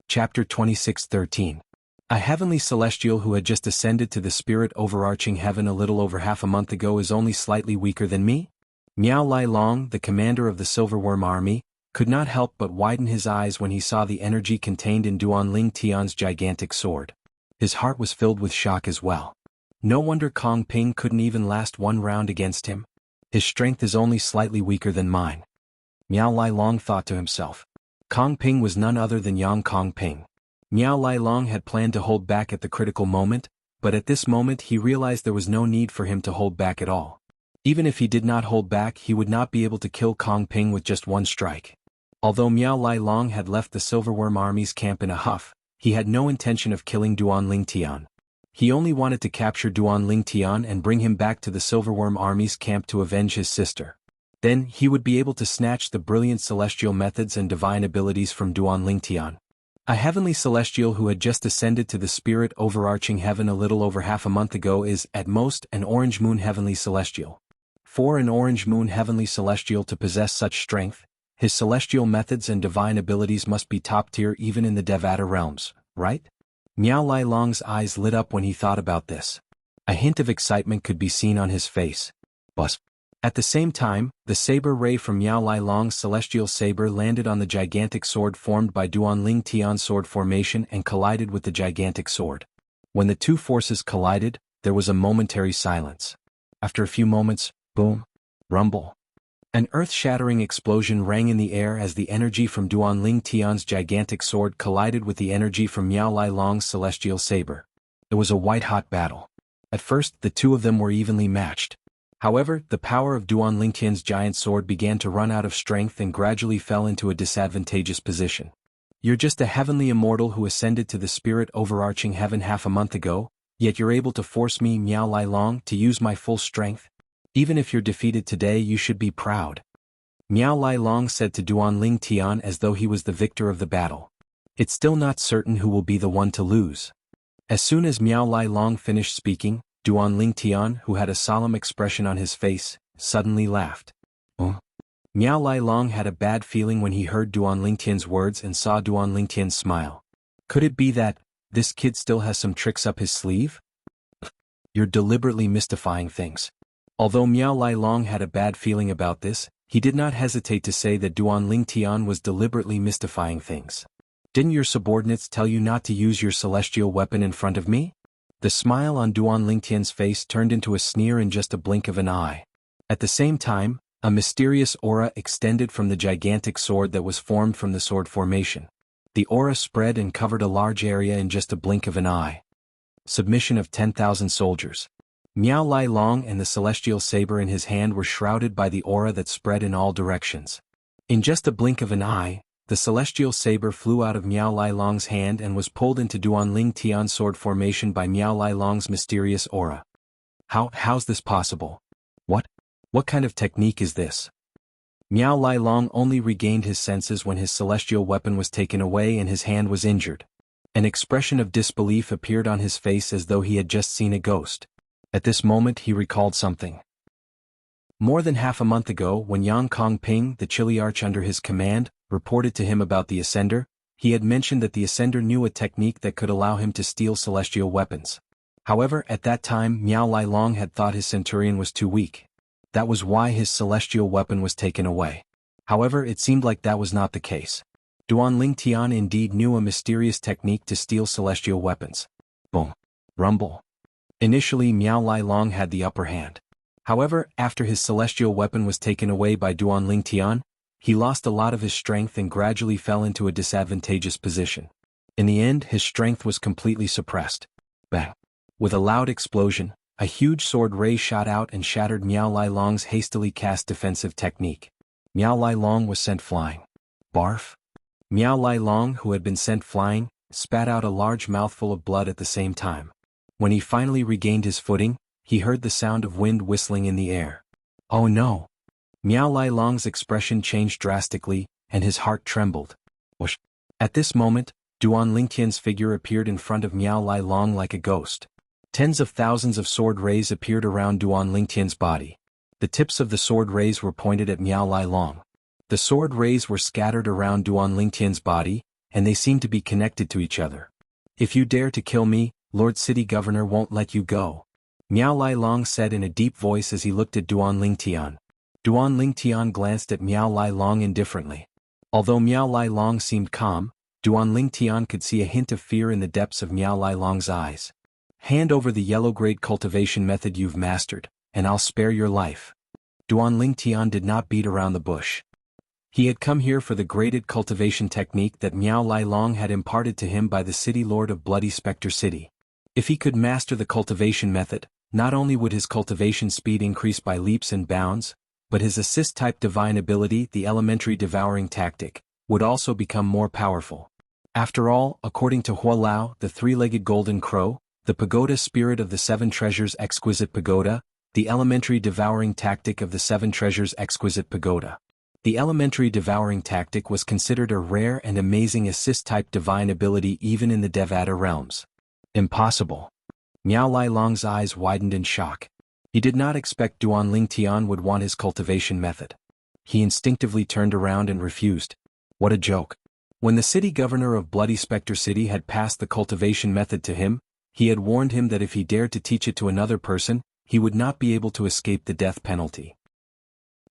Chapter 26:13. A heavenly celestial who had just ascended to the spirit overarching heaven a little over half a month ago is only slightly weaker than me? Miao Lai Long, the commander of the Silverworm army, could not help but widen his eyes when he saw the energy contained in Duan Ling Tian's gigantic sword. His heart was filled with shock as well. No wonder Kong Ping couldn't even last 1 round against him. His strength is only slightly weaker than mine. Miao Lai Long thought to himself. Kong Ping was none other than Yang Kong Ping. Miao Lai Long had planned to hold back at the critical moment, but at this moment he realized there was no need for him to hold back at all. Even if he did not hold back, he would not be able to kill Kong Ping with just 1 strike. Although Miao Lai Long had left the Silverworm army's camp in a huff, he had no intention of killing Duan Ling Tian. He only wanted to capture Duan Ling Tian and bring him back to the Silverworm army's camp to avenge his sister. Then he would be able to snatch the brilliant celestial methods and divine abilities from Duan Ling Tian. A heavenly celestial who had just ascended to the spirit overarching heaven a little over half a month ago is, at most, an orange moon heavenly celestial. For an orange moon heavenly celestial to possess such strength, his celestial methods and divine abilities must be top tier even in the Devata realms, right? Miao Lai Long's eyes lit up when he thought about this. A hint of excitement could be seen on his face. Buzz. At the same time, the saber ray from Miao Lai Long's celestial saber landed on the gigantic sword formed by Duan Ling Tian's sword formation and collided with the gigantic sword. When the 2 forces collided, there was a momentary silence. After a few moments, boom, rumble. An earth-shattering explosion rang in the air as the energy from Duan Ling Tian's gigantic sword collided with the energy from Miao Lai Long's celestial saber. It was a white-hot battle. At first, the 2 of them were evenly matched. However, the power of Duan Ling Tian's giant sword began to run out of strength and gradually fell into a disadvantageous position. You're just a heavenly immortal who ascended to the spirit overarching heaven half a month ago, yet you're able to force me, Miao Lai Long, to use my full strength? Even if you're defeated today, you should be proud. Miao Lai Long said to Duan Ling Tian as though he was the victor of the battle. It's still not certain who will be the one to lose. As soon as Miao Lai Long finished speaking, Duan Ling Tian, who had a solemn expression on his face, suddenly laughed. Oh. Miao Lai Long had a bad feeling when he heard Duan Ling Tian's words and saw Duan Ling Tian smile. Could it be that this kid still has some tricks up his sleeve? You're deliberately mystifying things. Although Miao Lai Long had a bad feeling about this, he did not hesitate to say that Duan Ling Tian was deliberately mystifying things. Didn't your subordinates tell you not to use your celestial weapon in front of me? The smile on Duan Ling Tian's face turned into a sneer in just a blink of an eye. At the same time, a mysterious aura extended from the gigantic sword that was formed from the sword formation. The aura spread and covered a large area in just a blink of an eye. Submission of 10,000 soldiers. Miao Lai Long and the celestial saber in his hand were shrouded by the aura that spread in all directions. In just a blink of an eye, the celestial saber flew out of Miao Lai Long's hand and was pulled into Duan Ling Tian's sword formation by Miao Lai Long's mysterious aura. How's this possible? What What kind of technique is this? Miao Lai Long only regained his senses when his celestial weapon was taken away and his hand was injured. An expression of disbelief appeared on his face as though he had just seen a ghost. At this moment he recalled something. More than half a month ago, when Yang Kongping, the Chiliarch under his command, reported to him about the Ascender, he had mentioned that the Ascender knew a technique that could allow him to steal celestial weapons. However, at that time Miao Lai Long had thought his centurion was too weak. That was why his celestial weapon was taken away. However, it seemed like that was not the case. Duan Ling Tian indeed knew a mysterious technique to steal celestial weapons. Boom. Rumble. Initially Miao Lai Long had the upper hand. However, after his celestial weapon was taken away by Duan Ling Tian, he lost a lot of his strength and gradually fell into a disadvantageous position. In the end, his strength was completely suppressed. Bang. With a loud explosion, a huge sword ray shot out and shattered Miao Lai Long's hastily cast defensive technique. Miao Lai Long was sent flying. Barf. Miao Lai Long, who had been sent flying, spat out a large mouthful of blood at the same time. When he finally regained his footing, he heard the sound of wind whistling in the air. Oh no! Miao Lai Long's expression changed drastically, and his heart trembled. Whoosh! At this moment, Duan Lingtian's figure appeared in front of Miao Lai Long like a ghost. Tens of thousands of sword rays appeared around Duan Lingtian's body. The tips of the sword rays were pointed at Miao Lai Long. The sword rays were scattered around Duan Lingtian's body, and they seemed to be connected to each other. If you dare to kill me, Lord City Governor won't let you go. Miao Lai Long said in a deep voice as he looked at Duan Lingtian. Duan Lingtian glanced at Miao Lai Long indifferently. Although Miao Lai Long seemed calm, Duan Lingtian could see a hint of fear in the depths of Miao Lai Long's eyes. Hand over the yellow-grade cultivation method you've mastered, and I'll spare your life. Duan Lingtian did not beat around the bush. He had come here for the graded cultivation technique that Miao Lai Long had imparted to him by the City Lord of Bloody Spectre City. If he could master the cultivation method, not only would his cultivation speed increase by leaps and bounds, but his assist-type divine ability, the elementary devouring tactic, would also become more powerful. After all, according to Hua Lao, the three-legged golden crow, the pagoda spirit of the seven treasures exquisite pagoda, the elementary devouring tactic of the seven treasures exquisite pagoda. The elementary devouring tactic was considered a rare and amazing assist-type divine ability even in the Devata realms. Impossible. Miao Lai Long's eyes widened in shock. He did not expect Duan Lingtian would want his cultivation method. He instinctively turned around and refused. What a joke. When the city governor of Bloody Spectre City had passed the cultivation method to him, he had warned him that if he dared to teach it to another person, he would not be able to escape the death penalty.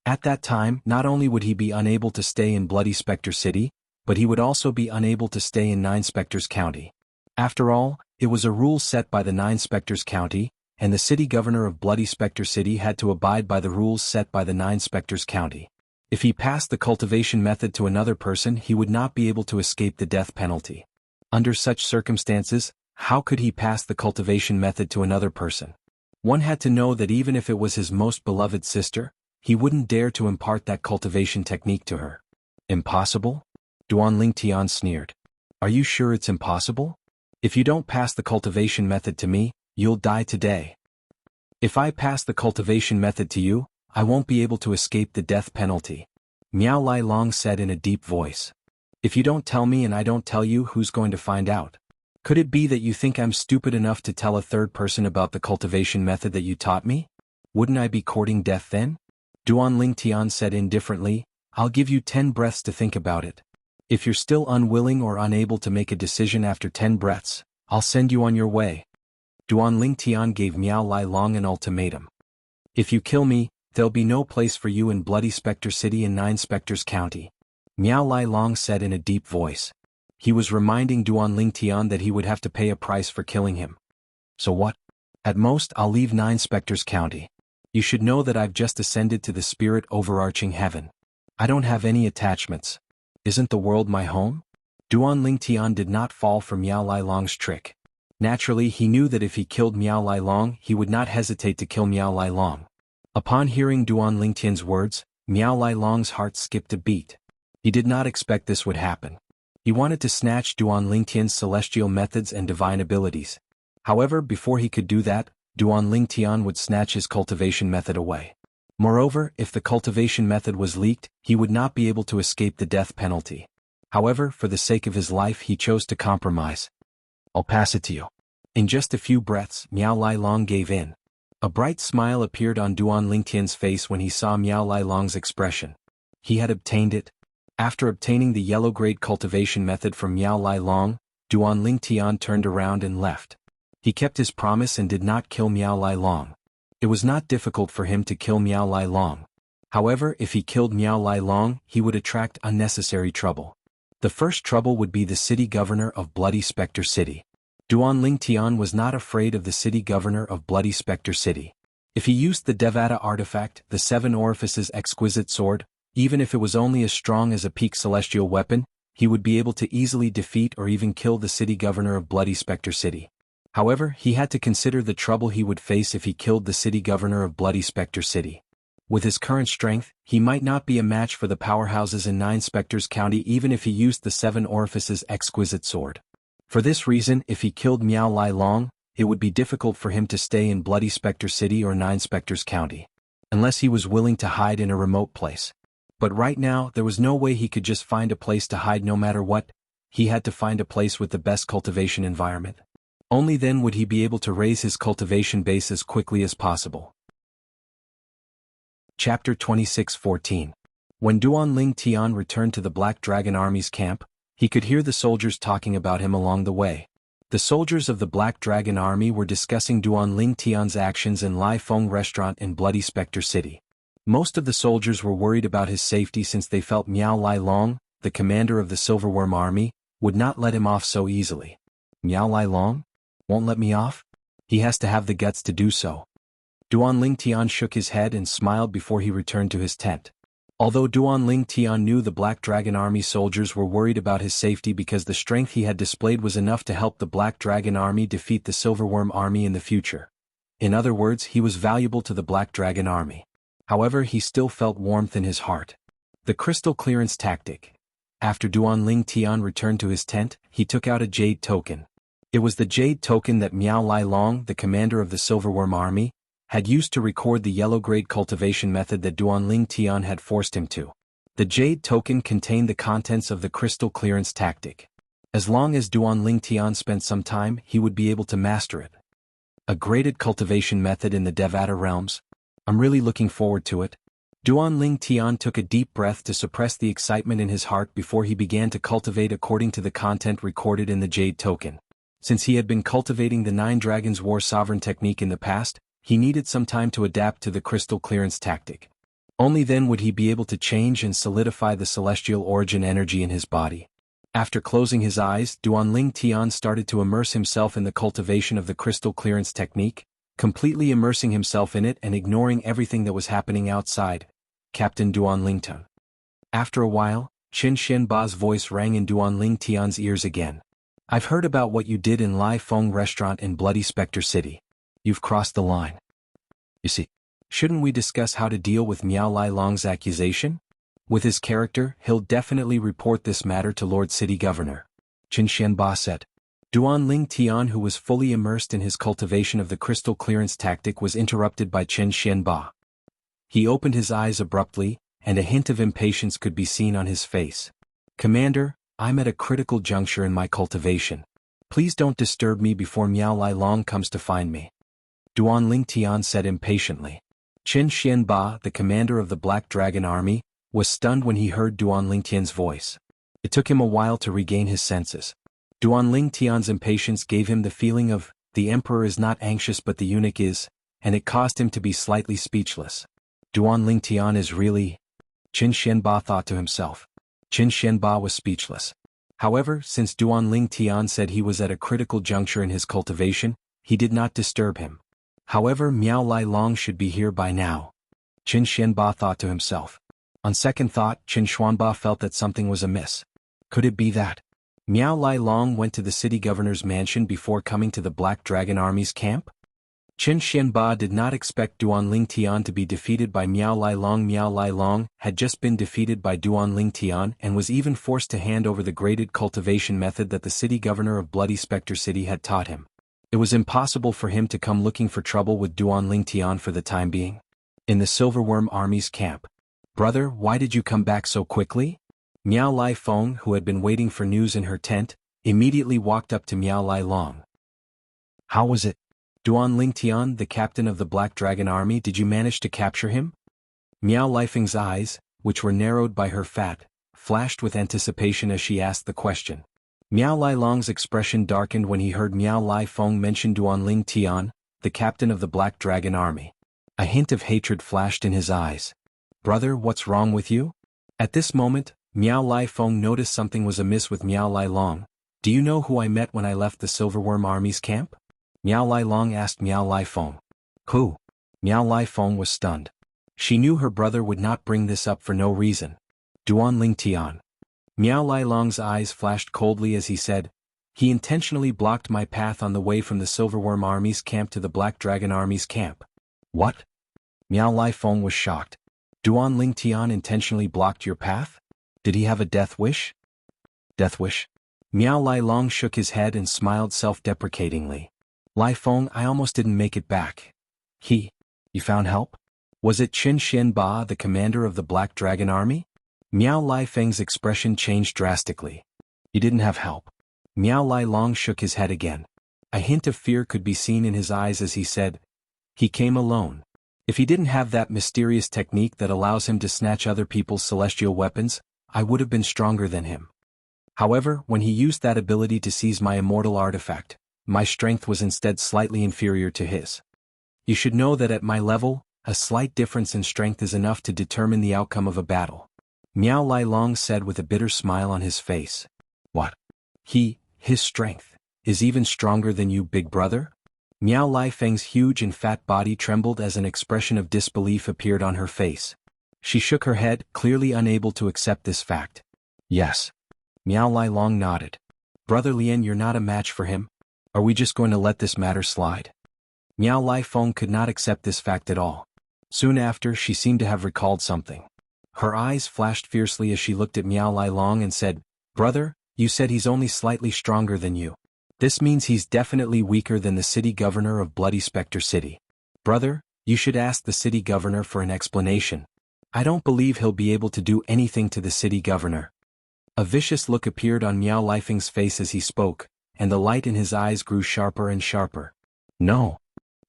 At that time, not only would he be unable to stay in Bloody Spectre City, but he would also be unable to stay in Nine Spectres County. After all, it was a rule set by the Nine Spectres County, and the city governor of Bloody Spectre City had to abide by the rules set by the Nine Spectres County. If he passed the cultivation method to another person, he would not be able to escape the death penalty. Under such circumstances, how could he pass the cultivation method to another person? One had to know that even if it was his most beloved sister, he wouldn't dare to impart that cultivation technique to her. Impossible? Duan Lingtian sneered. Are you sure it's impossible? If you don't pass the cultivation method to me, you'll die today. If I pass the cultivation method to you, I won't be able to escape the death penalty. Miao Lai Long said in a deep voice. If you don't tell me and I don't tell you, who's going to find out? Could it be that you think I'm stupid enough to tell a third person about the cultivation method that you taught me? Wouldn't I be courting death then? Duan Lingtian said indifferently, I'll give you 10 breaths to think about it. If you're still unwilling or unable to make a decision after 10 breaths, I'll send you on your way. Duan Lingtian gave Miao Lai Long an ultimatum. If you kill me, there'll be no place for you in Bloody Spectre City in Nine Spectres County. Miao Lai Long said in a deep voice. He was reminding Duan Lingtian that he would have to pay a price for killing him. So what? At most, I'll leave Nine Spectres County. You should know that I've just ascended to the spirit overarching heaven. I don't have any attachments. Isn't the world my home? Duan Lingtian did not fall for Miao Lai Long's trick. Naturally, he knew that if he killed Miao Lai Long, he would not hesitate to kill Miao Lai Long. Upon hearing Duan Lingtian's words, Miao Lai Long's heart skipped a beat. He did not expect this would happen. He wanted to snatch Duan Lingtian's celestial methods and divine abilities. However, before he could do that, Duan Lingtian would snatch his cultivation method away. Moreover, if the cultivation method was leaked, he would not be able to escape the death penalty. However, for the sake of his life he chose to compromise. "I'll pass it to you." In just a few breaths, Miao Lai Long gave in. A bright smile appeared on Duan Lingtian's face when he saw Miao Lai Long's expression. He had obtained it. After obtaining the yellow-grade cultivation method from Miao Lai Long, Duan Lingtian turned around and left. He kept his promise and did not kill Miao Lai Long. It was not difficult for him to kill Miao Lai Long. However, if he killed Miao Lai Long, he would attract unnecessary trouble. The first trouble would be the city governor of Bloody Spectre City. Duan Lingtian was not afraid of the city governor of Bloody Spectre City. If he used the Devata artifact, the Seven Orifices exquisite sword, even if it was only as strong as a peak celestial weapon, he would be able to easily defeat or even kill the city governor of Bloody Spectre City. However, he had to consider the trouble he would face if he killed the city governor of Bloody Spectre City. With his current strength, he might not be a match for the powerhouses in Nine Spectres County even if he used the Seven Orifices exquisite sword. For this reason, if he killed Miao Lai Long, it would be difficult for him to stay in Bloody Spectre City or Nine Spectres County. Unless he was willing to hide in a remote place. But right now, there was no way he could just find a place to hide no matter what. He had to find a place with the best cultivation environment. Only then would he be able to raise his cultivation base as quickly as possible. Chapter 26:14. When Duan Lingtian returned to the Black Dragon Army's camp, he could hear the soldiers talking about him along the way. The soldiers of the Black Dragon Army were discussing Duan Lingtian's actions in Lai Feng restaurant in Bloody Spectre City. Most of the soldiers were worried about his safety since they felt Miao Lai Long, the commander of the Silverworm Army, would not let him off so easily. Miao Lai Long? Won't let me off? He has to have the guts to do so. Duan Lingtian shook his head and smiled before he returned to his tent. Although Duan Lingtian knew the Black Dragon Army soldiers were worried about his safety because the strength he had displayed was enough to help the Black Dragon Army defeat the Silverworm Army in the future. In other words, he was valuable to the Black Dragon Army. However, he still felt warmth in his heart. The crystal clearance tactic. After Duan Lingtian returned to his tent, he took out a jade token. It was the jade token that Miao Lai Long, the commander of the Silverworm Army, had used to record the yellow-grade cultivation method that Duan Lingtian had forced him to. The jade token contained the contents of the crystal clearance tactic. As long as Duan Lingtian spent some time, he would be able to master it. A graded cultivation method in the Devata realms? I'm really looking forward to it. Duan Lingtian took a deep breath to suppress the excitement in his heart before he began to cultivate according to the content recorded in the jade token. Since he had been cultivating the Nine Dragons War Sovereign technique in the past, he needed some time to adapt to the crystal clearance tactic. Only then would he be able to change and solidify the celestial origin energy in his body. After closing his eyes, Duan Lingtian started to immerse himself in the cultivation of the crystal clearance technique, completely immersing himself in it and ignoring everything that was happening outside. Captain Duan Lingtian. After a while, Qin Xianba's voice rang in Duan Lingtian's ears again. I've heard about what you did in Lai Feng restaurant in Bloody Spectre City. You've crossed the line. You see, shouldn't we discuss how to deal with Miao Lai Long's accusation? With his character, he'll definitely report this matter to Lord City Governor. Qin Xianba said. Duan Lingtian, who was fully immersed in his cultivation of the crystal clearance tactic, was interrupted by Qin Xianba. He opened his eyes abruptly, and a hint of impatience could be seen on his face. Commander, I'm at a critical juncture in my cultivation. Please don't disturb me before Miao Lai Long comes to find me. Duan Lingtian said impatiently. Qin Xianba, the commander of the Black Dragon Army, was stunned when he heard Duan Lingtian's voice. It took him a while to regain his senses. Duan Lingtian's impatience gave him the feeling of, the emperor is not anxious but the eunuch is, and it caused him to be slightly speechless. Duan Lingtian is really... Qin Xianba thought to himself. Qin Xianba was speechless. However, since Duan Lingtian said he was at a critical juncture in his cultivation, he did not disturb him. However, Miao Lai Long should be here by now. Qin Xianba thought to himself. On second thought, Qin Xuanba felt that something was amiss. Could it be that Miao Lai Long went to the city governor's mansion before coming to the Black Dragon Army's camp? Qin Xianba did not expect Duan Lingtian to be defeated by Miao Lai Long. Miao Lai Long had just been defeated by Duan Lingtian and was even forced to hand over the graded cultivation method that the city governor of Bloody Spectre City had taught him. It was impossible for him to come looking for trouble with Duan Lingtian for the time being. In the Silverworm Army's camp. Brother, why did you come back so quickly? Miao Lai Feng, who had been waiting for news in her tent, immediately walked up to Miao Lai Long. How was it? Duan Lingtian, the captain of the Black Dragon Army, did you manage to capture him? Miao Lai Feng's eyes, which were narrowed by her fat, flashed with anticipation as she asked the question. Miao Lai Long's expression darkened when he heard Miao Lai Feng mention Duan Lingtian, the captain of the Black Dragon Army. A hint of hatred flashed in his eyes. Brother, what's wrong with you? At this moment, Miao Lai Feng noticed something was amiss with Miao Lai Long. Do you know who I met when I left the Silverworm Army's camp? Miao Lai Long asked Miao Lai Feng. Who? Miao Lai Feng was stunned. She knew her brother would not bring this up for no reason. Duan Lingtian. Miao Lai Long's eyes flashed coldly as he said, he intentionally blocked my path on the way from the Silverworm Army's camp to the Black Dragon Army's camp. What? Miao Lai Feng was shocked. Duan Lingtian intentionally blocked your path? Did he have a death wish? Death wish? Miao Lai Long shook his head and smiled self-deprecatingly. Lai Feng, I almost didn't make it back. You found help? Was it Qin Xian Ba, the commander of the Black Dragon Army? Miao Lai Feng's expression changed drastically. He didn't have help. Miao Lai Long shook his head again. A hint of fear could be seen in his eyes as he said, he came alone. If he didn't have that mysterious technique that allows him to snatch other people's celestial weapons, I would have been stronger than him. However, when he used that ability to seize my immortal artifact, my strength was instead slightly inferior to his. You should know that at my level, a slight difference in strength is enough to determine the outcome of a battle. Miao Lai Long said with a bitter smile on his face. What? His strength, is even stronger than you, big brother? Miao Lai Feng's huge and fat body trembled as an expression of disbelief appeared on her face. She shook her head, clearly unable to accept this fact. Yes. Miao Lai Long nodded. Brother Lien, you're not a match for him? Are we just going to let this matter slide? Miao Lai Feng could not accept this fact at all. Soon after, she seemed to have recalled something. Her eyes flashed fiercely as she looked at Miao Lai Long and said, Brother, you said he's only slightly stronger than you. This means he's definitely weaker than the city governor of Bloody Spectre City. Brother, you should ask the city governor for an explanation. I don't believe he'll be able to do anything to the city governor. A vicious look appeared on Miao Lai Feng's face as he spoke, and the light in his eyes grew sharper and sharper. No.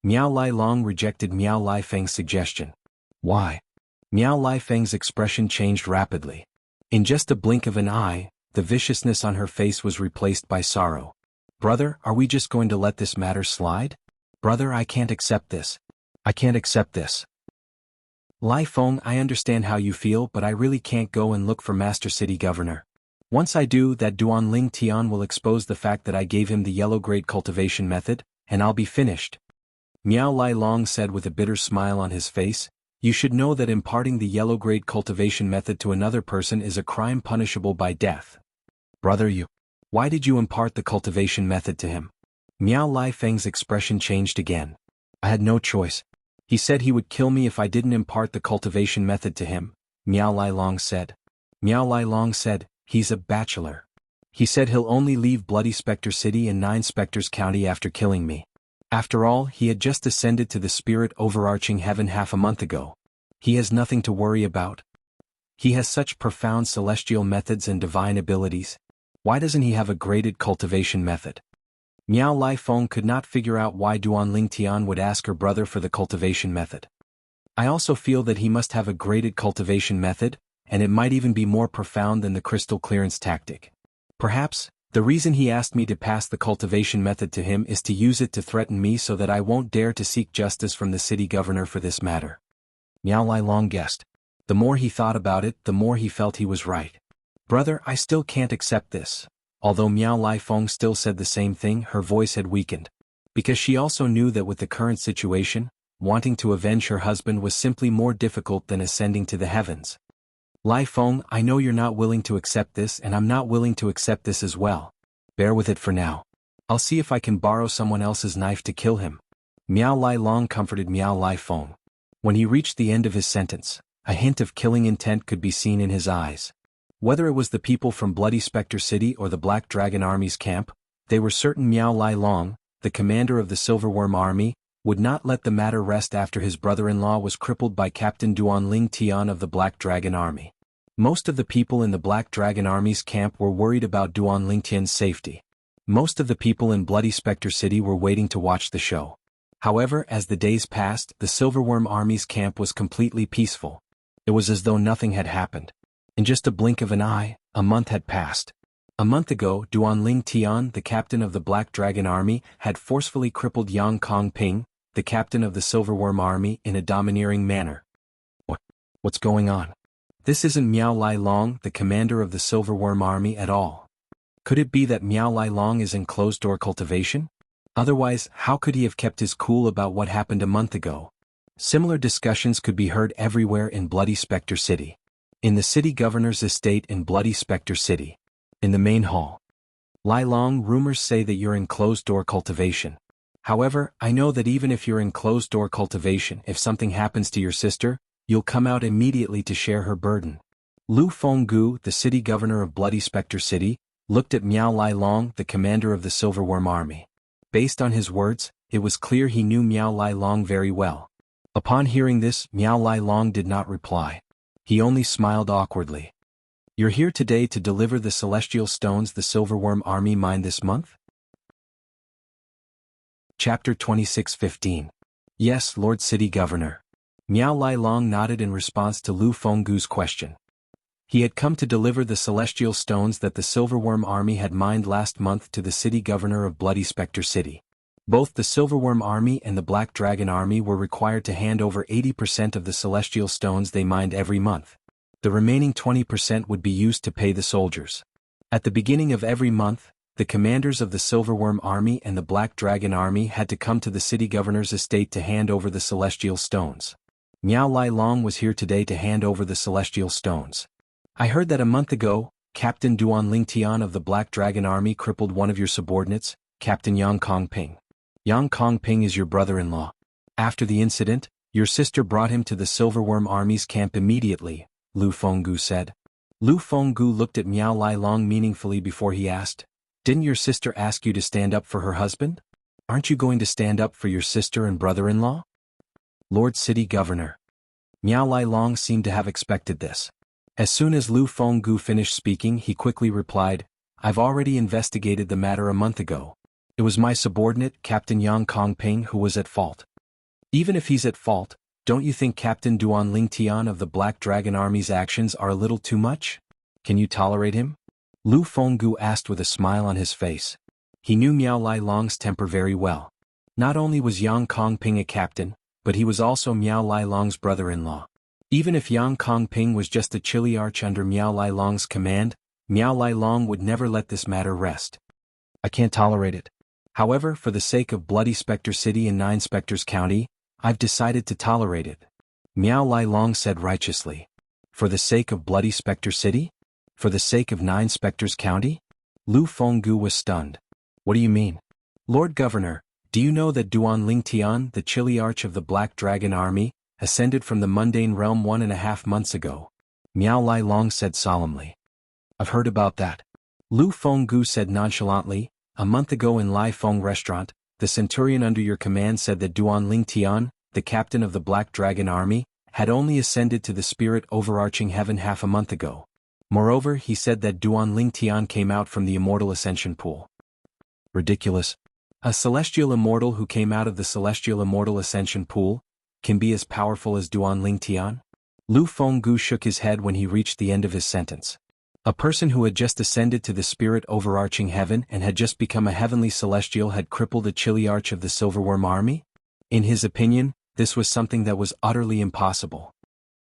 Miao Lai Long rejected Miao Lai Feng's suggestion. Why? Miao Lai Feng's expression changed rapidly. In just a blink of an eye, the viciousness on her face was replaced by sorrow. Brother, are we just going to let this matter slide? Brother, I can't accept this. I can't accept this. Lai Feng, I understand how you feel, but I really can't go and look for Master City Governor. Once I do, that Duan Ling Tian will expose the fact that I gave him the yellow grade cultivation method, and I'll be finished. Miao Lai Long said with a bitter smile on his face, you should know that imparting the yellow grade cultivation method to another person is a crime punishable by death. Brother, why did you impart the cultivation method to him? Miao Lai Feng's expression changed again. I had no choice. He said he would kill me if I didn't impart the cultivation method to him, Miao Lai Long said. Miao Lai Long said, he's a bachelor. He said he'll only leave Bloody Spectre City and 9 Spectres County after killing me. After all, he had just ascended to the spirit overarching heaven half a month ago. He has nothing to worry about. He has such profound celestial methods and divine abilities. Why doesn't he have a graded cultivation method? Miao Lai Feng could not figure out why Duan Lingtian would ask her brother for the cultivation method. I also feel that he must have a graded cultivation method, and it might even be more profound than the crystal clearance tactic. Perhaps, the reason he asked me to pass the cultivation method to him is to use it to threaten me so that I won't dare to seek justice from the city governor for this matter. Miao Lai Long guessed. The more he thought about it, the more he felt he was right. Brother, I still can't accept this. Although Miao Lai Feng still said the same thing, her voice had weakened. Because she also knew that with the current situation, wanting to avenge her husband was simply more difficult than ascending to the heavens. Lai Feng, I know you're not willing to accept this, and I'm not willing to accept this as well. Bear with it for now. I'll see if I can borrow someone else's knife to kill him. Miao Lai Long comforted Miao Lai Feng. When he reached the end of his sentence, a hint of killing intent could be seen in his eyes. Whether it was the people from Bloody Spectre City or the Black Dragon Army's camp, they were certain Miao Lai Long, the commander of the Silverworm Army, would not let the matter rest after his brother-in-law was crippled by Captain Duan Ling Tian of the Black Dragon Army. Most of the people in the Black Dragon Army's camp were worried about Duan Ling Tian's safety. Most of the people in Bloody Spectre City were waiting to watch the show. However, as the days passed, the Silverworm Army's camp was completely peaceful. It was as though nothing had happened. In just a blink of an eye, a month had passed. A month ago, Duan Ling Tian, the captain of the Black Dragon Army, had forcefully crippled Yang Kongping, the captain of the Silverworm Army, in a domineering manner. What's going on? This isn't Miao Lai Long, the commander of the Silverworm Army, at all. Could it be that Miao Lai Long is in closed-door cultivation? Otherwise, how could he have kept his cool about what happened a month ago? Similar discussions could be heard everywhere in Bloody Spectre City. In the city governor's estate in Bloody Spectre City. In the main hall. Lai Long, rumors say that you're in closed-door cultivation. However, I know that even if you're in closed-door cultivation, if something happens to your sister, you'll come out immediately to share her burden. Lu Fenggu, the city governor of Bloody Spectre City, looked at Miao Lai Long, the commander of the Silverworm Army. Based on his words, it was clear he knew Miao Lai Long very well. Upon hearing this, Miao Lai Long did not reply. He only smiled awkwardly. You're here today to deliver the celestial stones the Silverworm Army mined this month? Chapter 26:15. Yes, Lord City Governor. Miao Lai Long nodded in response to Lu Fenggu's question. He had come to deliver the celestial stones that the Silverworm Army had mined last month to the city governor of Bloody Spectre City. Both the Silverworm Army and the Black Dragon Army were required to hand over 80% of the celestial stones they mined every month. The remaining 20% would be used to pay the soldiers. At the beginning of every month, the commanders of the Silverworm Army and the Black Dragon Army had to come to the city governor's estate to hand over the celestial stones. Miao Lai Long was here today to hand over the celestial stones. I heard that a month ago, Captain Duan Ling Tian of the Black Dragon Army crippled one of your subordinates, Captain Yang Kongping. Yang Kongping is your brother-in-law. After the incident, your sister brought him to the Silverworm Army's camp immediately, Lu Fenggu said. Lu Fenggu looked at Miao Lai Long meaningfully before he asked, "Didn't your sister ask you to stand up for her husband? Aren't you going to stand up for your sister and brother-in-law?" Lord City Governor. Miao Lai Long seemed to have expected this. As soon as Lu Fenggu finished speaking, he quickly replied, "I've already investigated the matter a month ago. It was my subordinate, Captain Yang Kongping, who was at fault. Even if he's at fault, don't you think Captain Duan Ling Tian of the Black Dragon Army's actions are a little too much? Can you tolerate him?" Lu Fenggu asked with a smile on his face. He knew Miao Lai Long's temper very well. Not only was Yang Kongping a captain, but he was also Miao Lai Long's brother-in-law. Even if Yang Kongping was just a chiliarch under Miao Lai Long's command, Miao Lai Long would never let this matter rest. "I can't tolerate it. However, for the sake of Bloody Spectre City and Nine Spectres County, I've decided to tolerate it," Miao Lai Long said righteously. "For the sake of Bloody Spectre City? For the sake of Nine Spectres County?" Lu Fenggu was stunned. "What do you mean? Lord Governor, do you know that Duan Ling Tian, the chiliarch of the Black Dragon Army, ascended from the mundane realm 1.5 months ago?" Miao Lai Long said solemnly. "I've heard about that." Lu Fenggu said nonchalantly, "A month ago in Lai Feng Restaurant, the centurion under your command said that Duan Ling Tian, the captain of the Black Dragon Army, had only ascended to the spirit overarching heaven half a month ago. Moreover, he said that Duan Ling Tian came out from the immortal ascension pool." Ridiculous. A celestial immortal who came out of the celestial immortal ascension pool can be as powerful as Duan Ling Tian? Lu Fenggu shook his head when he reached the end of his sentence. A person who had just ascended to the spirit overarching heaven and had just become a heavenly celestial had crippled a chiliarch of the Silverworm Army? In his opinion, this was something that was utterly impossible.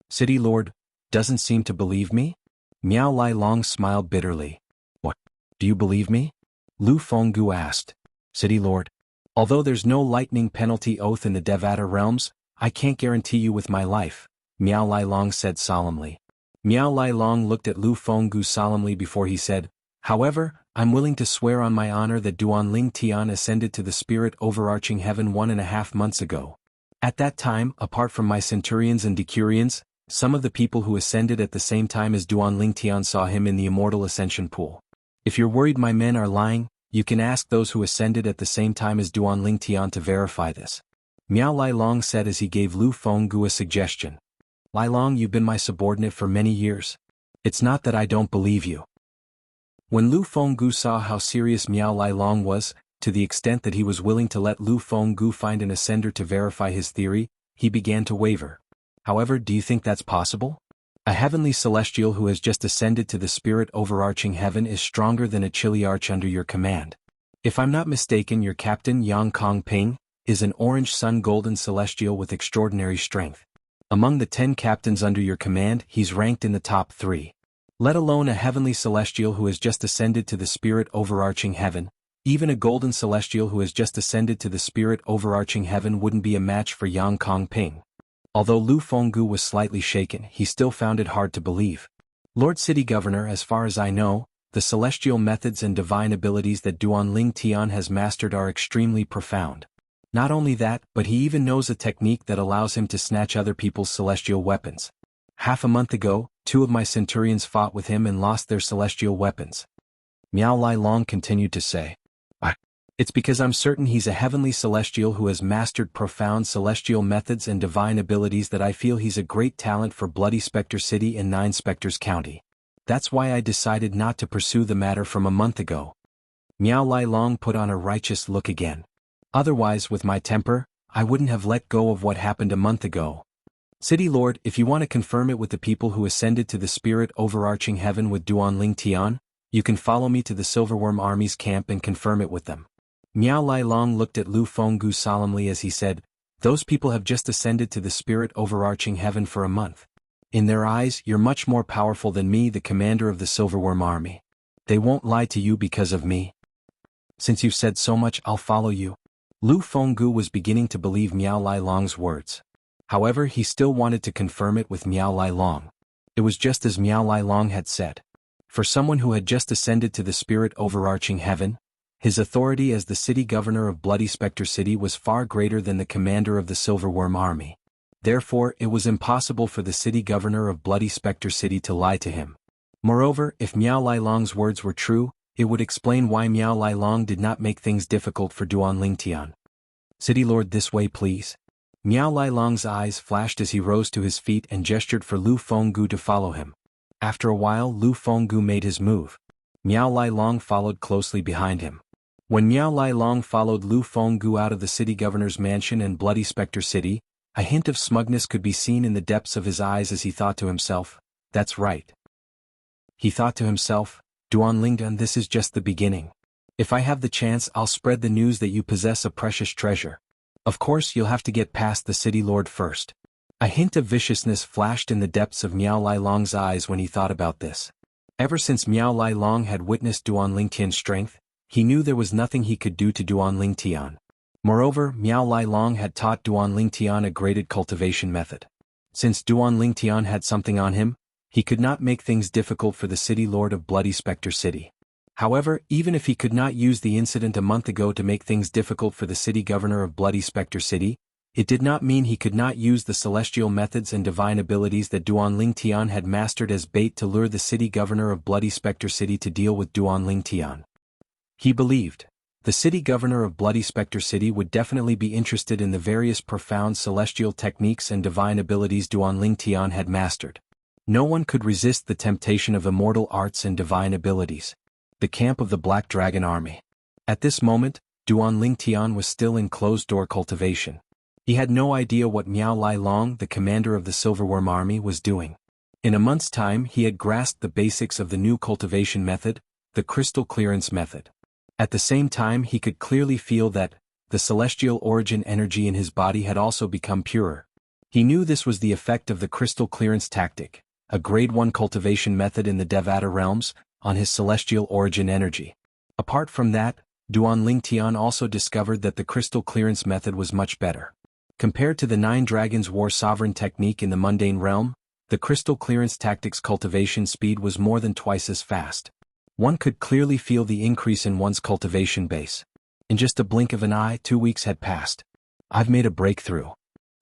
"City Lord, doesn't seem to believe me?" Miao Lai Long smiled bitterly. "What? Do you believe me?" Lu Fenggu asked. "City Lord, although there's no lightning penalty oath in the Devata realms, I can't guarantee you with my life," Miao Lai Long said solemnly. Miao Lai Long looked at Lu Fenggu solemnly before he said, "However, I'm willing to swear on my honor that Duan Ling Tian ascended to the spirit overarching heaven 1.5 months ago. At that time, apart from my centurions and decurions, some of the people who ascended at the same time as Duan Ling Tian saw him in the immortal ascension pool. If you're worried my men are lying, you can ask those who ascended at the same time as Duan Ling Tian to verify this." Miao Lai Long said as he gave Lu Fenggu a suggestion. Lai Long, you've been my subordinate for many years. It's not that I don't believe you. When Lu Fenggu saw how serious Miao Lai Long was, to the extent that he was willing to let Lu Fenggu find an ascender to verify his theory, he began to waver. However, do you think that's possible? A heavenly celestial who has just ascended to the spirit overarching heaven is stronger than a chiliarch under your command. If I'm not mistaken, your captain Yang Kongping is an orange sun golden celestial with extraordinary strength. Among the 10 captains under your command, he's ranked in the top 3. Let alone a heavenly celestial who has just ascended to the spirit overarching heaven. Even a golden celestial who has just ascended to the spirit overarching heaven wouldn't be a match for Yang Kongping. Although Lu Fenggu was slightly shaken, he still found it hard to believe. Lord City Governor, as far as I know, the celestial methods and divine abilities that Duanling Tian has mastered are extremely profound. Not only that, but he even knows a technique that allows him to snatch other people's celestial weapons. Half a month ago, 2 of my centurions fought with him and lost their celestial weapons. Miao Lai Long continued to say. It's because I'm certain he's a heavenly celestial who has mastered profound celestial methods and divine abilities that I feel he's a great talent for Bloody Spectre City and 9 Spectres County. That's why I decided not to pursue the matter from a month ago. Miao Lai Long put on a righteous look again. Otherwise, with my temper, I wouldn't have let go of what happened a month ago. City Lord, if you want to confirm it with the people who ascended to the spirit overarching heaven with Duanling Tian, you can follow me to the Silverworm Army's camp and confirm it with them. Miao Lai Long looked at Lu Fenggu solemnly as he said, those people have just ascended to the spirit overarching heaven for a month. In their eyes, you're much more powerful than me, the commander of the Silverworm Army. They won't lie to you because of me. Since you've said so much, I'll follow you. Lu Fenggu was beginning to believe Miao Lai Long's words. However, he still wanted to confirm it with Miao Lai Long. It was just as Miao Lai Long had said. For someone who had just ascended to the spirit overarching heaven, his authority as the city governor of Bloody Spectre City was far greater than the commander of the Silverworm Army. Therefore, it was impossible for the city governor of Bloody Spectre City to lie to him. Moreover, if Miao Lai Long's words were true, it would explain why Miao Lai Long did not make things difficult for Duanling Tian. City Lord, this way please. Miao Lai Long's eyes flashed as he rose to his feet and gestured for Lu Fenggu to follow him. After a while, Lu Fenggu made his move. Miao Lai Long followed closely behind him. When Miao Lai Long followed Lu Fenggu out of the city governor's mansion in Bloody Spectre City, a hint of smugness could be seen in the depths of his eyes as he thought to himself, that's right. He thought to himself, Duanling Tian, this is just the beginning. If I have the chance, I'll spread the news that you possess a precious treasure. Of course, you'll have to get past the city lord first. A hint of viciousness flashed in the depths of Miao Lai Long's eyes when he thought about this. Ever since Miao Lai Long had witnessed Duanling Tian's strength, he knew there was nothing he could do to Duanling Tian. Moreover, Miao Lai Long had taught Duanling Tian a graded cultivation method. Since Duanling Tian had something on him, he could not make things difficult for the city lord of Bloody Spectre City. However, even if he could not use the incident a month ago to make things difficult for the city governor of Bloody Spectre City, it did not mean he could not use the celestial methods and divine abilities that Duanling Tian had mastered as bait to lure the city governor of Bloody Spectre City to deal with Duanling Tian. He believed the city governor of Bloody Spectre City would definitely be interested in the various profound celestial techniques and divine abilities Duanling Tian had mastered. No one could resist the temptation of immortal arts and divine abilities. The camp of the Black Dragon Army. At this moment, Duanling Tian was still in closed-door cultivation. He had no idea what Miao Lai Long, the commander of the Silverworm Army, was doing. In a month's time, he had grasped the basics of the new cultivation method, the crystal clearance method. At the same time, he could clearly feel that the celestial origin energy in his body had also become purer. He knew this was the effect of the crystal clearance tactic, a grade 1 cultivation method in the Devata realms, on his celestial origin energy. Apart from that, Duanling Tian also discovered that the crystal clearance method was much better. Compared to the 9 Dragons War Sovereign technique in the mundane realm, the crystal clearance tactic's cultivation speed was more than twice as fast. One could clearly feel the increase in one's cultivation base. In just a blink of an eye, 2 weeks had passed. I've made a breakthrough.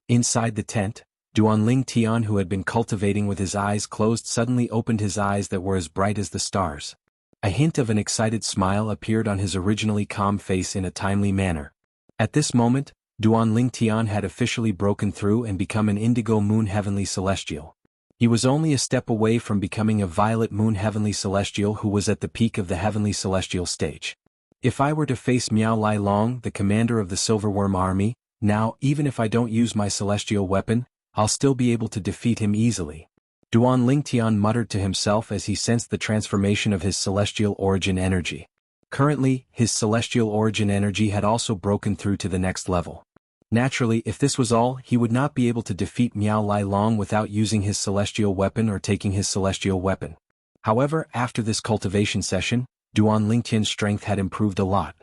Inside the tent, Duanling Tian, who had been cultivating with his eyes closed, suddenly opened his eyes that were as bright as the stars. A hint of an excited smile appeared on his originally calm face in a timely manner. At this moment, Duan Lingtian had officially broken through and become an indigo moon heavenly celestial. He was only a step away from becoming a violet moon heavenly celestial who was at the peak of the heavenly celestial stage. If I were to face Miao Lai Long, the commander of the Silverworm army, now, even if I don't use my celestial weapon, I'll still be able to defeat him easily. Duan Lingtian muttered to himself as he sensed the transformation of his celestial origin energy. Currently, his celestial origin energy had also broken through to the next level. Naturally, if this was all, he would not be able to defeat Miao Lai Long without using his celestial weapon or taking his celestial weapon. However, after this cultivation session, Duan Lingtian's strength had improved a lot.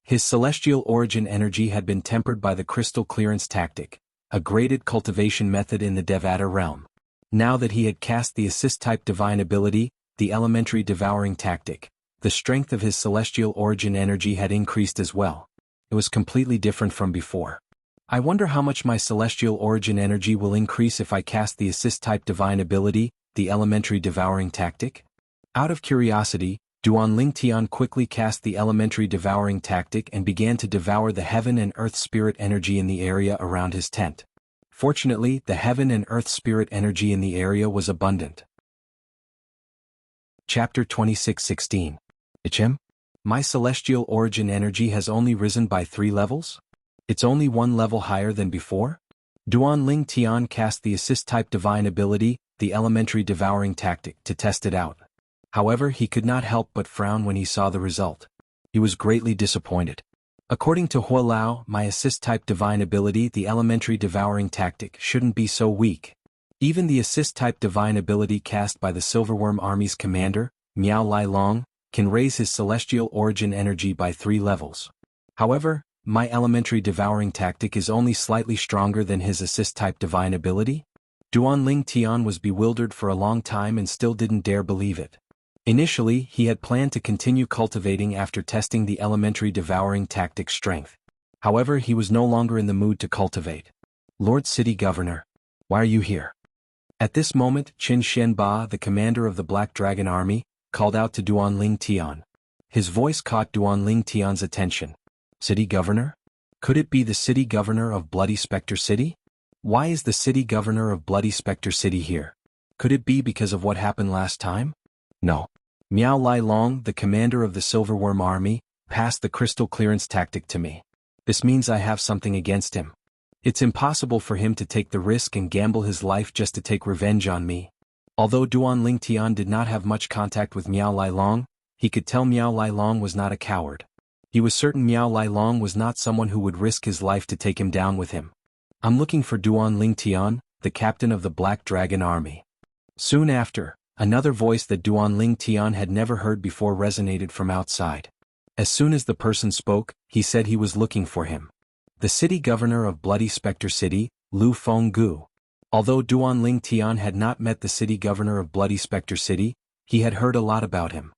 His celestial origin energy had been tempered by the crystal clearance tactic, a graded cultivation method in the Devata realm. Now that he had cast the assist-type divine ability, the elementary devouring tactic, the strength of his celestial origin energy had increased as well. It was completely different from before. I wonder how much my celestial origin energy will increase if I cast the assist-type divine ability, the elementary devouring tactic? Out of curiosity, Duan Lingtian quickly cast the elementary devouring tactic and began to devour the heaven and earth spirit energy in the area around his tent. Fortunately, the heaven and earth spirit energy in the area was abundant. Chapter 26:16. Ichim? My celestial origin energy has only risen by 3 levels? It's only 1 level higher than before? Duan Lingtian cast the assist-type divine ability, the elementary devouring tactic, to test it out. However, he could not help but frown when he saw the result. He was greatly disappointed. According to Hua Lao, my assist-type divine ability, the elementary devouring tactic, shouldn't be so weak. Even the assist-type divine ability cast by the Silverworm Army's commander, Miao Lai Long, can raise his celestial origin energy by 3 levels. However, my elementary devouring tactic is only slightly stronger than his assist-type divine ability? Duan Lingtian was bewildered for a long time and still didn't dare believe it. Initially, he had planned to continue cultivating after testing the elementary devouring tactic's strength. However, he was no longer in the mood to cultivate. Lord City Governor, why are you here? At this moment, Qin Xianba, the commander of the Black Dragon Army, called out to Duan Lingtian. His voice caught Duan Lingtian's attention. City Governor? Could it be the City Governor of Bloody Spectre City? Why is the City Governor of Bloody Spectre City here? Could it be because of what happened last time? No. Miao Lai Long, the commander of the Silverworm Army, passed the crystal clearance tactic to me. This means I have something against him. It's impossible for him to take the risk and gamble his life just to take revenge on me. Although Duan Lingtian did not have much contact with Miao Lai Long, he could tell Miao Lai Long was not a coward. He was certain Miao Lai Long was not someone who would risk his life to take him down with him. I'm looking for Duan Lingtian, the captain of the Black Dragon Army. Soon after, another voice that Duan Lingtian had never heard before resonated from outside. As soon as the person spoke, he said he was looking for him. The city governor of Bloody Spectre City, Lu Fenggu. Although Duan Lingtian had not met the city governor of Bloody Spectre City, he had heard a lot about him.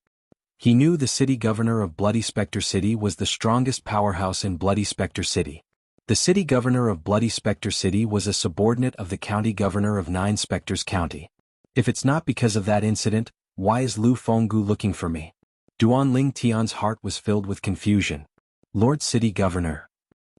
He knew the city governor of Bloody Spectre City was the strongest powerhouse in Bloody Spectre City. The city governor of Bloody Spectre City was a subordinate of the county governor of 9 Spectres County. If it's not because of that incident, why is Lu Fenggu looking for me? Duan Lingtian's heart was filled with confusion. Lord City Governor.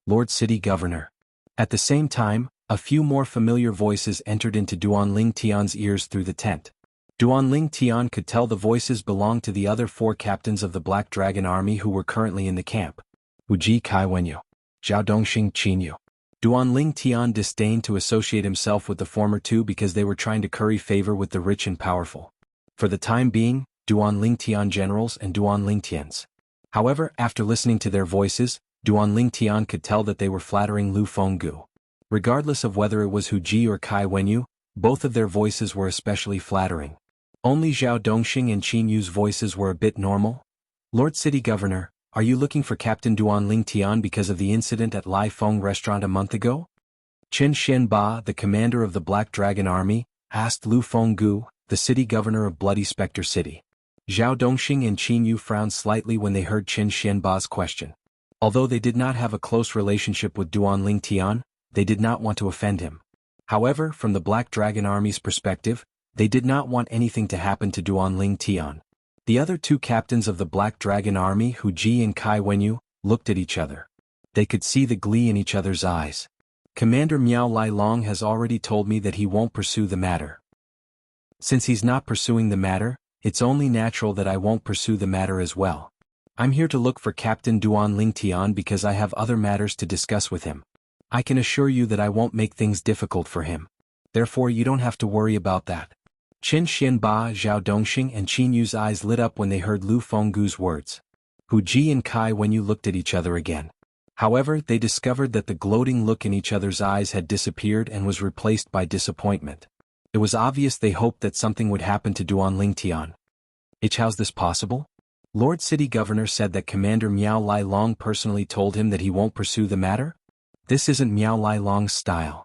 Lord City Governor. At the same time, a few more familiar voices entered into Duan Lingtian's ears through the tent. Duan Lingtian could tell the voices belonged to the other 4 captains of the Black Dragon Army who were currently in the camp. Wu Ji Kai Wenyu. Zhao Dongxing Qinyu. Duan Lingtian disdained to associate himself with the former 2 because they were trying to curry favor with the rich and powerful. For the time being, Duan Lingtian generals and Duan Lingtians. However, after listening to their voices, Duan Lingtian could tell that they were flattering Lu Fenggu. Regardless of whether it was Hu Ji or Kai Wenyu, both of their voices were especially flattering. Only Zhao Dongxing and Qin Yu's voices were a bit normal. Lord City Governor, are you looking for Captain Duan Lingtian because of the incident at Lai Feng Restaurant a month ago? Qin Xianba, the commander of the Black Dragon Army, asked Lu Fenggu, the city governor of Bloody Spectre City. Zhao Dongxing and Qin Yu frowned slightly when they heard Qin Xianba's question. Although they did not have a close relationship with Duan Lingtian, they did not want to offend him. However, from the Black Dragon Army's perspective, they did not want anything to happen to Duan Lingtian. The other 2 captains of the Black Dragon Army, Hu Ji and Kai Wenyu, looked at each other. They could see the glee in each other's eyes. Commander Miao Lai Long has already told me that he won't pursue the matter. Since he's not pursuing the matter, it's only natural that I won't pursue the matter as well. I'm here to look for Captain Duan Lingtian because I have other matters to discuss with him. I can assure you that I won't make things difficult for him. Therefore you don't have to worry about that. Qin Xianba, Zhao Dongxing and Qin Yu's eyes lit up when they heard Lu Fenggu's words. Hu Ji and Kai Wenyu looked at each other again. However, they discovered that the gloating look in each other's eyes had disappeared and was replaced by disappointment. It was obvious they hoped that something would happen to Duan Lingtian. How's this possible? Lord City Governor said that Commander Miao Lai Long personally told him that he won't pursue the matter? This isn't Miao Lai Long's style.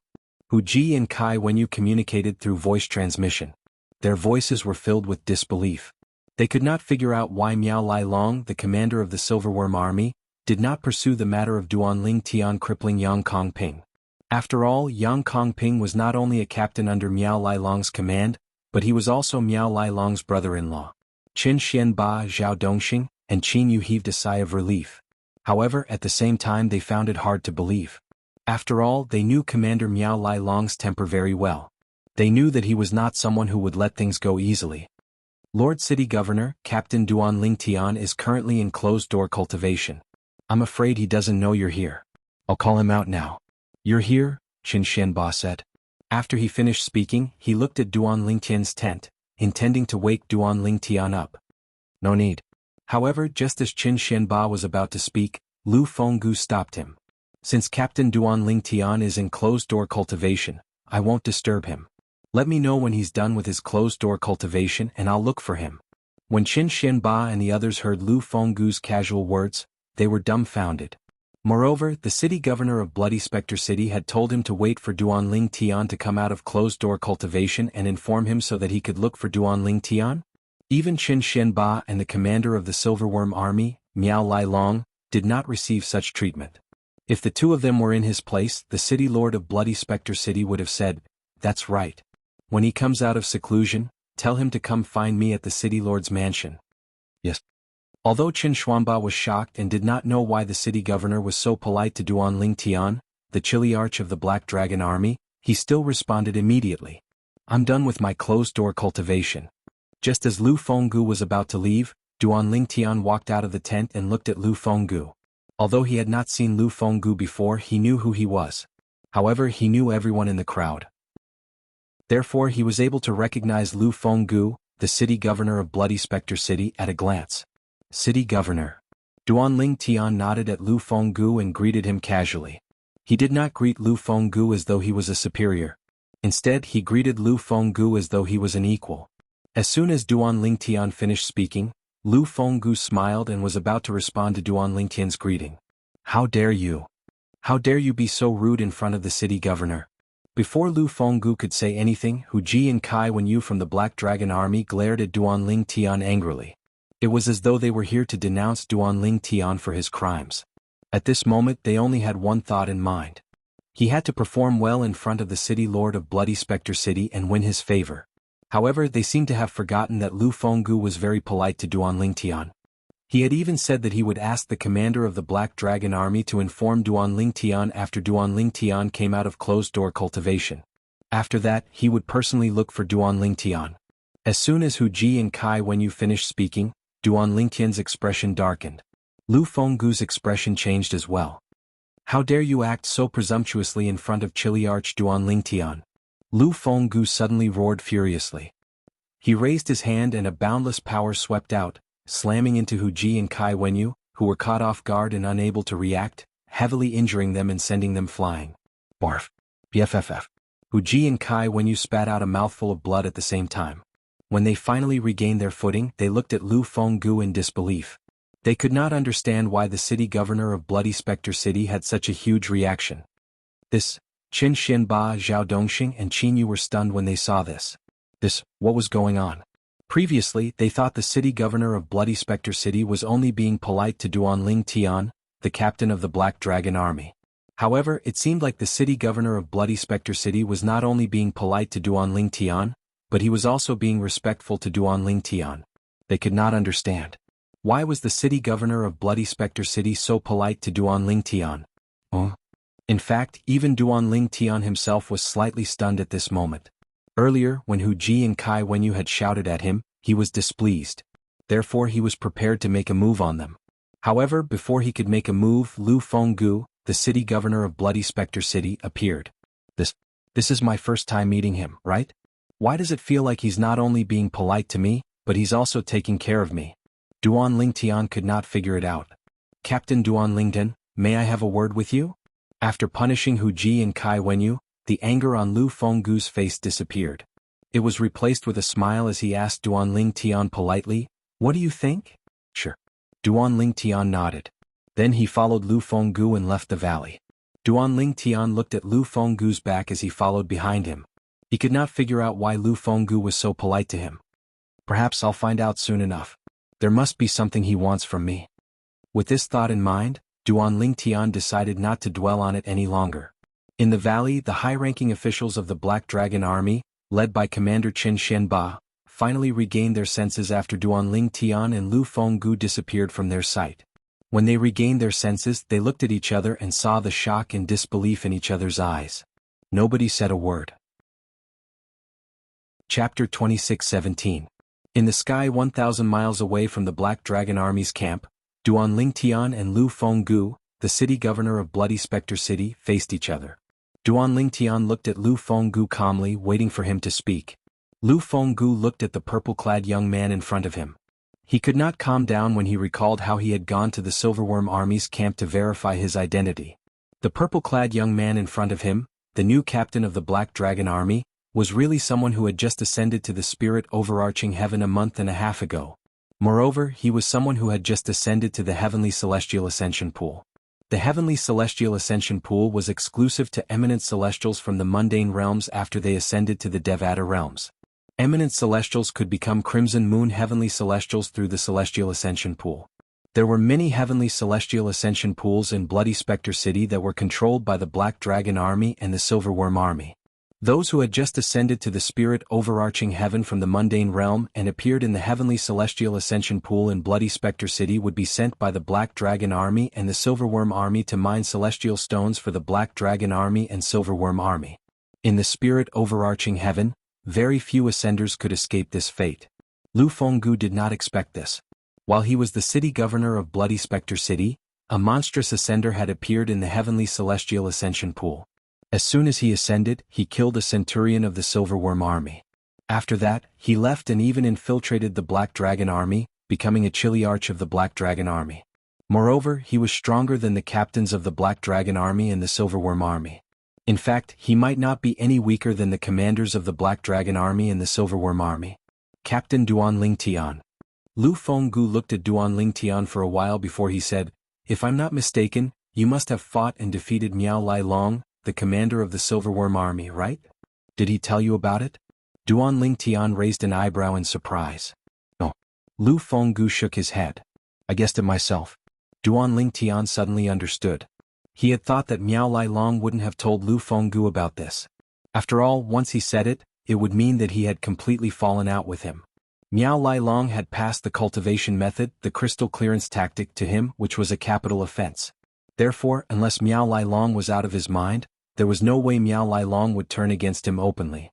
Hu Ji and Kai Wenyu communicated through voice transmission. Their voices were filled with disbelief. They could not figure out why Miao Lai Long, the commander of the Silverworm Army, did not pursue the matter of Duan Lingtian crippling Yang Kongping. After all, Yang Kongping was not only a captain under Miao Lai Long's command, but he was also Miao Lai Long's brother-in-law. Qin Xianba, Zhao Dongxing, and Qin Yu heaved a sigh of relief. However, at the same time they found it hard to believe. After all, they knew Commander Miao Lai Long's temper very well. They knew that he was not someone who would let things go easily. Lord City Governor, Captain Duan Lingtian is currently in closed-door cultivation. I'm afraid he doesn't know you're here. I'll call him out now. You're here? Qin Xianba said. After he finished speaking, he looked at Duan Lingtian's tent, intending to wake Duan Lingtian up. No need. However, just as Qin Xianba was about to speak, Lu Fenggu stopped him. Since Captain Duan Lingtian is in closed-door cultivation, I won't disturb him. Let me know when he's done with his closed-door cultivation and I'll look for him. When Qin Xianba and the others heard Lu Fenggu's casual words, they were dumbfounded. Moreover, the city governor of Bloody Spectre City had told him to wait for Duan Lingtian to come out of closed-door cultivation and inform him so that he could look for Duan Lingtian? Even Qin Xianba and the commander of the Silverworm Army, Miao Lai Long, did not receive such treatment. If the two of them were in his place, the city lord of Bloody Spectre City would have said, "That's right. When he comes out of seclusion, tell him to come find me at the city lord's mansion." Yes. Although Qin Xuanba was shocked and did not know why the city governor was so polite to Duan Lingtian, the Chiliarch of the Black Dragon Army, he still responded immediately. "I'm done with my closed-door cultivation." Just as Lu Fenggu was about to leave, Duan Lingtian walked out of the tent and looked at Lu Fenggu. Although he had not seen Lu Fenggu before, he knew who he was. However, he knew everyone in the crowd. Therefore, he was able to recognize Lu Fenggu, the city governor of Bloody Spectre City, at a glance. "City Governor." Duan Lingtian nodded at Lu Fenggu and greeted him casually. He did not greet Lu Fenggu as though he was a superior. Instead, he greeted Lu Fenggu as though he was an equal. As soon as Duan Lingtian finished speaking, Lu Fenggu smiled and was about to respond to Duan Lingtian's greeting. "How dare you? How dare you be so rude in front of the city governor?" Before Lu Fenggu could say anything, Hu Ji and Kai Wenyu from the Black Dragon Army glared at Duan Lingtian angrily. It was as though they were here to denounce Duan Lingtian for his crimes. At this moment they only had one thought in mind. He had to perform well in front of the city lord of Bloody Spectre City and win his favor. However, they seemed to have forgotten that Lu Fenggu was very polite to Duan Lingtian. He had even said that he would ask the commander of the Black Dragon Army to inform Duan Lingtian after Duan Lingtian came out of closed-door cultivation. After that, he would personally look for Duan Lingtian. As soon as Hu Ji and Kai Wenyu finished speaking, Duan Lingtian's expression darkened. Lu Fenggu's expression changed as well. "How dare you act so presumptuously in front of Chiliarch Duan Lingtian?" Lu Fenggu suddenly roared furiously. He raised his hand and a boundless power swept out, slamming into Hu Ji and Kai Wenyu, who were caught off guard and unable to react, heavily injuring them and sending them flying. Barf. BFFF. Hu Ji and Kai Wenyu spat out a mouthful of blood at the same time. When they finally regained their footing, they looked at Lu Fenggu in disbelief. They could not understand why the city governor of Bloody Spectre City had such a huge reaction. Qin Xianba, Zhao Dongxing and Qin Yu were stunned when they saw this. What was going on? Previously, they thought the city governor of Bloody Spectre City was only being polite to Duan Lingtian, the captain of the Black Dragon Army. However, it seemed like the city governor of Bloody Spectre City was not only being polite to Duan Lingtian, but he was also being respectful to Duan Lingtian. They could not understand. Why was the city governor of Bloody Spectre City so polite to Duan Lingtian? Oh. In fact, even Duanling Tian himself was slightly stunned at this moment. Earlier, when Hu Ji and Kai Wenyu had shouted at him, he was displeased. Therefore he was prepared to make a move on them. However, before he could make a move, Lu Fenggu, the city governor of Bloody Spectre City, appeared. This is my first time meeting him, right? Why does it feel like he's not only being polite to me, but he's also taking care of me? Duanling Tian could not figure it out. Captain Duanling Tian, may I have a word with you? After punishing Hu Ji and Kai Wenyu, the anger on Lu Fenggu's face disappeared. It was replaced with a smile as he asked Duanling Tian politely, "What do you think?" "Sure." Duanling Tian nodded. Then he followed Lu Fenggu and left the valley. Duanling Tian looked at Lu Fenggu's back as he followed behind him. He could not figure out why Lu Fenggu was so polite to him. Perhaps I'll find out soon enough. There must be something he wants from me. With this thought in mind, Duanling Tian decided not to dwell on it any longer. In the valley, the high-ranking officials of the Black Dragon Army, led by Commander Qin Xianba, finally regained their senses after Duanling Tian and Lu Fenggu disappeared from their sight. When they regained their senses, they looked at each other and saw the shock and disbelief in each other's eyes. Nobody said a word. Chapter 26:17. In the sky 1,000 miles away from the Black Dragon Army's camp, Duanling Tian and Lu Fenggu, the city governor of Bloody Spectre City, faced each other. Duanling Tian looked at Lu Fenggu calmly, waiting for him to speak. Lu Fenggu looked at the purple-clad young man in front of him. He could not calm down when he recalled how he had gone to the Silverworm Army's camp to verify his identity. The purple-clad young man in front of him, the new captain of the Black Dragon Army, was really someone who had just ascended to the spirit overarching heaven a month and a half ago. Moreover, he was someone who had just ascended to the Heavenly Celestial Ascension Pool. The Heavenly Celestial Ascension Pool was exclusive to eminent celestials from the mundane realms after they ascended to the Devata realms. Eminent celestials could become Crimson Moon Heavenly Celestials through the Celestial Ascension Pool. There were many Heavenly Celestial Ascension Pools in Bloody Spectre City that were controlled by the Black Dragon Army and the Silverworm Army. Those who had just ascended to the spirit overarching heaven from the mundane realm and appeared in the Heavenly Celestial Ascension Pool in Bloody Spectre City would be sent by the Black Dragon Army and the Silverworm Army to mine celestial stones for the Black Dragon Army and Silverworm Army. In the spirit overarching heaven, very few ascenders could escape this fate. Lu Fenggu did not expect this. While he was the city governor of Bloody Spectre City, a monstrous ascender had appeared in the Heavenly Celestial Ascension Pool. As soon as he ascended, he killed a centurion of the Silverworm Army. After that, he left and even infiltrated the Black Dragon Army, becoming a Chiliarch of the Black Dragon Army. Moreover, he was stronger than the captains of the Black Dragon Army and the Silverworm Army. In fact, he might not be any weaker than the commanders of the Black Dragon Army and the Silverworm Army. Captain Duanling Tian. Lu Fenggu looked at Duanling Tian for a while before he said, "If I'm not mistaken, you must have fought and defeated Miao Lai Long, the commander of the Silverworm Army, right? Did he tell you about it?" Duanling Tian raised an eyebrow in surprise. "No." Lu Fenggu shook his head. "I guessed it myself." Duanling Tian suddenly understood. He had thought that Miao Lai Long wouldn't have told Lu Fenggu about this. After all, once he said it, it would mean that he had completely fallen out with him. Miao Lai Long had passed the cultivation method, the crystal clearance tactic, to him, which was a capital offense. Therefore, unless Miao Lai Long was out of his mind, there was no way Miao Lai Long would turn against him openly.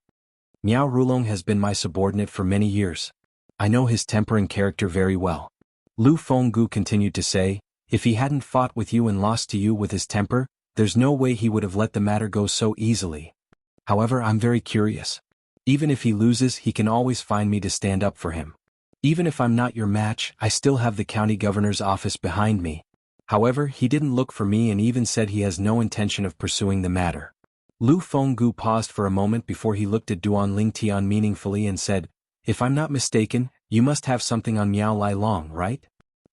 Miao Rulong has been my subordinate for many years. I know his temper and character very well. Lu Fenggu continued to say, if he hadn't fought with you and lost to you with his temper, there's no way he would have let the matter go so easily. However, I'm very curious. Even if he loses, he can always find me to stand up for him. Even if I'm not your match, I still have the county governor's office behind me. However, he didn't look for me and even said he has no intention of pursuing the matter. Lu Fenggu paused for a moment before he looked at Duanling Tian meaningfully and said, if I'm not mistaken, you must have something on Miao Lai Long, right?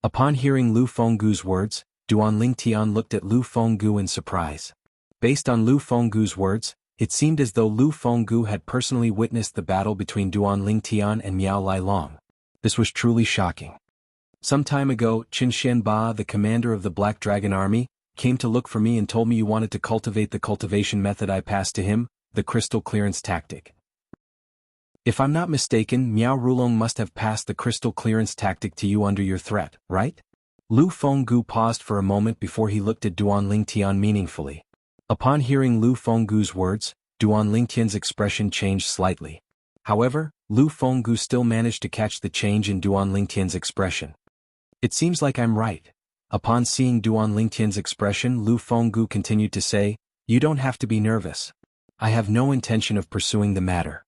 Upon hearing Lu Fenggu's words, Duanling Tian looked at Lu Fenggu in surprise. Based on Lu Fenggu's words, it seemed as though Lu Fenggu had personally witnessed the battle between Duanling Tian and Miao Lai Long. This was truly shocking. Some time ago, Qin Xianba, the commander of the Black Dragon Army, came to look for me and told me you wanted to cultivate the cultivation method I passed to him, the crystal clearance tactic. If I'm not mistaken, Miao Rulong must have passed the crystal clearance tactic to you under your threat, right? Lu Fenggu paused for a moment before he looked at Duan Lingtian meaningfully. Upon hearing Lu Fenggu's words, Duan Lingtian's expression changed slightly. However, Lu Fenggu still managed to catch the change in Duan Lingtian's expression. It seems like I'm right. Upon seeing Duan Lingtian's expression, Lu Fenggu continued to say, "You don't have to be nervous. I have no intention of pursuing the matter."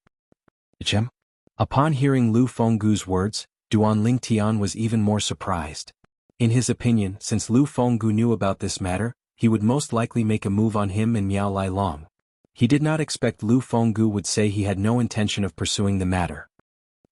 Chem? Upon hearing Lu Fenggu's words, Duan Lingtian was even more surprised. In his opinion, since Lu Fenggu knew about this matter, he would most likely make a move on him and Miao Lai Long. He did not expect Lu Fenggu would say he had no intention of pursuing the matter.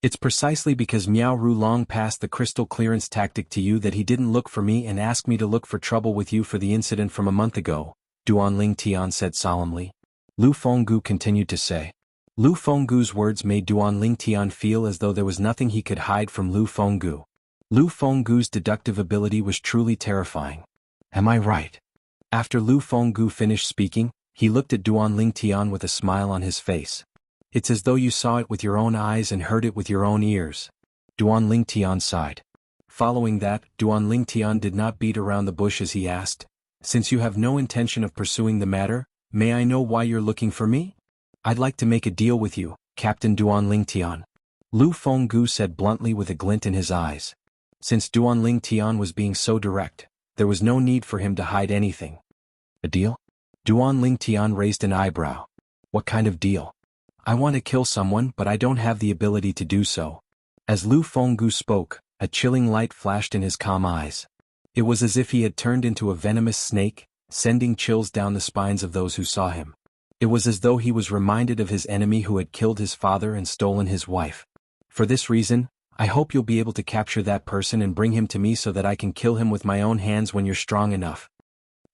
It's precisely because Miao Ru Long passed the crystal clearance tactic to you that he didn't look for me and asked me to look for trouble with you for the incident from a month ago, Duan Lingtian said solemnly. Lu Fenggu continued to say. Lu Fenggu's words made Duan Lingtian feel as though there was nothing he could hide from Lu Fenggu. Lu Fenggu's deductive ability was truly terrifying. Am I right? After Lu Fenggu finished speaking, he looked at Duan Lingtian with a smile on his face. It's as though you saw it with your own eyes and heard it with your own ears. Duan Lingtian sighed. Following that, Duan Lingtian did not beat around the bush as he asked, "Since you have no intention of pursuing the matter, may I know why you're looking for me?" "I'd like to make a deal with you, Captain Duan Lingtian," Lu Fenggu said bluntly with a glint in his eyes. Since Duan Lingtian was being so direct, there was no need for him to hide anything. "A deal?" Duan Lingtian raised an eyebrow. "What kind of deal?" "I want to kill someone but I don't have the ability to do so." As Lu Fenggu spoke, a chilling light flashed in his calm eyes. It was as if he had turned into a venomous snake, sending chills down the spines of those who saw him. It was as though he was reminded of his enemy who had killed his father and stolen his wife. "For this reason, I hope you'll be able to capture that person and bring him to me so that I can kill him with my own hands when you're strong enough."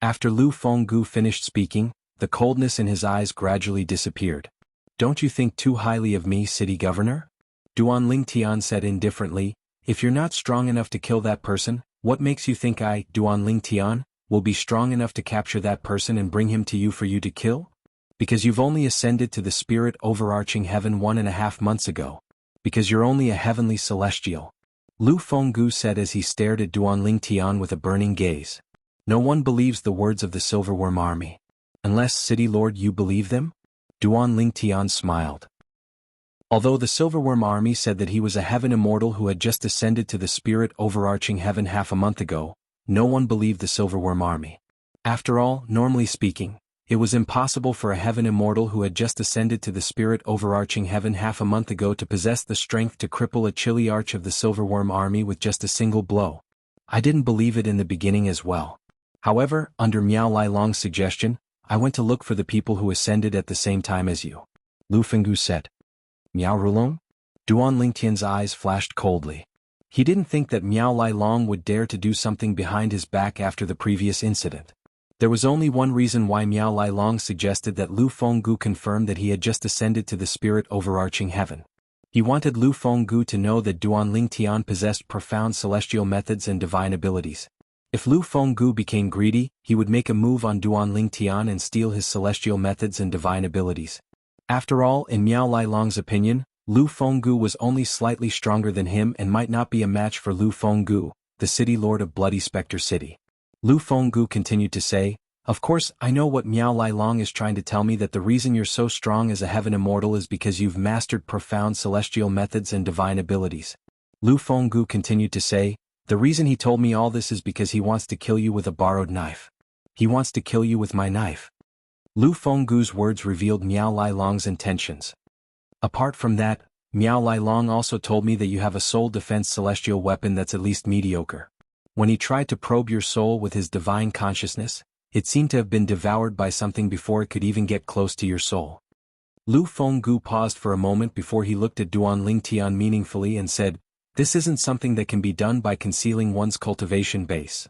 After Lu Fenggu finished speaking, the coldness in his eyes gradually disappeared. "Don't you think too highly of me, city governor?" Duan Lingtian said indifferently, "If you're not strong enough to kill that person, what makes you think I, Duan Lingtian, will be strong enough to capture that person and bring him to you for you to kill? Because you've only ascended to the spirit overarching heaven 1.5 months ago. Because you're only a heavenly celestial," Lu Fenggu said as he stared at Duan Lingtian with a burning gaze. "No one believes the words of the Silverworm army. Unless, City Lord, you believe them?" Duan Lingtian smiled. Although the Silverworm army said that he was a heaven immortal who had just ascended to the spirit overarching heaven half a month ago, no one believed the Silverworm army. After all, normally speaking, it was impossible for a heaven immortal who had just ascended to the spirit overarching heaven half a month ago to possess the strength to cripple a chilly arch of the Silverworm army with just a single blow. I didn't believe it in the beginning as well. However, under Miao Lai Long's suggestion, I went to look for the people who ascended at the same time as you," Lu Fenggu said. "Miao Rulong?" Duan Lingtian's eyes flashed coldly. He didn't think that Miao Lai Long would dare to do something behind his back after the previous incident. There was only one reason why Miao Lai Long suggested that Lu Fenggu confirm that he had just ascended to the spirit overarching heaven. He wanted Lu Fenggu to know that Duan Lingtian possessed profound celestial methods and divine abilities. If Lu Fenggu became greedy, he would make a move on Duan Lingtian and steal his celestial methods and divine abilities. After all, in Miao Lai Long's opinion, Lu Fenggu was only slightly stronger than him and might not be a match for Lu Fenggu, the city lord of Bloody Spectre City. Lu Fenggu continued to say, "Of course, I know what Miao Lai Long is trying to tell me, that the reason you're so strong as a heaven immortal is because you've mastered profound celestial methods and divine abilities." Lu Fenggu continued to say, "The reason he told me all this is because he wants to kill you with a borrowed knife. He wants to kill you with my knife." Lu Fenggu's words revealed Miao Lai Long's intentions. "Apart from that, Miao Lai Long also told me that you have a soul defense celestial weapon that's at least mediocre. When he tried to probe your soul with his divine consciousness, it seemed to have been devoured by something before it could even get close to your soul." Lu Fenggu paused for a moment before he looked at Duan Lingtian meaningfully and said, "This isn't something that can be done by concealing one's cultivation base.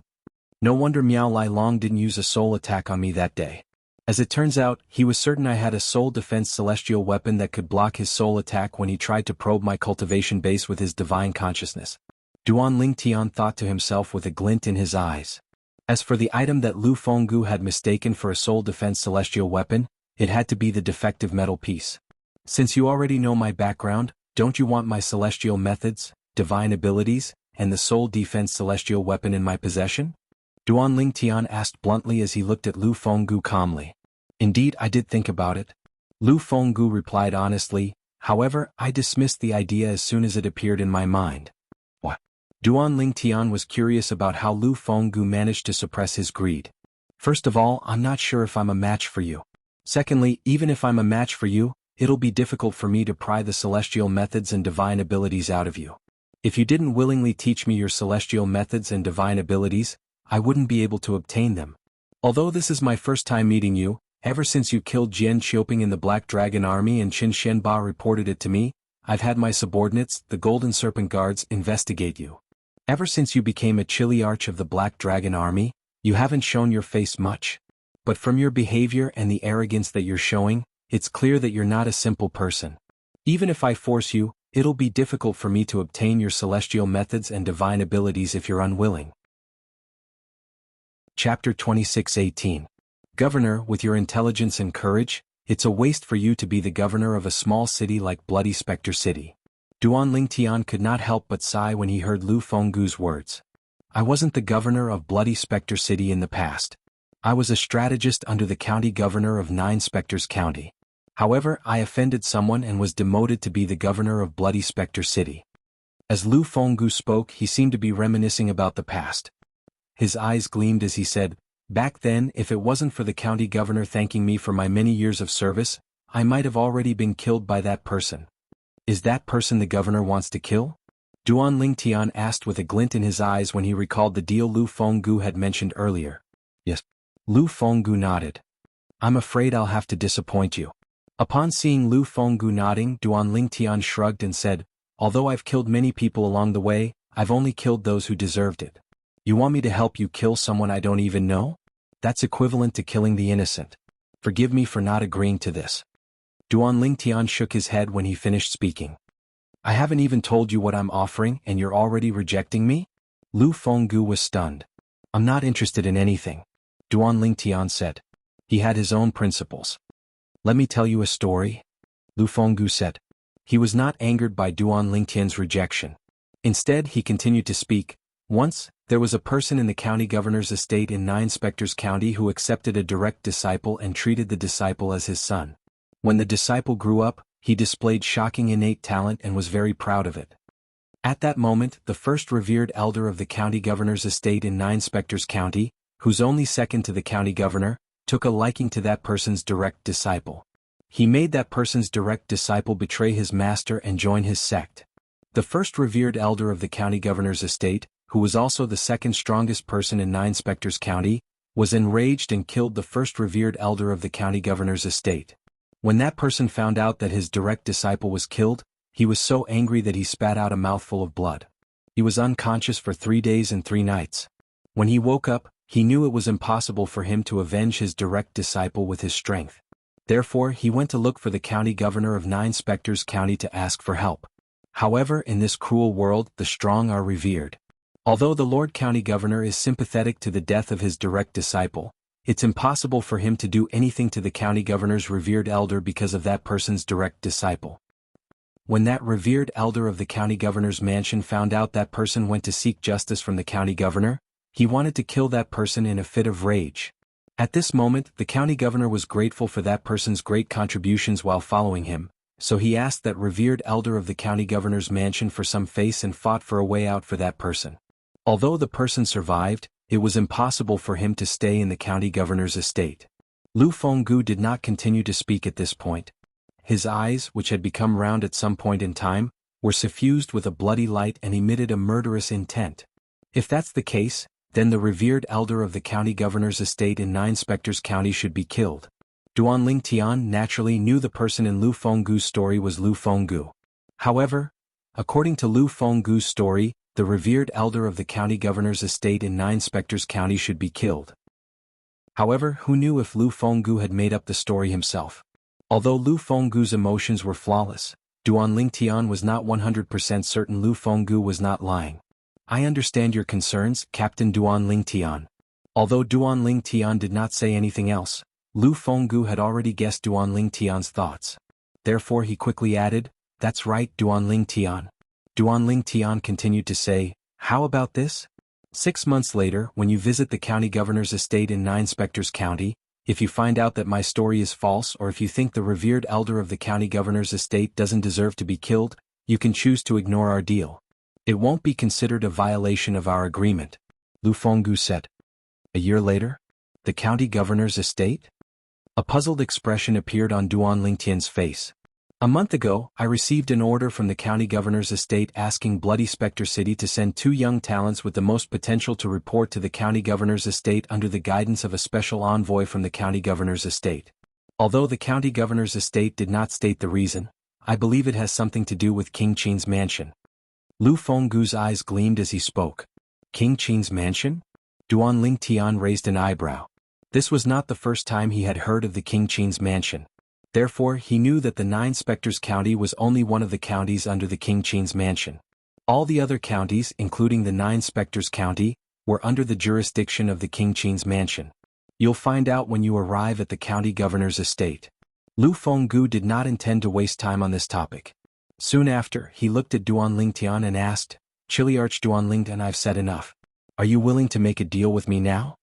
No wonder Miao Lai Long didn't use a soul attack on me that day. As it turns out, he was certain I had a soul defense celestial weapon that could block his soul attack when he tried to probe my cultivation base with his divine consciousness." Duan Lingtian thought to himself with a glint in his eyes. As for the item that Lu Fenggu had mistaken for a soul defense celestial weapon, it had to be the defective metal piece. "Since you already know my background, don't you want my celestial methods, divine abilities, and the sole defense celestial weapon in my possession? Duan Ling Tian asked bluntly as he looked at Lu Fenggu calmly. Indeed, I did think about it. Lu Fenggu replied honestly, however, I dismissed the idea as soon as it appeared in my mind. What? Duan Ling Tian was curious about how Lu Fenggu managed to suppress his greed. First of all, I'm not sure if I'm a match for you. Secondly, even if I'm a match for you, it'll be difficult for me to pry the celestial methods and divine abilities out of you. If you didn't willingly teach me your celestial methods and divine abilities, I wouldn't be able to obtain them. Although this is my first time meeting you, ever since you killed Jian Qiuping in the Black Dragon Army and Qin Shenba reported it to me, I've had my subordinates, the Golden Serpent Guards, investigate you. Ever since you became a Chiliarch of the Black Dragon Army, you haven't shown your face much. But from your behavior and the arrogance that you're showing, it's clear that you're not a simple person. Even if I force you, it'll be difficult for me to obtain your celestial methods and divine abilities if you're unwilling. Chapter 26:18. Governor, with your intelligence and courage, it's a waste for you to be the governor of a small city like Bloody Spectre City. Duan Ling Tian could not help but sigh when he heard Lu Fenggu's words. I wasn't the governor of Bloody Spectre City in the past. I was a strategist under the county governor of Nine Spectres County. However, I offended someone and was demoted to be the governor of Bloody Spectre City. As Lu Fenggu spoke, he seemed to be reminiscing about the past. His eyes gleamed as he said, back then, if it wasn't for the county governor thanking me for my many years of service, I might have already been killed by that person. Is that person the governor wants to kill? Duan Ling Tian asked with a glint in his eyes when he recalled the deal Lu Fenggu had mentioned earlier. Yes. Lu Fenggu nodded. I'm afraid I'll have to disappoint you. Upon seeing Lu Fenggu nodding, Duan Ling Tian shrugged and said, although I've killed many people along the way, I've only killed those who deserved it. You want me to help you kill someone I don't even know? That's equivalent to killing the innocent. Forgive me for not agreeing to this. Duan Ling Tian shook his head when he finished speaking. I haven't even told you what I'm offering and you're already rejecting me? Lu Fenggu was stunned. I'm not interested in anything, Duan Ling Tian said. He had his own principles. Let me tell you a story, Lu Fenggu said. He was not angered by Duan Ling Tian's rejection. Instead, he continued to speak. Once, there was a person in the county governor's estate in Nine Spectres County who accepted a direct disciple and treated the disciple as his son. When the disciple grew up, he displayed shocking innate talent and was very proud of it. At that moment, the first revered elder of the county governor's estate in Nine Spectres County, who's only second to the county governor, took a liking to that person's direct disciple. He made that person's direct disciple betray his master and join his sect. The first revered elder of the county governor's estate, who was also the second strongest person in Nine Spectres County, was enraged and killed the first revered elder of the county governor's estate. When that person found out that his direct disciple was killed, he was so angry that he spat out a mouthful of blood. He was unconscious for 3 days and 3 nights. When he woke up, he knew it was impossible for him to avenge his direct disciple with his strength. Therefore, he went to look for the county governor of Nine Spectres County to ask for help. However, in this cruel world, the strong are revered. Although the Lord County Governor is sympathetic to the death of his direct disciple, it's impossible for him to do anything to the county governor's revered elder because of that person's direct disciple. When that revered elder of the county governor's mansion found out that person went to seek justice from the county governor, he wanted to kill that person in a fit of rage. At this moment, the county governor was grateful for that person's great contributions while following him, so he asked that revered elder of the county governor's mansion for some face and fought for a way out for that person. Although the person survived, it was impossible for him to stay in the county governor's estate. Lu Fenggu did not continue to speak at this point. His eyes, which had become round at some point in time, were suffused with a bloody light and emitted a murderous intent. If that's the case, then the revered elder of the county governor's estate in Nine Spectres County should be killed. Duan Ling Tian naturally knew the person in Lu Fenggu's story was Lu Fenggu. However, according to Lu Fenggu's story, the revered elder of the county governor's estate in Nine Spectres County should be killed. However, who knew if Lu Fenggu had made up the story himself? Although Lu Fenggu's emotions were flawless, Duan Ling Tian was not 100% certain Lu Fenggu was not lying. I understand your concerns, Captain Duan Ling Tian. Although Duan Ling Tian did not say anything else, Lu Fenggu had already guessed Duan Ling Tian's thoughts. Therefore he quickly added, "That's right, Duan Ling Tian." Duan Ling Tian continued to say, How about this? 6 months later, when you visit the county governor's estate in Nine Specters County, if you find out that my story is false or if you think the revered elder of the county governor's estate doesn't deserve to be killed, you can choose to ignore our deal. It won't be considered a violation of our agreement, Lu Fenggu said. A year later? The county governor's estate? A puzzled expression appeared on Duan Lingtian's face. A month ago, I received an order from the county governor's estate asking Bloody Spectre City to send 2 young talents with the most potential to report to the county governor's estate under the guidance of a special envoy from the county governor's estate. Although the county governor's estate did not state the reason, I believe it has something to do with King Qin's mansion. Lu Fenggu's eyes gleamed as he spoke. King Qin's mansion? Duan Lingtian raised an eyebrow. This was not the first time he had heard of the King Qin's mansion. Therefore, he knew that the Nine Specters County was only one of the counties under the King Qin's mansion. All the other counties, including the Nine Specters County, were under the jurisdiction of the King Qin's mansion. You'll find out when you arrive at the county governor's estate. Lu Fenggu did not intend to waste time on this topic. Soon after, he looked at Duan Lingtian and asked, Chiliarch Duan Lingtian, I've said enough. Are you willing to make a deal with me now?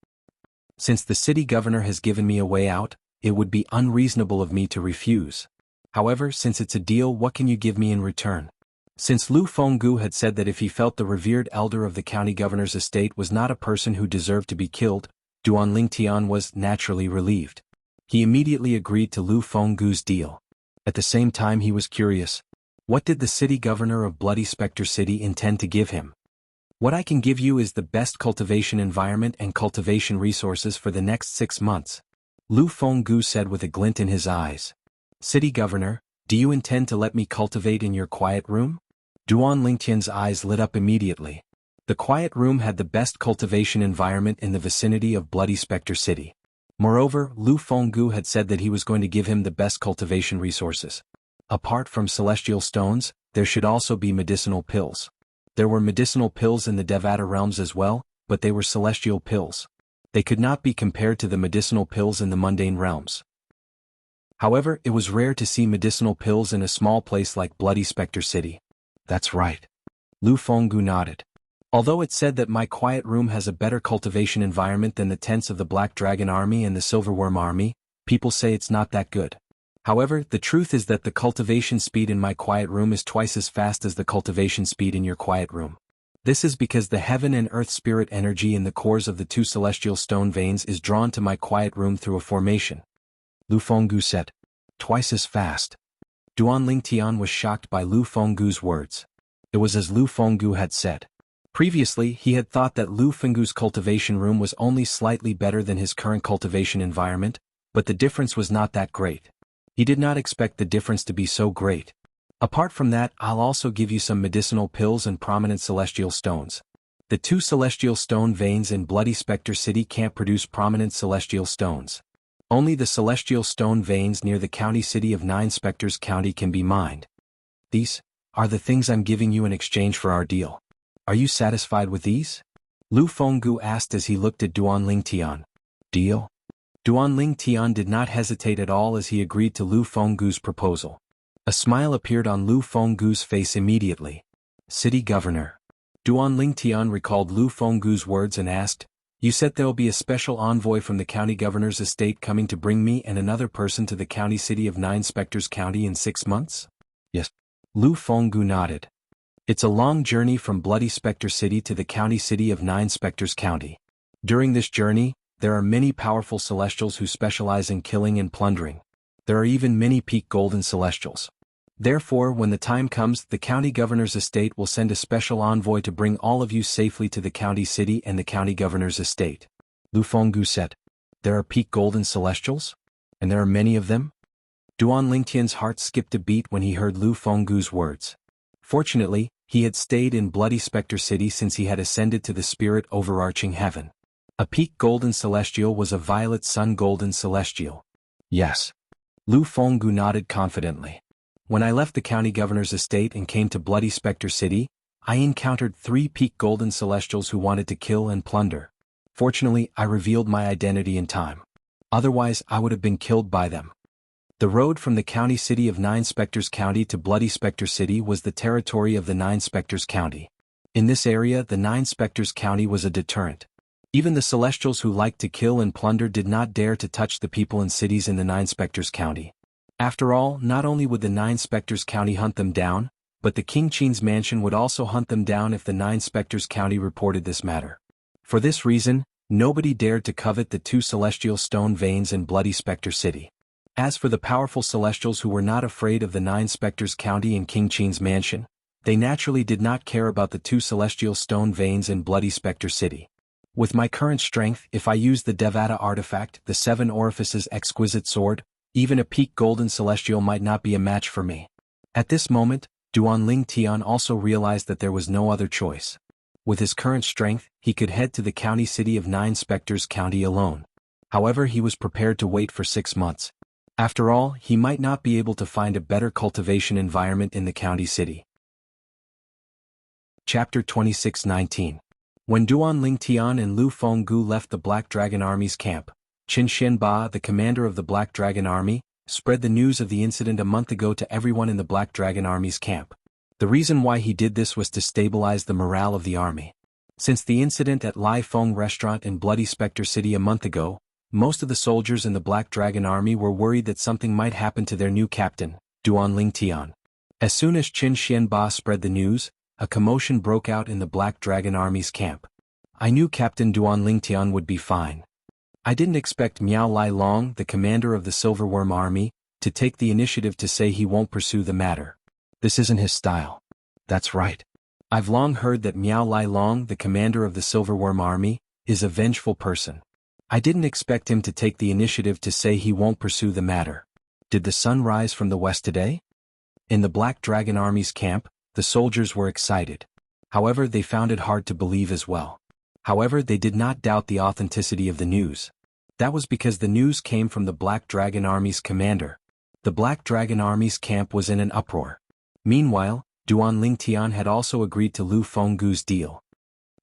Since the city governor has given me a way out, it would be unreasonable of me to refuse. However, since it's a deal, what can you give me in return? Since Lu Fenggu had said that if he felt the revered elder of the county governor's estate was not a person who deserved to be killed, Duan Lingtian was naturally relieved. He immediately agreed to Lu Fenggu's deal. At the same time he was curious. What did the city governor of Bloody Spectre City intend to give him? What I can give you is the best cultivation environment and cultivation resources for the next 6 months. Lu Fenggu said with a glint in his eyes. City governor, do you intend to let me cultivate in your quiet room? Duan Lingtian's eyes lit up immediately. The quiet room had the best cultivation environment in the vicinity of Bloody Spectre City. Moreover, Lu Fenggu had said that he was going to give him the best cultivation resources. Apart from celestial stones, there should also be medicinal pills. There were medicinal pills in the Devata realms as well, but they were celestial pills. They could not be compared to the medicinal pills in the mundane realms. However, it was rare to see medicinal pills in a small place like Bloody Spectre City. That's right. Lu Fenggu nodded. Although it said that my quiet room has a better cultivation environment than the tents of the Black Dragon Army and the Silverworm Army, people say it's not that good. However, the truth is that the cultivation speed in my quiet room is twice as fast as the cultivation speed in your quiet room. This is because the heaven and earth spirit energy in the cores of the 2 celestial stone veins is drawn to my quiet room through a formation. Lu Fenggu said. Twice as fast. Duan Lingtian was shocked by Lu Fenggu's words. It was as Lu Fenggu had said. Previously, he had thought that Lu Fenggu's cultivation room was only slightly better than his current cultivation environment, but the difference was not that great. He did not expect the difference to be so great. Apart from that, I'll also give you some medicinal pills and prominent celestial stones. The 2 celestial stone veins in Bloody Spectre City can't produce prominent celestial stones. Only the celestial stone veins near the county city of Nine Specters County can be mined. These are the things I'm giving you in exchange for our deal. Are you satisfied with these? Lu Fenggu asked as he looked at Duan Lingtian. Deal? Duan Lingtian did not hesitate at all as he agreed to Lu Fenggu's proposal. A smile appeared on Lu Fenggu's face immediately. City governor. Duan Lingtian recalled Lu Fenggu's words and asked, You said there will be a special envoy from the county governor's estate coming to bring me and another person to the county city of Nine Specters County in 6 months? Yes. Lu Fenggu nodded. It's a long journey from Bloody Spectre City to the county city of Nine Specters County. During this journey, there are many powerful celestials who specialize in killing and plundering. There are even many peak golden celestials. Therefore, when the time comes, the county governor's estate will send a special envoy to bring all of you safely to the county city and the county governor's estate. Lu Fenggu said. There are peak golden celestials? And there are many of them? Duan Lingtian's heart skipped a beat when he heard Lu Fenggu's words. Fortunately, he had stayed in Bloody Spectre City since he had ascended to the spirit overarching heaven. A peak golden celestial was a violet sun golden celestial. Yes. Lu Fenggu nodded confidently. When I left the county governor's estate and came to Bloody Spectre City, I encountered 3 peak golden celestials who wanted to kill and plunder. Fortunately, I revealed my identity in time. Otherwise, I would have been killed by them. The road from the county city of Nine Specters County to Bloody Spectre City was the territory of the Nine Specters County. In this area, the Nine Spectres County was a deterrent. Even the Celestials who liked to kill and plunder did not dare to touch the people and cities in the Nine Spectres County. After all, not only would the Nine Spectres County hunt them down, but the King Qin's mansion would also hunt them down if the Nine Spectres County reported this matter. For this reason, nobody dared to covet the two celestial stone veins in Bloody Spectre City. As for the powerful Celestials who were not afraid of the Nine Spectres County and King Qin's mansion, they naturally did not care about the two celestial stone veins in Bloody Spectre City. With my current strength, if I use the Devata artifact, the Seven Orifices exquisite sword, even a peak golden celestial might not be a match for me. At this moment, Duanling Tian also realized that there was no other choice. With his current strength, he could head to the county city of Nine Spectres County alone. However, he was prepared to wait for 6 months. After all, he might not be able to find a better cultivation environment in the county city. Chapter 26:19. When Duanling Tian and Lu Fenggu left the Black Dragon Army's camp, Qin Xianba, the commander of the Black Dragon Army, spread the news of the incident a month ago to everyone in the Black Dragon Army's camp. The reason why he did this was to stabilize the morale of the army. Since the incident at Lai Feng restaurant in Bloody Spectre City a month ago, most of the soldiers in the Black Dragon Army were worried that something might happen to their new captain, Duanling Tian. As soon as Qin Xianba spread the news, a commotion broke out in the Black Dragon Army's camp. I knew Captain Duanling Tian would be fine. I didn't expect Miao Lai Long, the commander of the Silverworm Army, to take the initiative to say he won't pursue the matter. This isn't his style. That's right. I've long heard that Miao Lai Long, the commander of the Silverworm Army, is a vengeful person. I didn't expect him to take the initiative to say he won't pursue the matter. Did the sun rise from the west today? In the Black Dragon Army's camp, the soldiers were excited. However, they found it hard to believe as well. However, they did not doubt the authenticity of the news. That was because the news came from the Black Dragon Army's commander. The Black Dragon Army's camp was in an uproar. Meanwhile, Duanling Tian had also agreed to Lu Fenggu's deal.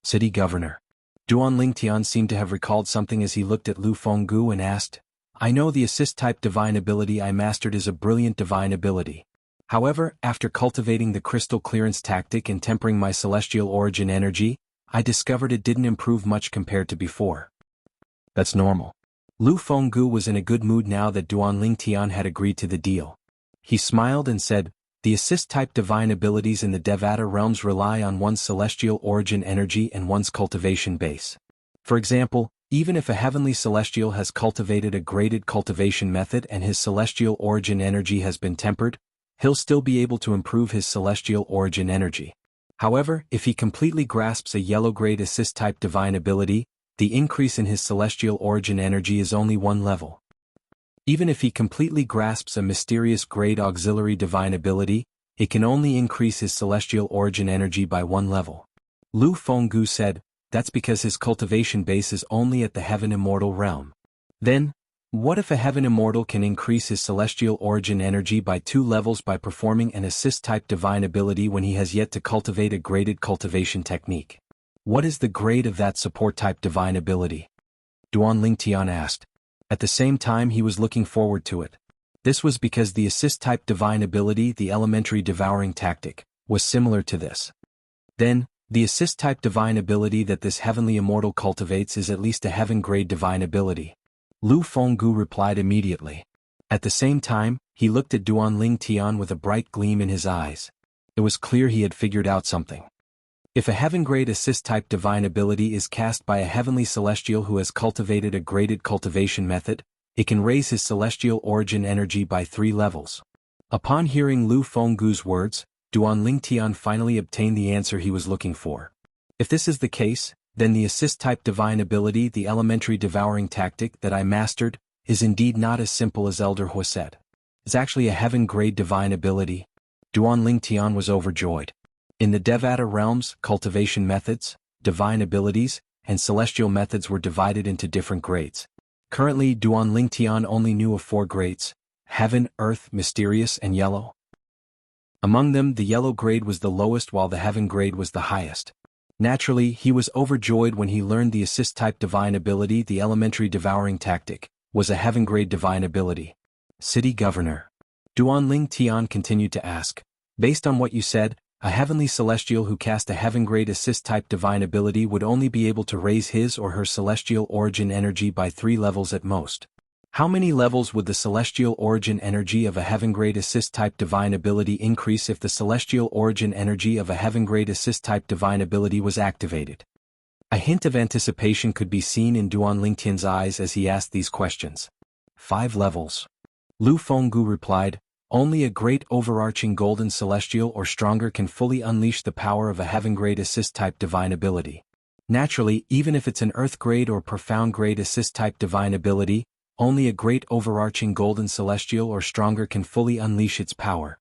City Governor. Duanling Tian seemed to have recalled something as he looked at Lu Fenggu and asked, I know the assist-type divine ability I mastered is a brilliant divine ability. However, after cultivating the crystal clearance tactic and tempering my celestial origin energy, I discovered it didn't improve much compared to before. That's normal. Lu Fenggu was in a good mood now that Duanling Tian had agreed to the deal. He smiled and said, the assist-type divine abilities in the Devata realms rely on one's celestial origin energy and one's cultivation base. For example, even if a heavenly celestial has cultivated a graded cultivation method and his celestial origin energy has been tempered, he'll still be able to improve his celestial origin energy. However, if he completely grasps a yellow-grade assist-type divine ability, the increase in his celestial origin energy is only 1 level. Even if he completely grasps a mysterious grade auxiliary divine ability, it can only increase his celestial origin energy by 1 level. Lu Fenggu said, that's because his cultivation base is only at the Heaven Immortal realm. Then, what if a Heaven Immortal can increase his celestial origin energy by 2 levels by performing an assist-type divine ability when he has yet to cultivate a graded cultivation technique? What is the grade of that support-type divine ability? Duanling Tian asked. At the same time he was looking forward to it. This was because the assist-type divine ability, the elementary devouring tactic, was similar to this. Then, the assist-type divine ability that this heavenly immortal cultivates is at least a heaven-grade divine ability. Lu Fenggu replied immediately. At the same time, he looked at Duanling Tian with a bright gleam in his eyes. It was clear he had figured out something. If a heaven-grade assist-type divine ability is cast by a heavenly celestial who has cultivated a graded cultivation method, it can raise his celestial origin energy by 3 levels. Upon hearing Lu Fenggu's words, Duanling Tian finally obtained the answer he was looking for. If this is the case, then the assist-type divine ability, the elementary devouring tactic that I mastered, is indeed not as simple as Elder Hu said. It's actually a heaven-grade divine ability. Duanling Tian was overjoyed. In the Devata realms, cultivation methods, divine abilities, and celestial methods were divided into different grades. Currently, Duanling Tian only knew of 4 grades: Heaven, Earth, Mysterious, and Yellow. Among them, the Yellow grade was the lowest while the Heaven grade was the highest. Naturally, he was overjoyed when he learned the assist-type divine ability, the elementary devouring tactic, was a Heaven-grade divine ability. City Governor. Duanling Tian continued to ask, based on what you said, A heavenly celestial who cast a heaven-grade assist-type divine ability would only be able to raise his or her celestial origin energy by 3 levels at most. How many levels would the celestial origin energy of a heaven-grade assist-type divine ability increase if the celestial origin energy of a heaven-grade assist-type divine ability was activated? A hint of anticipation could be seen in Duan Lingtian's eyes as he asked these questions. 5 levels. Lu Fenggu replied, only a great overarching golden celestial or stronger can fully unleash the power of a heaven-grade assist-type divine ability. Naturally, even if it's an earth-grade or profound-grade assist-type divine ability, only a great overarching golden celestial or stronger can fully unleash its power.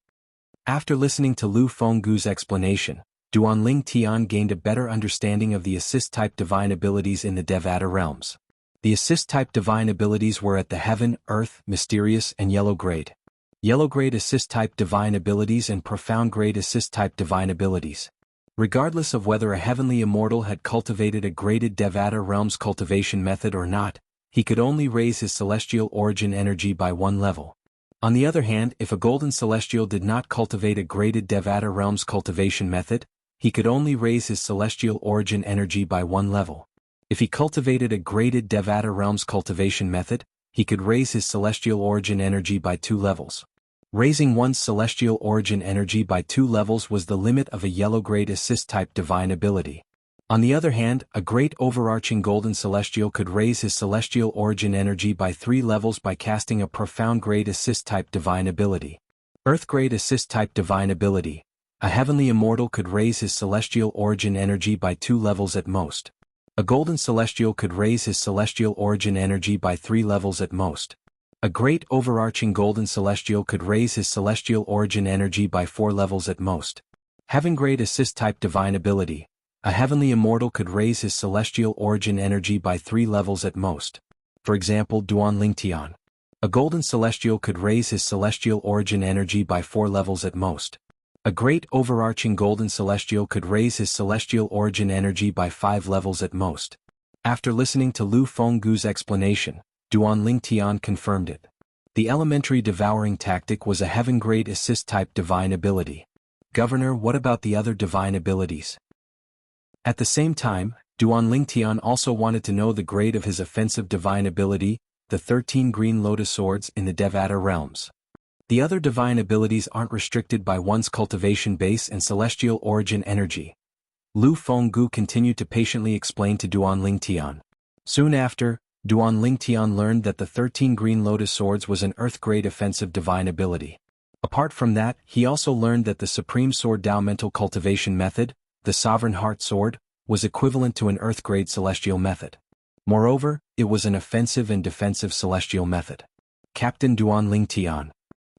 After listening to Lu Fenggu's explanation, Duan Ling Tian gained a better understanding of the assist-type divine abilities in the Devata realms. The assist-type divine abilities were at the heaven, earth, mysterious, and yellow-grade. Yellow-grade assist-type divine abilities and profound-grade assist-type divine abilities. Regardless of whether a heavenly immortal had cultivated a graded Devata realms cultivation method or not, he could only raise his celestial origin energy by 1 level. On the other hand, if a golden celestial did not cultivate a graded Devata realms cultivation method, he could only raise his celestial origin energy by 1 level. If he cultivated a graded Devata realms cultivation method, he could raise his celestial origin energy by 2 levels. Raising one's celestial origin energy by 2 levels was the limit of a yellow-grade assist-type divine ability. On the other hand, a great overarching golden celestial could raise his celestial origin energy by 3 levels by casting a profound-grade assist-type divine ability. Earth-grade assist-type divine ability. A heavenly immortal could raise his celestial origin energy by 2 levels at most. A golden celestial could raise his celestial origin energy by 3 levels at most. A great overarching golden celestial could raise his celestial origin energy by 4 levels at most. Heaven-grade assist-type divine ability. A heavenly immortal could raise his celestial origin energy by 3 levels at most. For example, Duan Lingtian. A golden celestial could raise his celestial origin energy by 4 levels at most. A great overarching golden celestial could raise his celestial origin energy by 5 levels at most. After listening to Lu Fenggu's explanation, Duan Lingtian confirmed it. The elementary devouring tactic was a heaven-grade assist-type divine ability. Governor, what about the other divine abilities? At the same time, Duan Lingtian also wanted to know the grade of his offensive divine ability, the 13 green lotus swords in the Devata realms. The other divine abilities aren't restricted by one's cultivation base and celestial origin energy. Lu Fenggu continued to patiently explain to Duan Lingtian. Soon after, Duan Lingtian learned that the 13 green lotus swords was an earth-grade offensive divine ability. Apart from that, he also learned that the Supreme Sword Dao mental cultivation method, the Sovereign Heart Sword, was equivalent to an earth-grade celestial method. Moreover, it was an offensive and defensive celestial method. Captain Duan Lingtian.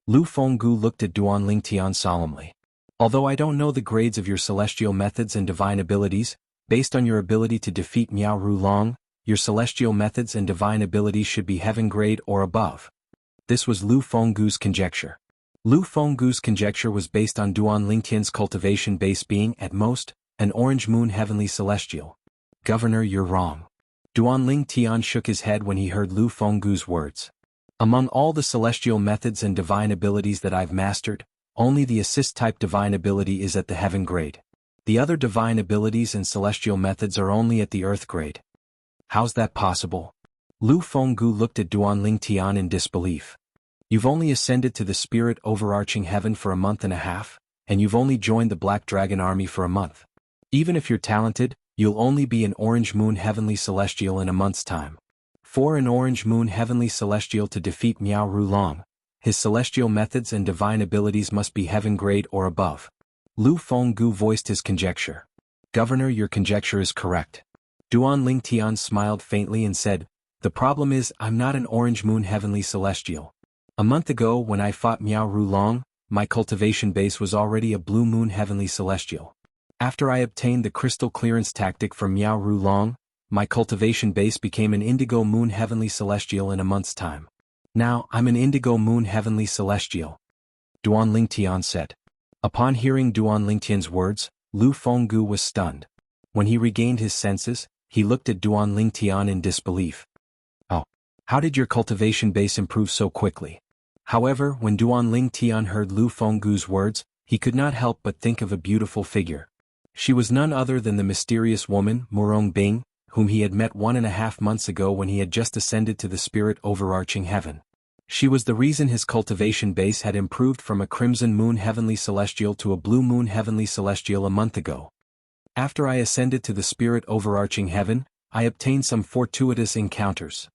Lu Fenggu looked at Duan Lingtian solemnly. Although I don't know the grades of your celestial methods and divine abilities, based on your ability to defeat Miao Rulong, your celestial methods and divine abilities should be heaven grade or above. This was Lu Fenggu's conjecture. Lu Fenggu's conjecture was based on Duan Lingtian's cultivation base being, at most, an orange moon heavenly celestial. Governor, you're wrong. Duan Lingtian shook his head when he heard Lu Fenggu's words. Among all the celestial methods and divine abilities that I've mastered, only the assist-type divine ability is at the heaven grade. The other divine abilities and celestial methods are only at the earth grade. How's that possible? Lu Fenggu looked at Duan Lingtian in disbelief. You've only ascended to the spirit overarching heaven for a month and a half, and you've only joined the Black Dragon army for a month. Even if you're talented, you'll only be an orange moon heavenly celestial in a month's time. For an orange moon heavenly celestial to defeat Miao Rulong, his celestial methods and divine abilities must be heaven grade or above. Lu Fenggu voiced his conjecture. Governor, your conjecture is correct. Duan Lingtian smiled faintly and said, the problem is I'm not an orange moon heavenly celestial. A month ago when I fought Miao Rulong, my cultivation base was already a blue moon heavenly celestial. After I obtained the crystal clearance tactic from Miao Rulong, my cultivation base became an indigo moon heavenly celestial in a month's time. Now I'm an indigo moon heavenly celestial. Duan Lingtian said. Upon hearing Duan Lingtian's words, Lu Fenggu was stunned. When he regained his senses, he looked at Duan Lingtian in disbelief. Oh, how did your cultivation base improve so quickly? However, when Duan Lingtian heard Lu Fenggu's words, he could not help but think of a beautiful figure. She was none other than the mysterious woman, Murong Bing, whom he had met 1.5 months ago when he had just ascended to the spirit overarching heaven. She was the reason his cultivation base had improved from a crimson moon heavenly celestial to a blue moon heavenly celestial a month ago. After I ascended to the spirit overarching heaven, I obtained some fortuitous encounters.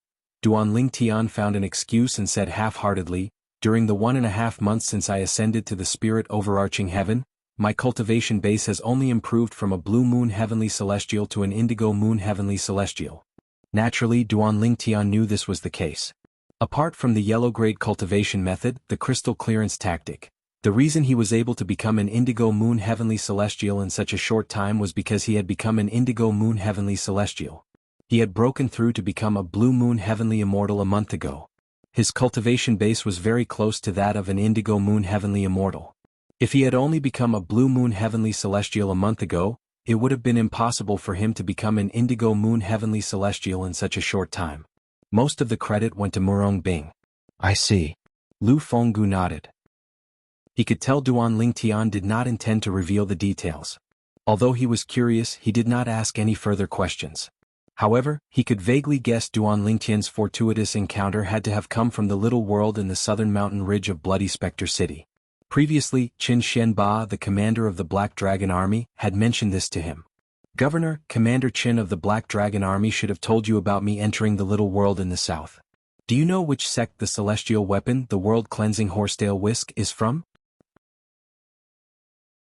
Duan Lingtian found an excuse and said half-heartedly, during the 1.5 months since I ascended to the spirit overarching heaven, my cultivation base has only improved from a blue moon heavenly celestial to an indigo moon heavenly celestial. Naturally, Duan Lingtian knew this was the case. Apart from the yellow-grade cultivation method, the crystal clearance tactic, the reason he was able to become an indigo moon heavenly celestial in such a short time was because he had become an indigo moon heavenly celestial. He had broken through to become a blue moon heavenly immortal a month ago. His cultivation base was very close to that of an indigo moon heavenly immortal. If he had only become a blue moon heavenly celestial a month ago, it would have been impossible for him to become an indigo moon heavenly celestial in such a short time. Most of the credit went to Murong Bing. I see. Lu Fenggu nodded. He could tell Duan Lingtian did not intend to reveal the details. Although he was curious, he did not ask any further questions. However, he could vaguely guess Duan Lingtian's fortuitous encounter had to have come from the little world in the southern mountain ridge of Bloody Spectre City. Previously, Qin Xianba, the commander of the Black Dragon Army, had mentioned this to him. Governor, Commander Qin of the Black Dragon Army should have told you about me entering the little world in the south. Do you know which sect the celestial weapon, the world-cleansing horsetail whisk, is from?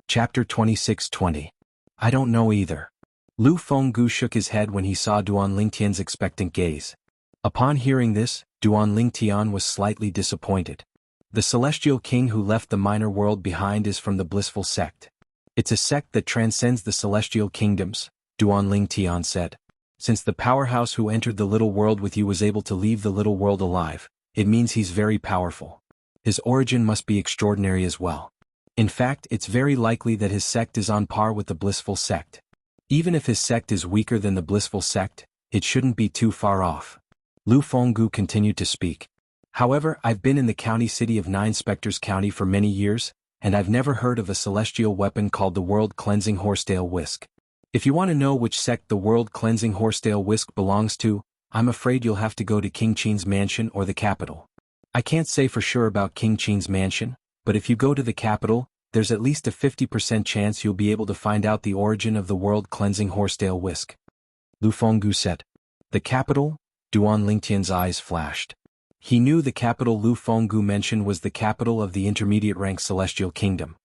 Chapter 26:20. I don't know either. Lu Fenggu shook his head when he saw Duan Lingtian's expectant gaze. Upon hearing this, Duan Lingtian was slightly disappointed. The celestial king who left the minor world behind is from the blissful sect. It's a sect that transcends the celestial kingdoms, Duan Lingtian said. Since the powerhouse who entered the little world with you was able to leave the little world alive, it means he's very powerful. His origin must be extraordinary as well. In fact, it's very likely that his sect is on par with the blissful sect. Even if his sect is weaker than the blissful sect, it shouldn't be too far off. Lu Fenggu continued to speak. However, I've been in the county city of Nine Spectres County for many years, and I've never heard of a celestial weapon called the world-cleansing horsetail whisk. If you want to know which sect the world-cleansing horsetail whisk belongs to, I'm afraid you'll have to go to King Qin's mansion or the capital. I can't say for sure about King Qin's mansion, but if you go to the capital, there's at least a 50% chance you'll be able to find out the origin of the world-cleansing horsetail whisk. Lu Fenggu said. The capital? Duan Lingtian's eyes flashed. He knew the capital Lu Fenggu mentioned was the capital of the intermediate-rank celestial kingdom.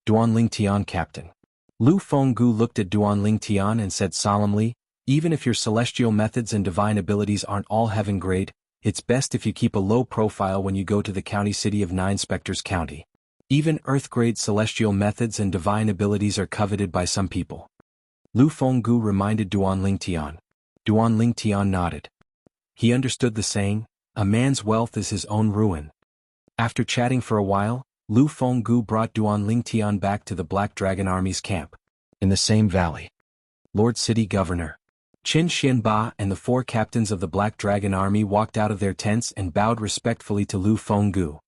Duan Lingtian, Captain. Lu Fenggu looked at Duan Lingtian and said solemnly, even if your celestial methods and divine abilities aren't all heaven grade, it's best if you keep a low profile when you go to the county city of Nine Spectres County. Even earth-grade celestial methods and divine abilities are coveted by some people. Lu Fenggu reminded Duan Lingtian. Duan Lingtian nodded. He understood the saying, a man's wealth is his own ruin. After chatting for a while, Lu Fenggu brought Duan Lingtian back to the Black Dragon Army's camp. In the same valley. Lord City Governor Qin Xianba and the 4 captains of the Black Dragon Army walked out of their tents and bowed respectfully to Lu Fenggu.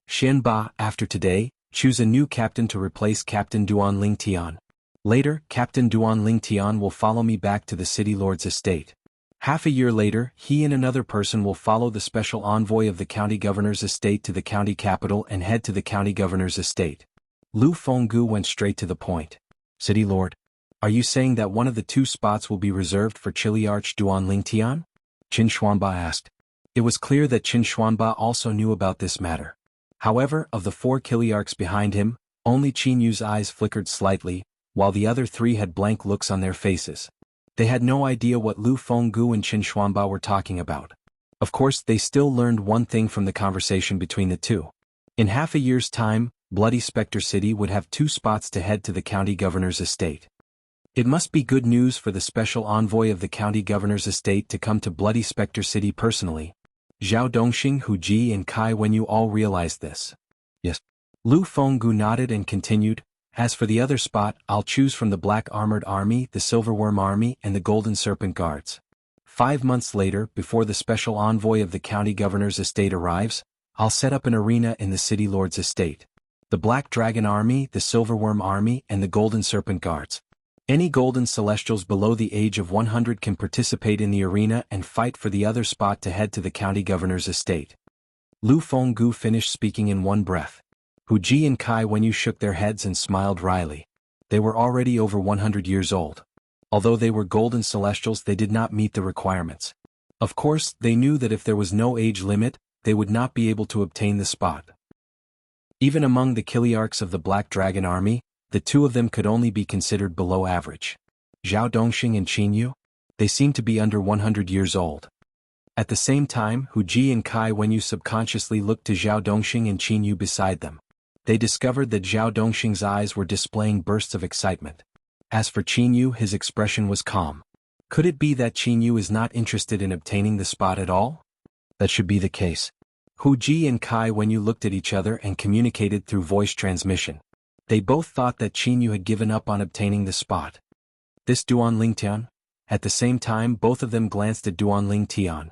Xianba, after today, choose a new captain to replace Captain Duan Lingtian. Later, Captain Duan Lingtian will follow me back to the city lord's estate. Half a year later, he and another person will follow the special envoy of the county governor's estate to the county capital and head to the county governor's estate. Lu Fenggu went straight to the point. City Lord, are you saying that one of the 2 spots will be reserved for Chiliarch Duan Lingtian? Qin Xuanba asked. It was clear that Qin Xuanba also knew about this matter. However, of the 4 Chiliarchs behind him, only Qin Yu's eyes flickered slightly, while the other 3 had blank looks on their faces. They had no idea what Lu Fenggu and Qin Xuanba were talking about. Of course, they still learned one thing from the conversation between the 2. In half a year's time, Bloody Spectre City would have 2 spots to head to the county governor's estate. It must be good news for the special envoy of the county governor's estate to come to Bloody Spectre City personally. Zhao Dongxing, Hu Ji and Kai Wenyu all realized this. Yes. Lu Fenggu nodded and continued, as for the other spot, I'll choose from the Black Armored Army, the Silverworm Army, and the Golden Serpent Guards. 5 months later, before the special envoy of the county governor's estate arrives, I'll set up an arena in the city lord's estate. The Black Dragon Army, the Silverworm Army, and the Golden Serpent Guards. Any Golden Celestials below the age of 100 can participate in the arena and fight for the other spot to head to the county governor's estate. Lu Fenggu finished speaking in one breath. Hu Ji and Kai Wenyu shook their heads and smiled wryly. They were already over 100 years old. Although they were Golden Celestials, they did not meet the requirements. Of course, they knew that if there was no age limit, they would not be able to obtain the spot. Even among the Kiliarchs of the Black Dragon Army, the two of them could only be considered below average. Zhao Dongxing and Qin Yu? They seemed to be under 100 years old. At the same time, Hu Ji and Kai Wenyu subconsciously looked to Zhao Dongxing and Qin Yu beside them. They discovered that Zhao Dongxing's eyes were displaying bursts of excitement. As for Qin Yu, his expression was calm. Could it be that Qin Yu is not interested in obtaining the spot at all? That should be the case. Hu Ji and Kai Wenyu looked at each other and communicated through voice transmission. They both thought that Qin Yu had given up on obtaining the spot. This Duan Lingtian? At the same time, both of them glanced at Duan Lingtian.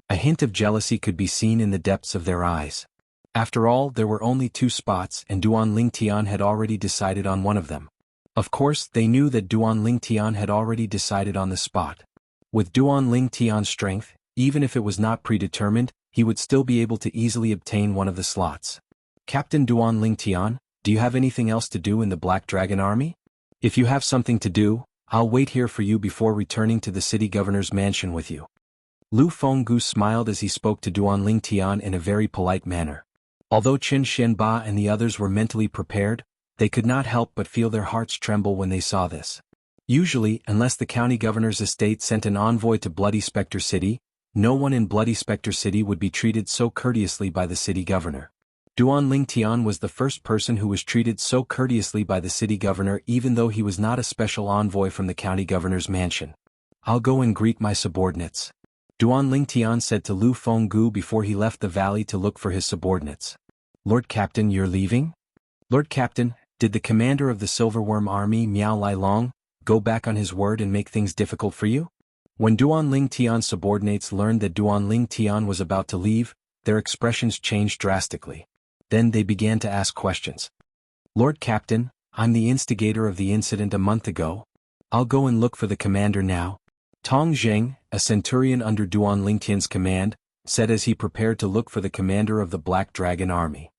A hint of jealousy could be seen in the depths of their eyes. After all, there were only 2 spots and Duan Lingtian had already decided on one of them. Of course, they knew that Duan Lingtian had already decided on the spot. With Duan Lingtian's strength, even if it was not predetermined, he would still be able to easily obtain one of the slots. Captain Duan Lingtian, do you have anything else to do in the Black Dragon Army? If you have something to do, I'll wait here for you before returning to the city governor's mansion with you. Lu Fenggu smiled as he spoke to Duan Lingtian in a very polite manner. Although Qin Xianba and the others were mentally prepared, they could not help but feel their hearts tremble when they saw this. Usually, unless the county governor's estate sent an envoy to Bloody Spectre City, no one in Bloody Spectre City would be treated so courteously by the city governor. Duan Lingtian was the first person who was treated so courteously by the city governor even though he was not a special envoy from the county governor's mansion. I'll go and greet my subordinates. Duan Lingtian said to Lu Fenggu before he left the valley to look for his subordinates. Lord Captain, you're leaving? Lord Captain, did the commander of the Silverworm Army, Miao Lailong, go back on his word and make things difficult for you? When Duan Lingtian's subordinates learned that Duan Lingtian was about to leave, their expressions changed drastically. Then they began to ask questions. Lord Captain, I'm the instigator of the incident a month ago. I'll go and look for the commander now. Tong Zheng, a centurion under Duan Lingtian's command, said as he prepared to look for the commander of the Black Dragon Army.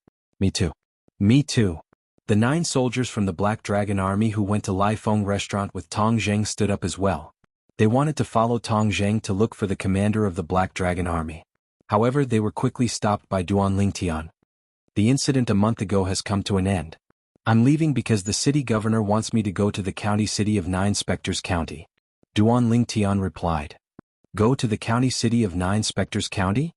Me too. Me too. The 9 soldiers from the Black Dragon Army who went to Lai Feng restaurant with Tong Zheng stood up as well. They wanted to follow Tong Zheng to look for the commander of the Black Dragon Army. However, they were quickly stopped by Duan Lingtian. The incident a month ago has come to an end. I'm leaving because the city governor wants me to go to the county city of 9 Spectres County. Duan Lingtian replied. Go to the county city of 9 Spectres County?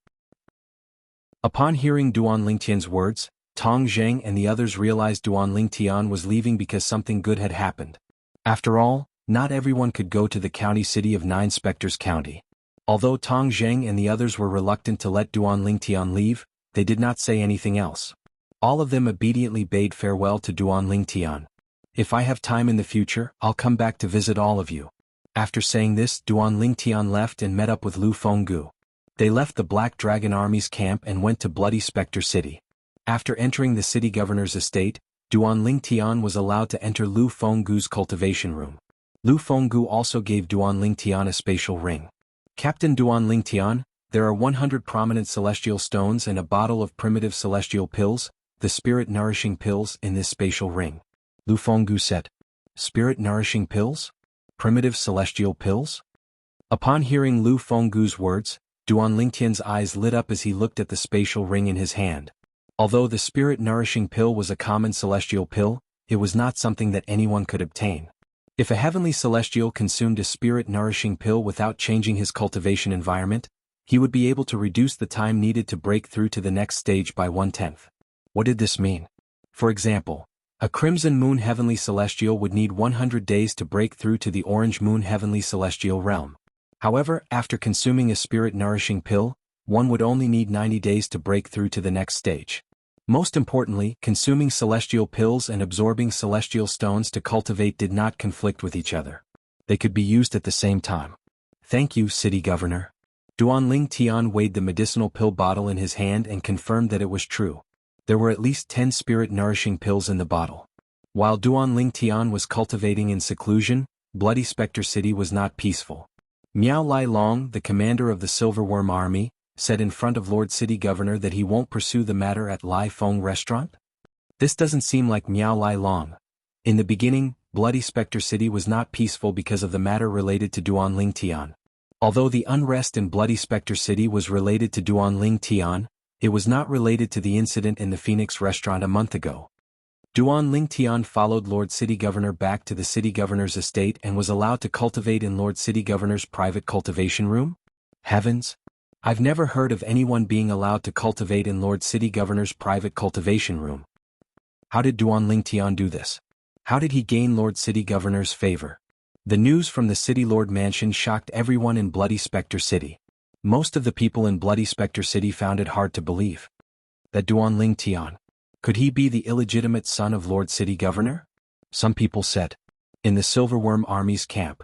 Upon hearing Duan Lingtian's words, Tong Zheng and the others realized Duan Lingtian was leaving because something good had happened. After all, not everyone could go to the county city of 9 Spectres County. Although Tong Zheng and the others were reluctant to let Duan Lingtian leave, they did not say anything else. All of them obediently bade farewell to Duan Lingtian. If I have time in the future, I'll come back to visit all of you. After saying this, Duan Lingtian left and met up with Lu Fenggu. They left the Black Dragon Army's camp and went to Bloody Spectre City. After entering the city governor's estate, Duan Lingtian was allowed to enter Lu Fenggu's cultivation room. Lu Fenggu also gave Duan Lingtian a spatial ring. Captain Duan Lingtian, there are 100 prominent celestial stones and a bottle of primitive celestial pills, the spirit-nourishing pills, in this spatial ring. Lu Fenggu said. Spirit-nourishing pills? Primitive celestial pills? Upon hearing Lu Fenggu's words, Duan Lingtian's eyes lit up as he looked at the spatial ring in his hand. Although the spirit-nourishing pill was a common celestial pill, it was not something that anyone could obtain. If a heavenly celestial consumed a spirit-nourishing pill without changing his cultivation environment, he would be able to reduce the time needed to break through to the next stage by 1/10. What did this mean? For example, a Crimson Moon Heavenly Celestial would need 100 days to break through to the Orange Moon Heavenly Celestial realm. However, after consuming a spirit-nourishing pill, one would only need 90 days to break through to the next stage. Most importantly, consuming celestial pills and absorbing celestial stones to cultivate did not conflict with each other. They could be used at the same time. Thank you, City Governor. Duan Lingtian weighed the medicinal pill bottle in his hand and confirmed that it was true. There were at least 10 spirit-nourishing pills in the bottle. While Duan Ling Tian was cultivating in seclusion, Bloody Spectre City was not peaceful. Miao Lai Long, the commander of the Silverworm Army, said in front of Lord City Governor that he won't pursue the matter at Lai Feng Restaurant? This doesn't seem like Miao Lai Long. In the beginning, Bloody Spectre City was not peaceful because of the matter related to Duan Ling Tian. Although the unrest in Bloody Spectre City was related to Duan Ling Tian, it was not related to the incident in the Phoenix restaurant a month ago. Duan Ling Tian followed Lord City Governor back to the City Governor's estate and was allowed to cultivate in Lord City Governor's private cultivation room? Heavens! I've never heard of anyone being allowed to cultivate in Lord City Governor's private cultivation room. How did Duan Ling Tian do this? How did he gain Lord City Governor's favor? The news from the City Lord Mansion shocked everyone in Bloody Spectre City. Most of the people in Bloody Spectre City found it hard to believe. That Duan Ling Tian, could he be the illegitimate son of Lord City Governor? Some people said. In the Silverworm Army's camp.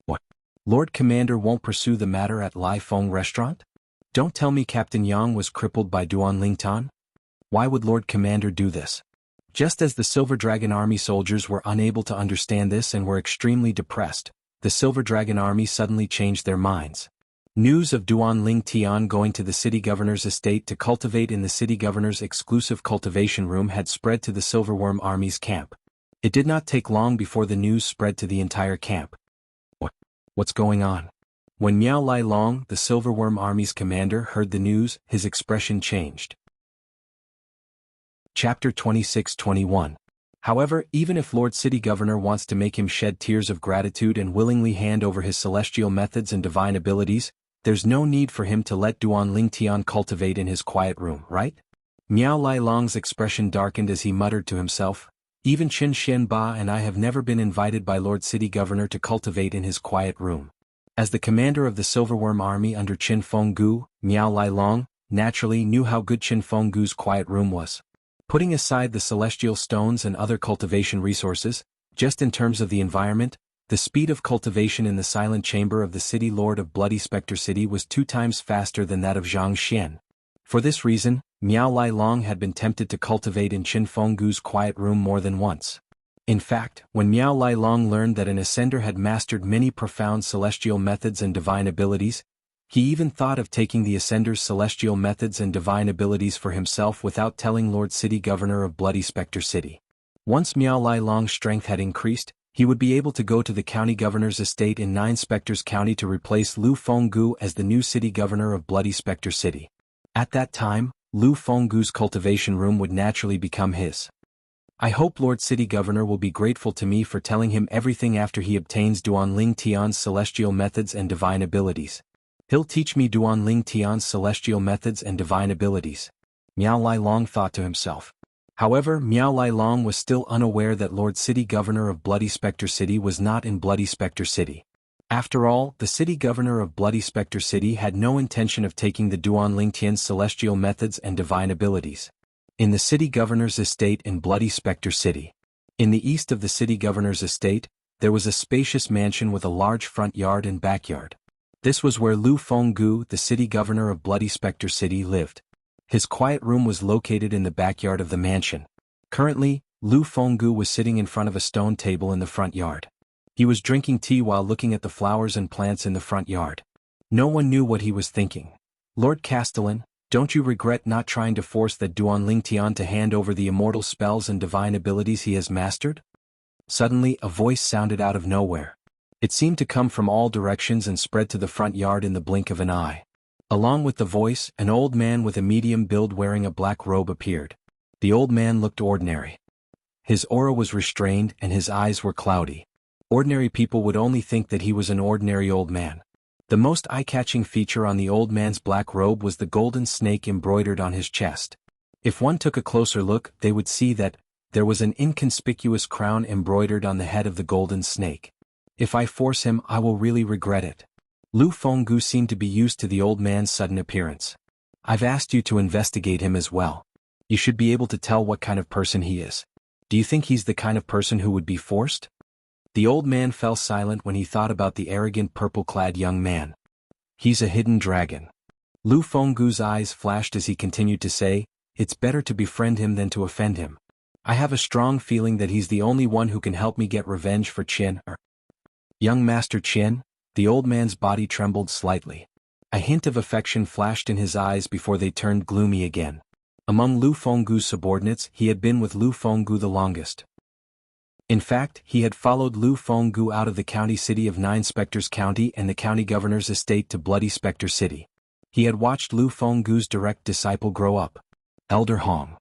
What? Lord Commander won't pursue the matter at Lai Feng Restaurant? Don't tell me Captain Yang was crippled by Duan Ling Tian? Why would Lord Commander do this? Just as the Silver Dragon Army soldiers were unable to understand this and were extremely depressed, the Silver Dragon Army suddenly changed their minds. News of Duan Ling Tian going to the City Governor's estate to cultivate in the City Governor's exclusive cultivation room had spread to the Silverworm Army's camp. It did not take long before the news spread to the entire camp. What's going on? When Miao Lai Long, the Silverworm Army's commander, heard the news, his expression changed. Chapter 26-21. However, even if Lord City Governor wants to make him shed tears of gratitude and willingly hand over his celestial methods and divine abilities, there's no need for him to let Duan Ling Tian cultivate in his quiet room, right? Miao Lai Long's expression darkened as he muttered to himself, even Qin Xian Ba and I have never been invited by Lord City Governor to cultivate in his quiet room. As the commander of the Silverworm Army under Qin Fenggu, Miao Lai Long naturally knew how good Qin Fenggu's quiet room was. Putting aside the celestial stones and other cultivation resources, just in terms of the environment, the speed of cultivation in the silent chamber of the City Lord of Bloody Spectre City was 2 times faster than that of Zhang Xian. For this reason, Miao Lai Long had been tempted to cultivate in Qin Fenggu's quiet room more than once. In fact, when Miao Lai Long learned that an ascender had mastered many profound celestial methods and divine abilities, he even thought of taking the ascender's celestial methods and divine abilities for himself without telling Lord City Governor of Bloody Spectre City. Once Miao Lai Long's strength had increased, he would be able to go to the county governor's estate in 9 Spectres County to replace Lu Fenggu as the new city governor of Bloody Spectre City. At that time, Lu Fenggu's cultivation room would naturally become his. I hope Lord City Governor will be grateful to me for telling him everything after he obtains Duan Ling Tian's celestial methods and divine abilities. He'll teach me Duan Ling Tian's celestial methods and divine abilities. Miao Lai Long thought to himself. However, Miao Lai Long was still unaware that Lord City Governor of Bloody Spectre City was not in Bloody Spectre City. After all, the City Governor of Bloody Spectre City had no intention of taking the Duan Ling Tian's celestial methods and divine abilities. In the City Governor's estate in Bloody Spectre City. In the east of the City Governor's estate, there was a spacious mansion with a large front yard and backyard. This was where Lu Fenggu, the City Governor of Bloody Spectre City, lived. His quiet room was located in the backyard of the mansion. Currently, Lu Fenggu was sitting in front of a stone table in the front yard. He was drinking tea while looking at the flowers and plants in the front yard. No one knew what he was thinking. Lord Castellan, don't you regret not trying to force that Duan Ling Tian to hand over the immortal spells and divine abilities he has mastered? Suddenly, a voice sounded out of nowhere. It seemed to come from all directions and spread to the front yard in the blink of an eye. Along with the voice, an old man with a medium build wearing a black robe appeared. The old man looked ordinary. His aura was restrained and his eyes were cloudy. Ordinary people would only think that he was an ordinary old man. The most eye-catching feature on the old man's black robe was the golden snake embroidered on his chest. If one took a closer look, they would see that there was an inconspicuous crown embroidered on the head of the golden snake. If I force him, I will really regret it. Lu Fenggu seemed to be used to the old man's sudden appearance. I've asked you to investigate him as well. You should be able to tell what kind of person he is. Do you think he's the kind of person who would be forced? The old man fell silent when he thought about the arrogant purple-clad young man. He's a hidden dragon. Lu Fenggu's eyes flashed as he continued to say, it's better to befriend him than to offend him. I have a strong feeling that he's the only one who can help me get revenge for Qin. Young Master Qin, the old man's body trembled slightly. A hint of affection flashed in his eyes before they turned gloomy again. Among Lu Fenggu's subordinates, he had been with Lu Fenggu the longest. In fact, he had followed Lu Fenggu out of the county city of Nine Spectres County and the county governor's estate to Bloody Spectre City. He had watched Lu Fenggu's direct disciple grow up. Elder Hong.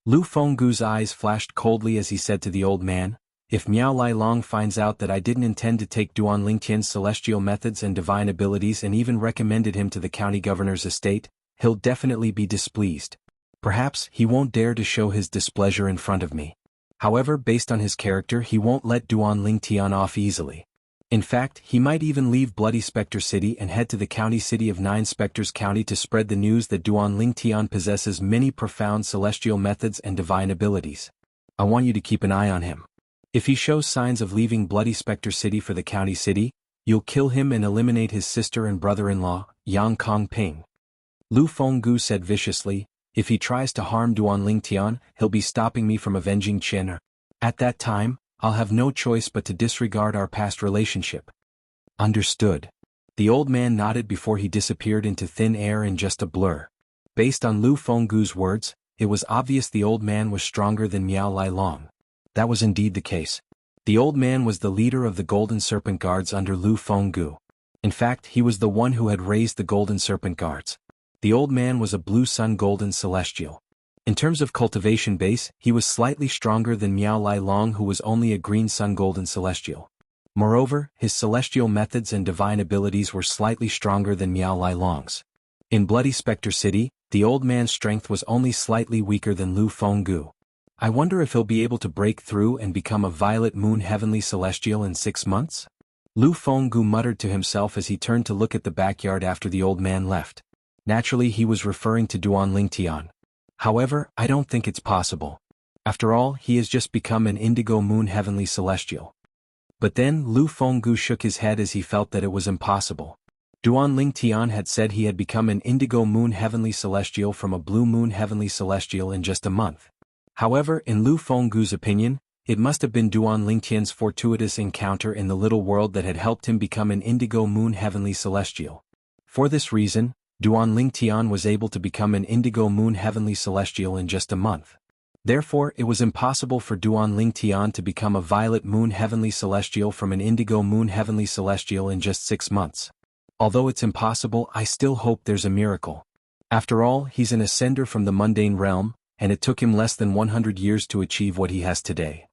Lu Fenggu's eyes flashed coldly as he said to the old man, "If Miao Lai Long finds out that I didn't intend to take Duan Lingtian's celestial methods and divine abilities and even recommended him to the county governor's estate, he'll definitely be displeased. Perhaps he won't dare to show his displeasure in front of me. However, based on his character, he won't let Duan Lingtian off easily. In fact, he might even leave Bloody Spectre City and head to the county city of Nine Spectres County to spread the news that Duan Lingtian possesses many profound celestial methods and divine abilities. I want you to keep an eye on him. If he shows signs of leaving Bloody Spectre City for the county city, you'll kill him and eliminate his sister and brother-in-law, Yang Kongping." Lu Fenggu said viciously, "If he tries to harm Duan Lingtian, he'll be stopping me from avenging Qin. At that time, I'll have no choice but to disregard our past relationship." Understood. The old man nodded before he disappeared into thin air in just a blur. Based on Lu Fenggu's words, it was obvious the old man was stronger than Miao Lai Long. That was indeed the case. The old man was the leader of the Golden Serpent Guards under Lu Fenggu. In fact, he was the one who had raised the Golden Serpent Guards. The old man was a Blue Sun Golden Celestial. In terms of cultivation base, he was slightly stronger than Miao Lai Long, who was only a Green Sun Golden Celestial. Moreover, his celestial methods and divine abilities were slightly stronger than Miao Lai Long's. In Bloody Spectre City, the old man's strength was only slightly weaker than Lu Fenggu. I wonder if he'll be able to break through and become a Violet Moon Heavenly Celestial in 6 months? Lu Fenggu muttered to himself as he turned to look at the backyard after the old man left. Naturally, he was referring to Duan Lingtian. However, I don't think it's possible. After all, he has just become an Indigo Moon Heavenly Celestial. But then Lu Fenggu shook his head as he felt that it was impossible. Duan Lingtian had said he had become an Indigo Moon Heavenly Celestial from a Blue Moon Heavenly Celestial in just a month. However, in Lu Fenggu's opinion, it must have been Duan Lingtian's fortuitous encounter in the little world that had helped him become an Indigo Moon Heavenly Celestial. For this reason, Duan Lingtian was able to become an Indigo Moon Heavenly Celestial in just a month. Therefore, it was impossible for Duan Lingtian to become a Violet Moon Heavenly Celestial from an Indigo Moon Heavenly Celestial in just 6 months. Although it's impossible, I still hope there's a miracle. After all, he's an ascender from the mundane realm, and it took him less than 100 years to achieve what he has today.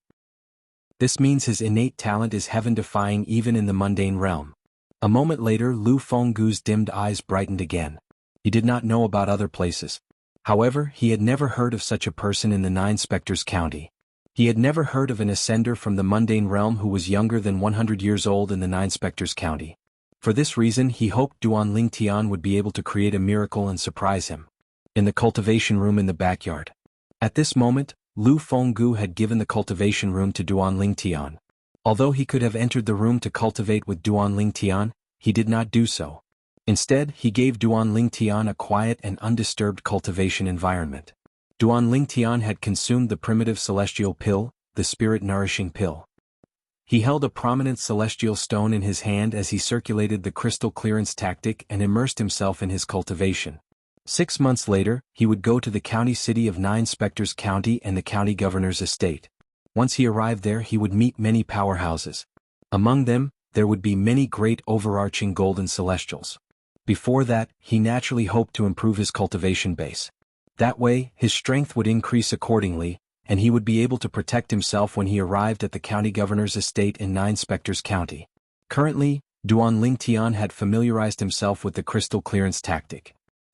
This means his innate talent is heaven-defying even in the mundane realm. A moment later, Lu Fenggu's dimmed eyes brightened again. He did not know about other places. However, he had never heard of such a person in the Nine Spectres County. He had never heard of an ascender from the mundane realm who was younger than 100 years old in the Nine Spectres County. For this reason, he hoped Duan Lingtian would be able to create a miracle and surprise him. In the cultivation room in the backyard. At this moment, Lu Fenggu had given the cultivation room to Duan Lingtian. Although he could have entered the room to cultivate with Duan Lingtian, he did not do so. Instead, he gave Duan Lingtian a quiet and undisturbed cultivation environment. Duan Lingtian had consumed the primitive celestial pill, the spirit-nourishing pill. He held a prominent celestial stone in his hand as he circulated the crystal clearance tactic and immersed himself in his cultivation. 6 months later, he would go to the county city of Nine Spectres County and the county governor's estate. Once he arrived there, he would meet many powerhouses. Among them, there would be many great overarching golden celestials. Before that, he naturally hoped to improve his cultivation base. That way, his strength would increase accordingly, and he would be able to protect himself when he arrived at the county governor's estate in Nine Spectres County. Currently, Duan Lingtian had familiarized himself with the crystal clearance tactic.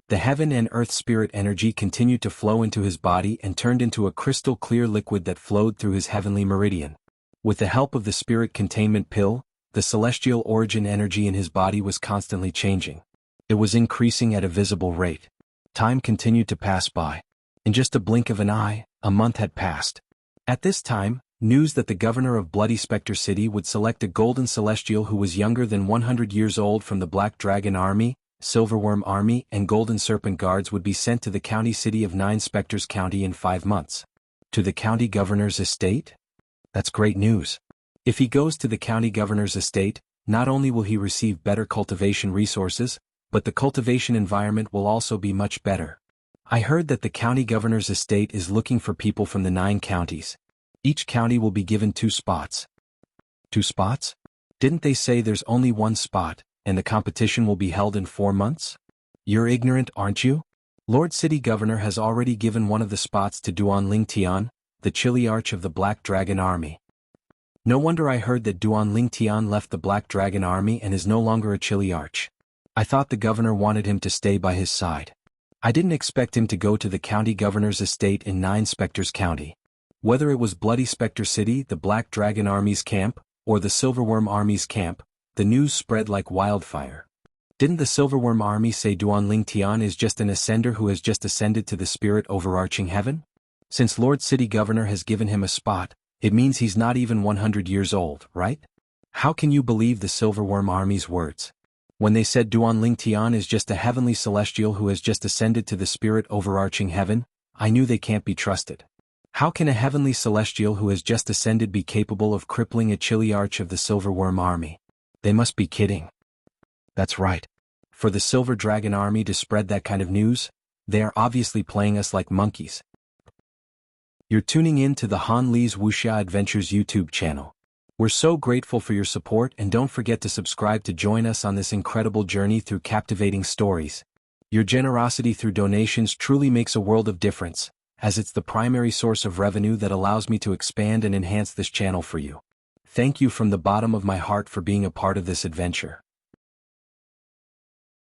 The heaven and earth spirit energy continued to flow into his body and turned into a crystal clear liquid that flowed through his heavenly meridian. With the help of the spirit containment pill, the celestial origin energy in his body was constantly changing. It was increasing at a visible rate. Time continued to pass by. In just a blink of an eye, a month had passed. At this time, news that the governor of Bloody Spectre City would select a golden celestial who was younger than 100 years old from the Black Dragon Army, Silverworm Army and Golden Serpent Guards would be sent to the county city of Nine Spectres County in 5 months. To the county governor's estate? That's great news. If he goes to the county governor's estate, not only will he receive better cultivation resources, but the cultivation environment will also be much better. I heard that the county governor's estate is looking for people from the 9 counties. Each county will be given 2 spots. 2 spots? Didn't they say there's only 1 spot, and the competition will be held in 4 months? You're ignorant, aren't you? Lord City Governor has already given one of the spots to Duan Ling Tian, the Chili Arch of the Black Dragon Army. No wonder I heard that Duan Ling Tian left the Black Dragon Army and is no longer a Chili Arch. I thought the governor wanted him to stay by his side. I didn't expect him to go to the county governor's estate in 9 Spectres County. Whether it was Bloody Spectre City, the Black Dragon Army's camp, or the Silverworm Army's camp, the news spread like wildfire. Didn't the Silverworm Army say Duan Ling Tian is just an ascender who has just ascended to the spirit overarching heaven? Since Lord City Governor has given him a spot, it means he's not even 100 years old, right? How can you believe the Silverworm Army's words? When they said Duan Ling Tian is just a heavenly celestial who has just ascended to the spirit overarching heaven, I knew they can't be trusted. How can a heavenly celestial who has just ascended be capable of crippling a Chili Arch of the Silverworm Army? They must be kidding. That's right. For the Silver Dragon Army to spread that kind of news, they are obviously playing us like monkeys. You're tuning in to the Han Li's Wuxia Adventures YouTube channel. We're so grateful for your support, and don't forget to subscribe to join us on this incredible journey through captivating stories. Your generosity through donations truly makes a world of difference, as it's the primary source of revenue that allows me to expand and enhance this channel for you. Thank you from the bottom of my heart for being a part of this adventure.